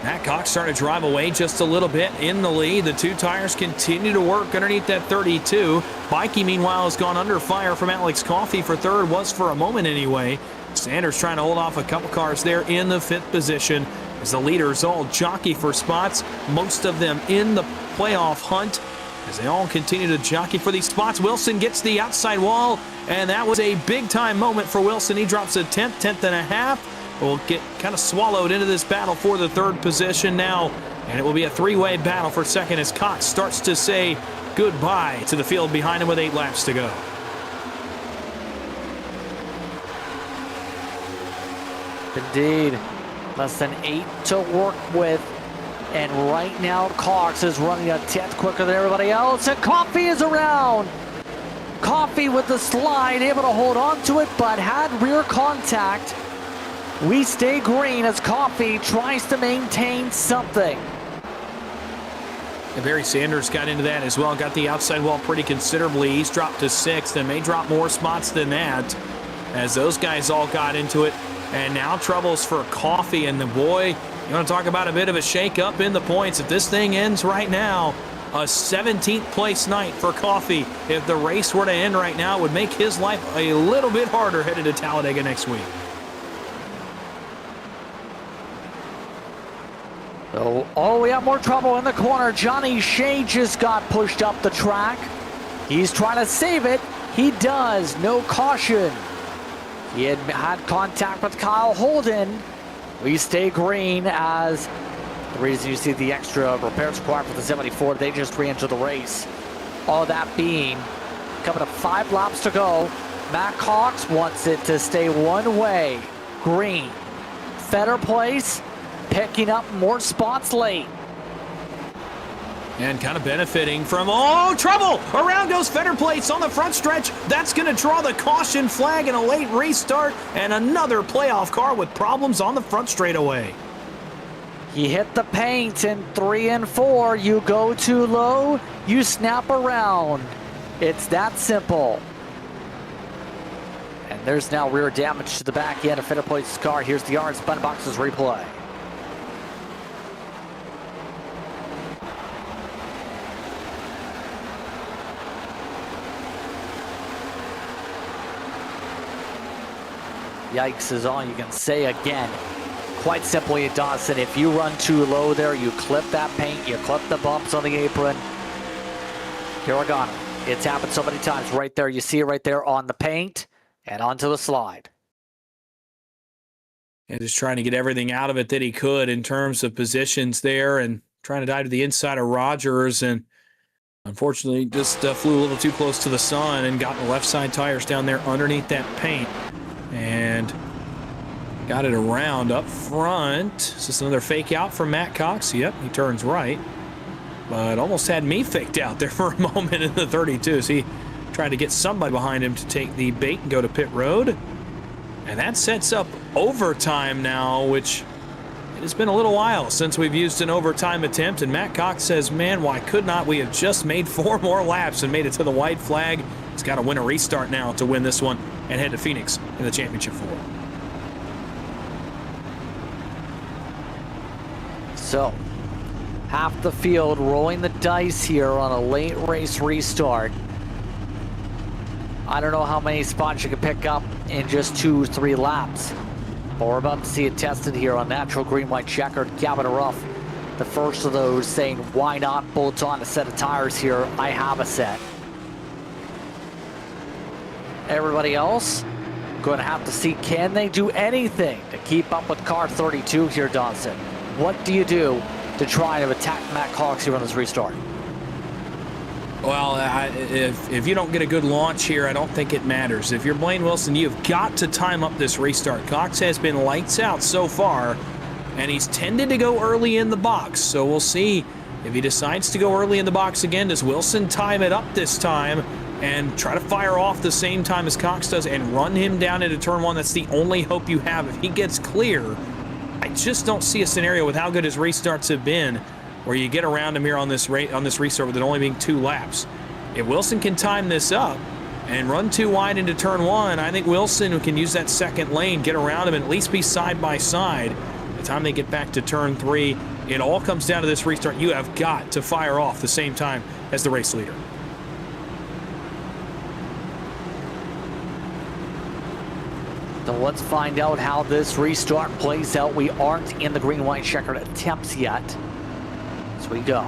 Matt Cox starting to drive away just a little bit in the lead. The 2 tires continue to work underneath that 32. Bikey, meanwhile, has gone under fire from Alex Coffey for 3rd, was for a moment anyway. Sanders trying to hold off a couple cars there in the 5th position as the leaders all jockey for spots, most of them in the playoff hunt as they all continue to jockey for these spots. Wilson gets the outside wall, and that was a big-time moment for Wilson. He drops a 10th and a half. Will get kind of swallowed into this battle for the 3rd position now, and it will be a 3-way battle for 2nd as Cox starts to say goodbye to the field behind him with 8 laps to go. Indeed, less than 8 to work with, and right now Cox is running a 10th quicker than everybody else, and Coffey is around. Coffey with the slide, able to hold on to it, but had rear contact. We stay green as Coffey tries to maintain something. And Barry Sanders got into that as well. Got the outside wall pretty considerably. He's dropped to 6th and may drop more spots than that as those guys all got into it. And now troubles for Coffey. And the boy, you want to talk about a bit of a shake-up in the points. If this thing ends right now, a 17th place night for Coffey. If the race were to end right now, it would make his life a little bit harder headed to Talladega next week. Oh, we have more trouble in the corner. Johnny Shea just got pushed up the track. He's trying to save it. He does. No caution. He had contact with Kyle Holden. We stay green as the reason you see the extra repairs required for the 74, they just re-enter the race. All that being, coming up 5 laps to go. Matt Cox wants it to stay one way. Green. Better place. Picking up more spots late. And kind of benefiting from, trouble! Around goes Feder Plates on the front stretch. That's going to draw the caution flag and a late restart. And another playoff car with problems on the front straightaway. He hit the paint in 3 and 4. You go too low, you snap around. It's that simple. And there's now rear damage to the back end of Feder Plates' car. Here's the Orange Spun Boxes replay. Yikes is all you can say again. Quite simply, Dawson, if you run too low there, you clip that paint, you clip the bumps on the apron. Here we go. It's happened so many times. Right there, you see it right there on the paint and onto the slide. And just trying to get everything out of it that he could in terms of positions there and trying to dive to the inside of Rogers. And unfortunately, just flew a little too close to the sun and got the left side tires down there underneath that paint. And got it around up front. Is this another fake out from Matt Cox? Yep, he turns right. But almost had me faked out there for a moment in the 32. So he tried to get somebody behind him to take the bait and go to pit road. And that sets up overtime now, which it has been a little while since we've used an overtime attempt. And Matt Cox says, man, why could not we have just made 4 more laps and made it to the white flag? He's got to win a restart now to win this one and head to Phoenix in the championship 4. So, half the field rolling the dice here on a late race restart. I don't know how many spots you can pick up in just 2-3 laps. But we're about to see it tested here on natural green, white, checkered, cabin rough. The first of those saying, why not bolt on a set of tires here? I have a set. Everybody else going to have to see, can they do anything to keep up with car 32 here, Dawson? What do you do to try to attack Matt Cox here on this restart? Well, if you don't get a good launch here, I don't think it matters. If you're Blaine Wilson, you've got to time up this restart. Cox has been lights out so far, and he's tended to go early in the box. So we'll see If he decides to go early in the box again, does Wilson time it up this time and try to fire off the same time as Cox does and run him down into turn one? That's the only hope you have. If he gets clear, I just don't see a scenario with how good his restarts have been where you get around him here on this restart with it only being 2 laps. If Wilson can time this up and run 2 wide into turn one, I think Wilson can use that second lane, get around him, and at least be side by side. By the time they get back to turn 3, it all comes down to this restart. You have got to fire off the same time as the race leader. So let's find out how this restart plays out. We aren't in the green-white checkered attempts yet. As we go.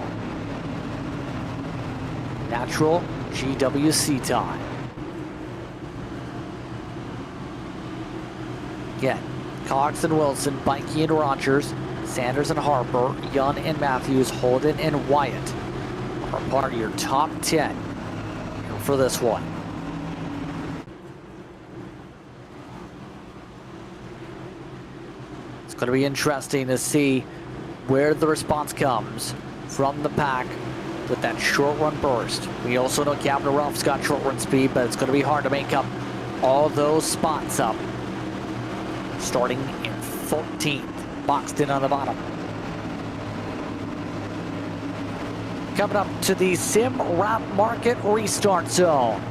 Natural GWC time. Again, Cox and Wilson, Bikey and Rogers, Sanders and Harper, Young and Matthews, Holden and Wyatt are part of your top 10 here for this one. It's going to be interesting to see where the response comes from the pack with that short run burst. We also know Captain Ralph's got short run speed, but it's going to be hard to make up all those spots up. Starting in 14th, boxed in on the bottom. Coming up to the Sim Wrap Market restart zone.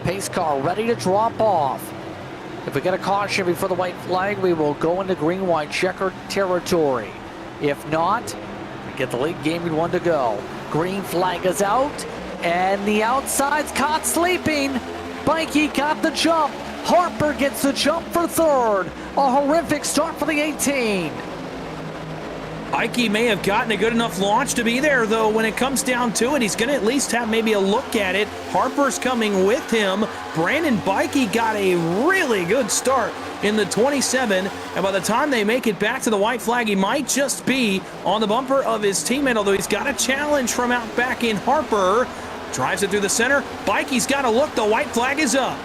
Pace car ready to drop off. If we get a caution before the white flag, we will go into green-white checkered territory. If not, we get the late gaming one to go. Green flag is out, and the outside's caught sleeping. Bikey got the jump. Harper gets the jump for third. A horrific start for the 18. Ikey may have gotten a good enough launch to be there, though. When it comes down to it, he's going to at least have maybe a look at it. Harper's coming with him. Brandon Bikey got a really good start in the 27, and by the time they make it back to the white flag, he might just be on the bumper of his teammate, although he's got a challenge from out back in. Harper drives it through the center. Bikey's got a look. The white flag is up.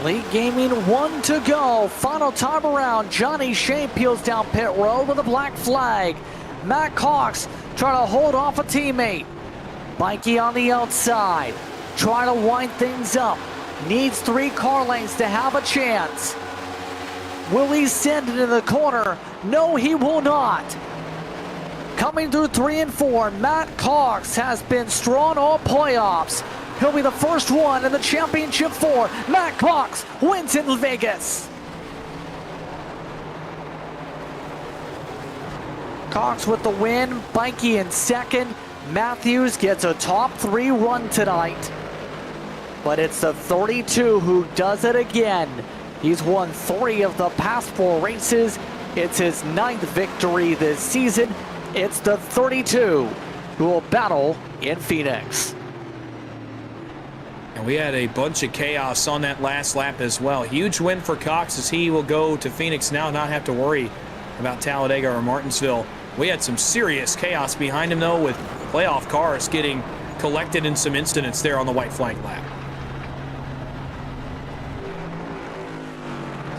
Late gaming, 1 to go. Final time around. Johnny Shea peels down pit road with a black flag. Matt Cox trying to hold off a teammate. Bikey on the outside, trying to wind things up. Needs 3 car lanes to have a chance. Will he send it in the corner? No, he will not. Coming through 3 and 4, Matt Cox has been strong all playoffs. He'll be the first one in the championship 4. Matt Cox wins in Vegas. Cox with the win, Bikey in second. Matthews gets a top 3 run tonight. But it's the 32 who does it again. He's won 3 of the past 4 races. It's his 9th victory this season. It's the 32 who will battle in Phoenix. And we had a bunch of chaos on that last lap as well. Huge win for Cox as he will go to Phoenix now, not have to worry about Talladega or Martinsville. We had some serious chaos behind him, though, with playoff cars getting collected in some incidents there on the white flag lap.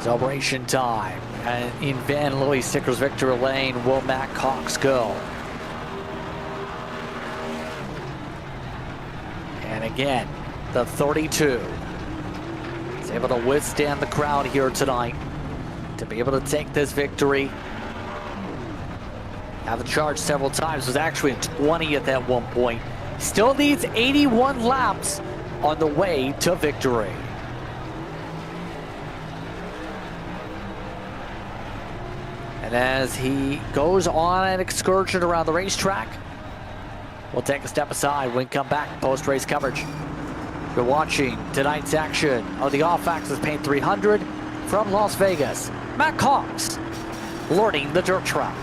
Celebration time. And in Van Louis Stickers victory lane will Matt Cox go. And again, the 32 is able to withstand the crowd here tonight to be able to take this victory. Have the charge several times, was actually 20th at one point. Still needs 81 laps on the way to victory. And as he goes on an excursion around the racetrack, we'll take a step aside when we come back post-race coverage. You're watching tonight's action of the Off-Axis Paint 300 from Las Vegas. Matt Cox learning the dirt track.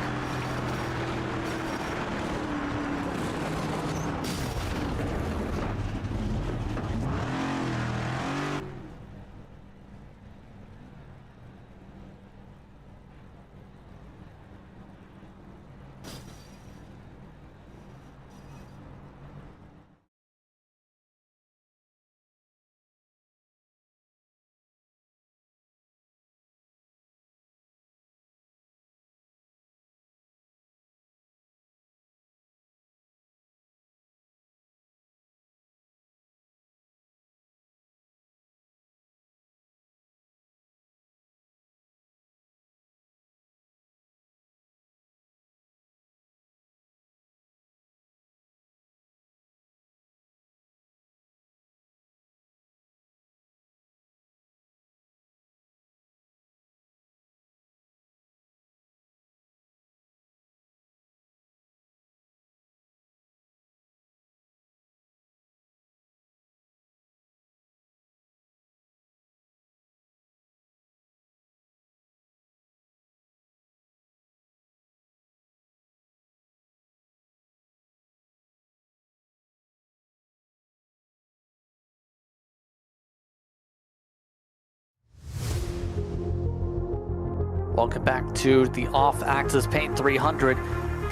Welcome back to the Off-Axis Paint 300,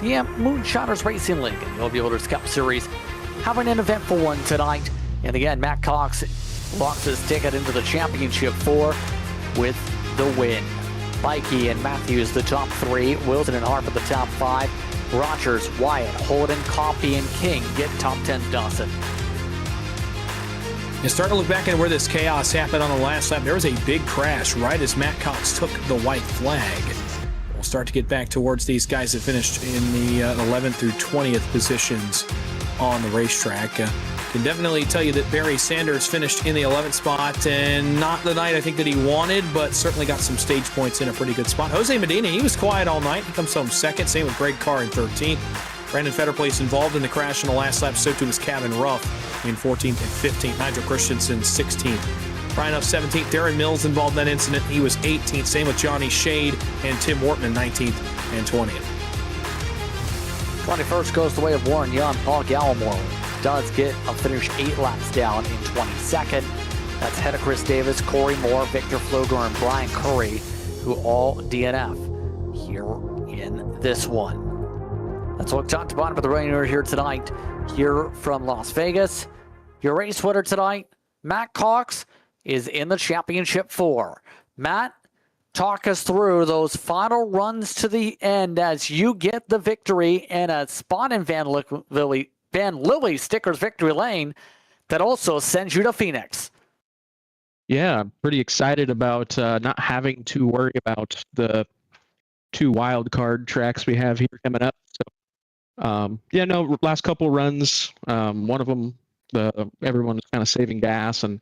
the Moonshiners Racing League and the Builders Cup Series. Having an eventful one tonight. And again, Matt Cox locks his ticket into the Championship 4 with the win. Bikey and Matthews, the top 3. Wilson and Harper, the top 5. Rogers, Wyatt, Holden, Coffey, and King get top 10 Dawson. You start to look back at where this chaos happened on the last lap. There was a big crash right as Matt Cox took the white flag. We'll start to get back towards these guys that finished in the 11th through 20th positions on the racetrack. Can definitely tell you that Barry Sanders finished in the 11th spot, and not the night I think that he wanted, but certainly got some stage points in a pretty good spot. Jose Medina, he was quiet all night. He comes home second. Same with Greg Carr in 13th. Brandon Fetterplace involved in the crash in the last lap, so too was Kevin Ruff in 14th and 15th. Nigel Christensen 16th. Brian Huff 17th. Darren Mills involved in that incident. He was 18th. Same with Johnny Shade and Tim Wortman 19th and 20th. 21st goes the way of Warren Young. Paul Gallimore does get a finish 8 laps down in 22nd. That's ahead of Chris Davis, Corey Moore, Victor Fluger, and Brian Curry, who all DNF here in this one. Let's look top to bottom of the runner here tonight. Here from Las Vegas, your race winner tonight, Matt Cox, is in the Championship 4. Matt, talk us through those final runs to the end as you get the victory and a spot in Van Lilly Stickers victory lane that also sends you to Phoenix. Yeah, I'm pretty excited about not having to worry about the 2 wild card tracks we have here coming up. So, last couple runs, one of them, everyone was kind of saving gas, and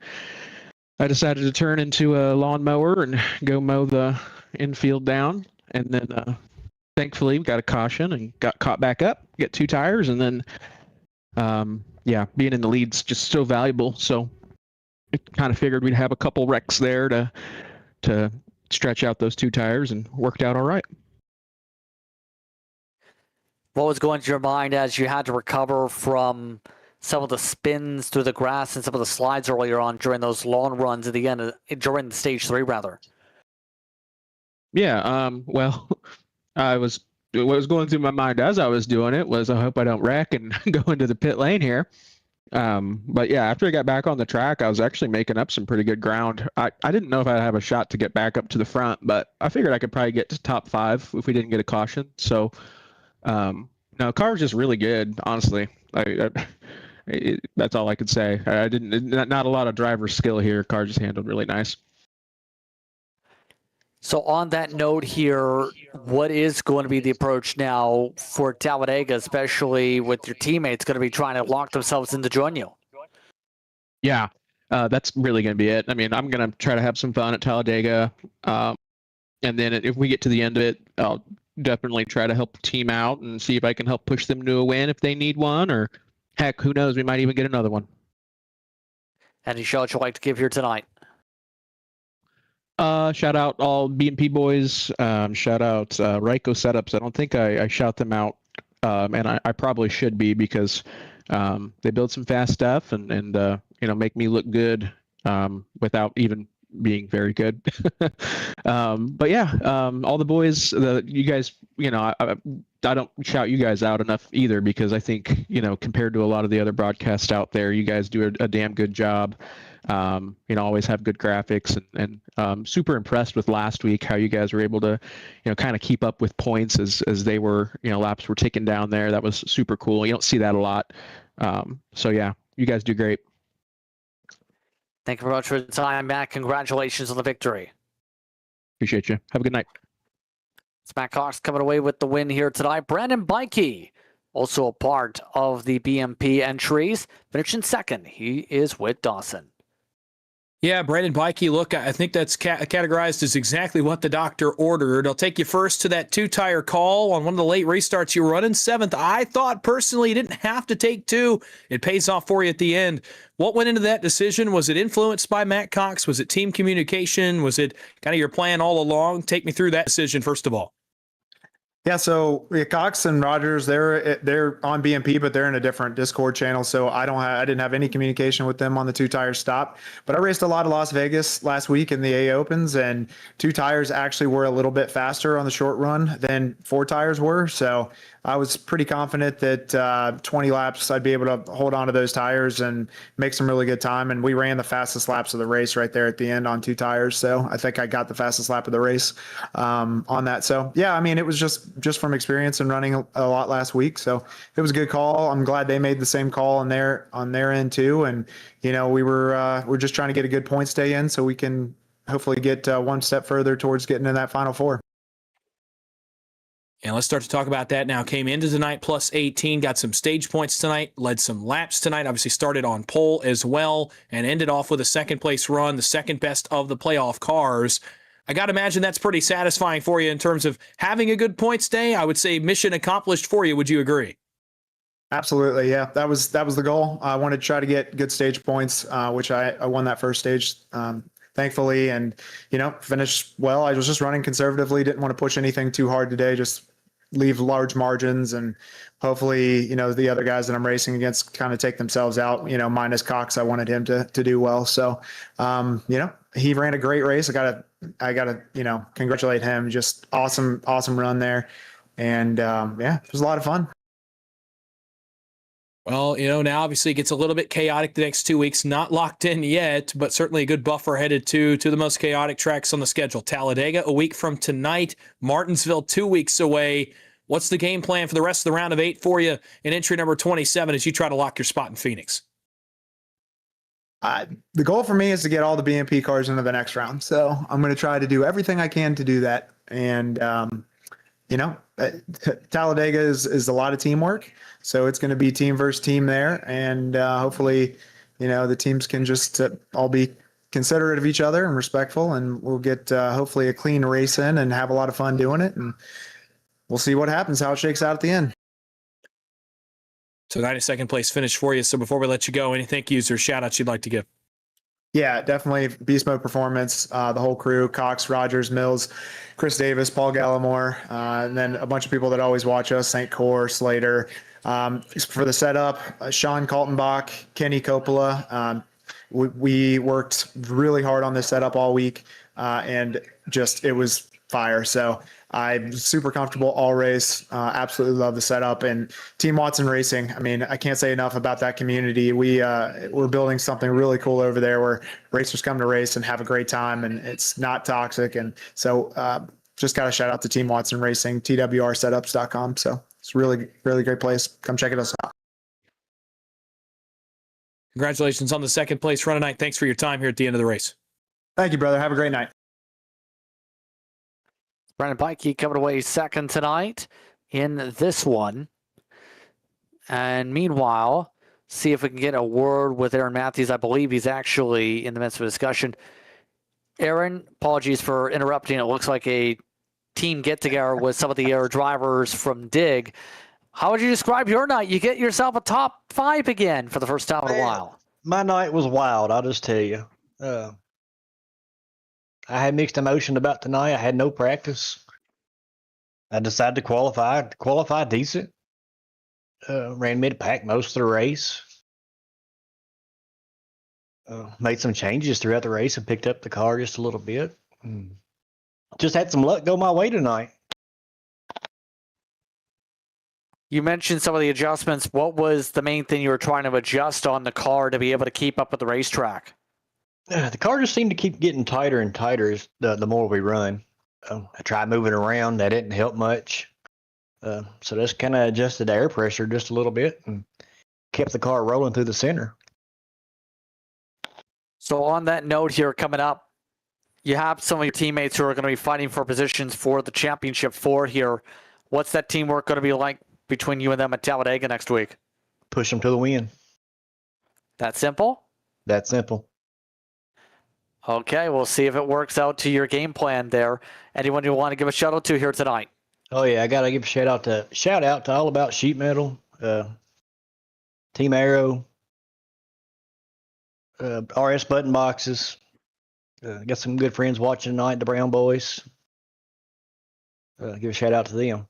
I decided to turn into a lawnmower and go mow the infield down. And then, thankfully, got a caution and got caught back up, get 2 tires, and then, being in the lead's just so valuable. So, it kind of figured we'd have a couple wrecks there to stretch out those 2 tires, and worked out all right. What was going through your mind as you had to recover from some of the spins through the grass and some of the slides earlier on during those long runs at the end, during stage 3, rather? Yeah, what was going through my mind as I was doing it was, I hope I don't wreck and go into the pit lane here. But yeah, after I got back on the track, I was actually making up some pretty good ground. I didn't know if I'd have a shot to get back up to the front, but I figured I could probably get to top 5 if we didn't get a caution. So, no, car's just really good, honestly. That's all I could say. Not a lot of driver skill here. Car just handled really nice. So on that note here, what is going to be the approach now for Talladega, especially with your teammates going to be trying to lock themselves in to join you? Yeah, that's really going to be it. I mean, I'm going to try to have some fun at Talladega. And then if we get to the end of it, I'll definitely try to help the team out and see if I can help push them to a win if they need one, or heck, who knows, we might even get another one. Any shout you'd like to give here tonight? Shout out all B&P boys. Shout out Ryko Setups. I don't think I shout them out, and I probably should be, because they build some fast stuff and make me look good without even being very good. But yeah, all the boys, you guys, I don't shout you guys out enough either, because I think, compared to a lot of the other broadcasts out there, you guys do a damn good job. Always have good graphics, and super impressed with last week, how you guys were able to, kind of keep up with points as they were, laps were ticking down there. That was super cool. You don't see that a lot. So yeah, you guys do great. Thank you very much for the time, Matt. Congratulations on the victory. Appreciate you. Have a good night. It's Matt Cox coming away with the win here tonight. Brandon Bikey, also a part of the BMP entries, finishing second. He is with Dawson. Yeah, Brandon Bikey, look, I think that's categorized as exactly what the doctor ordered. I'll take you first to that 2-tire call on one of the late restarts you were running. 7th, I thought personally you didn't have to take 2. It pays off for you at the end. What went into that decision? Was it influenced by Matt Cox? Was it team communication? Was it kind of your plan all along? Take me through that decision, first of all. Yeah, so Cox and Rogers, they're on BMP, but they're in a different Discord channel. So I didn't have any communication with them on the two tires stop. But I raced a lot of Las Vegas last week in the A Opens, and two tires actually were a little bit faster on the short run than four tires were. So I was pretty confident that 20 laps I'd be able to hold on to those tires and make some really good time. And we ran the fastest laps of the race right there at the end on two tires. So I think I got the fastest lap of the race on that. So yeah, I mean, it was just from experience and running a lot last week. So it was a good call. I'm glad they made the same call on their end too. And we're just trying to get a good points day in so we can hopefully get one step further towards getting in that Final Four. And let's start to talk about that now. Came into tonight plus 18, got some stage points tonight, led some laps tonight, obviously started on pole as well, and ended off with a second place run, the second best of the playoff cars. I got to imagine that's pretty satisfying for you in terms of having a good points day. I would say mission accomplished for you. Would you agree? Absolutely. Yeah, that was the goal. I wanted to try to get good stage points, which I won that first stage, thankfully, and, finished well. I was just running conservatively. Didn't want to push anything too hard today. Just leave large margins, and hopefully, the other guys that I'm racing against kind of take themselves out, minus Cox. I wanted him to do well. So, he ran a great race. I gotta, congratulate him. Just awesome run there. And, yeah, it was a lot of fun. Well, now obviously it gets a little bit chaotic the next 2 weeks. Not locked in yet, but certainly a good buffer headed to the most chaotic tracks on the schedule. Talladega a week from tonight. Martinsville 2 weeks away. What's the game plan for the rest of the round of 8 for you in entry number 27 as you try to lock your spot in Phoenix? The goal for me is to get all the BMP cars into the next round. So I'm going to try to do everything I can to do that. And, Talladega is a lot of teamwork. So it's going to be team versus team there. And hopefully, the teams can just all be considerate of each other and respectful. And we'll get hopefully a clean race in and have a lot of fun doing it. And we'll see what happens, how it shakes out at the end. So 92nd place finish for you. So before we let you go, any thank yous or shout outs you'd like to give? Yeah, definitely Beast Mode Performance, the whole crew, Cox, Rogers, Mills, Chris Davis, Paul Gallimore, and then a bunch of people that always watch us, St. Core, Slater. For the setup, Sean Kaltenbach, Kenny Coppola. We worked really hard on this setup all week, and just it was fire. So I'm super comfortable all race. Absolutely love the setup. And Team Watson Racing, I mean, I can't say enough about that community. We're building something really cool over there where racers come to race and have a great time, and it's not toxic. And so just got to shout out to Team Watson Racing, twrsetups.com. So it's really, really great place. Come check it out. Congratulations on the second place run tonight. Thanks for your time here at the end of the race. Thank you, brother. Have a great night. Brandon Pikey coming away second tonight in this one. And meanwhile, see if we can get a word with Aaron Matthews. I believe he's actually in the midst of a discussion. Aaron, apologies for interrupting. It looks like a team get-together with some of the drivers from DIG. How would you describe your night? You get yourself a top 5 again for the first time in a while. My night was wild, I'll just tell you. I had mixed emotion about tonight. I had no practice. I decided to qualify decent. Ran mid-pack most of the race. Made some changes throughout the race and picked up the car just a little bit. Just had some luck go my way tonight. You mentioned some of the adjustments. What was the main thing you were trying to adjust on the car to be able to keep up with the racetrack? The car just seemed to keep getting tighter and tighter the more we run. I tried moving around. That didn't help much. So just kind of adjusted the air pressure just a little bit and kept the car rolling through the center. So on that note here coming up, you have some of your teammates who are going to be fighting for positions for the championship 4 here. What's that teamwork going to be like between you and them at Talladega next week? Push them to the win. That simple? That simple. Okay, we'll see if it works out to your game plan there. Anyone you want to give a shout out to here tonight? Oh yeah, I gotta give a shout out to All About Sheet Metal, Team Arrow, RS Button Boxes. Got some good friends watching tonight, the Brown Boys. Give a shout out to them.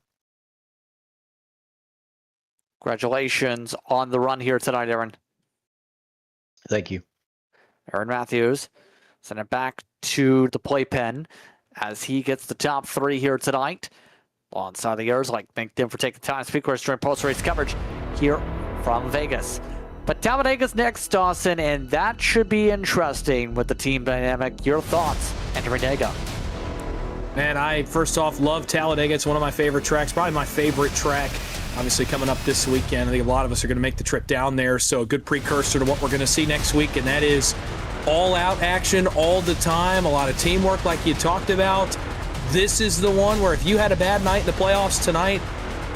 Congratulations on the run here tonight, Aaron. Thank you. Aaron Matthews send it back to the playpen as he gets the top 3 here tonight. Alongside the airs, like thank them for taking the time to speak with us during post-race coverage here from Vegas. But Talladega's next, Dawson, and that should be interesting with the team dynamic. Your thoughts entering Dega? Man, I first off love Talladega. It's one of my favorite tracks, probably my favorite track. Obviously coming up this weekend, I think a lot of us are going to make the trip down there, so a good precursor to what we're going to see next week, and that is all-out action all the time, a lot of teamwork like you talked about. This is the one where if you had a bad night in the playoffs tonight,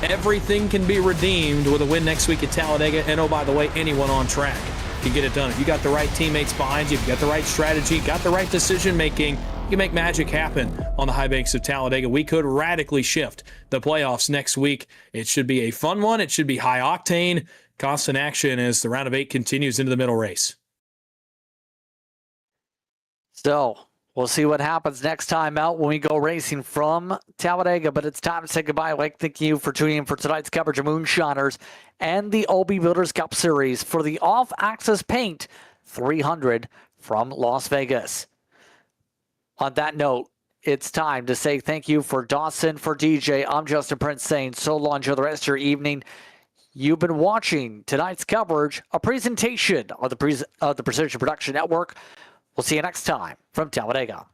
everything can be redeemed with a win next week at Talladega, and oh, by the way, anyone on track can get it done. If you got the right teammates behind you, if you got the right strategy, got the right decision-making, you can make magic happen on the high banks of Talladega. We could radically shift the playoffs next week. It should be a fun one. It should be high octane, constant action as the round of 8 continues into the middle race. So we'll see what happens next time out when we go racing from Talladega, but it's time to say goodbye. I'd like to thank you for tuning in for tonight's coverage of Moonshiners and the OB Builders Cup Series for the Off-Axis Paint 300 from Las Vegas. On that note, it's time to say thank you for Dawson, for DJ. I'm Justin Prince saying so long. Enjoy the rest of your evening. You've been watching tonight's coverage, a presentation of the Precision Production Network. We'll see you next time from Talladega.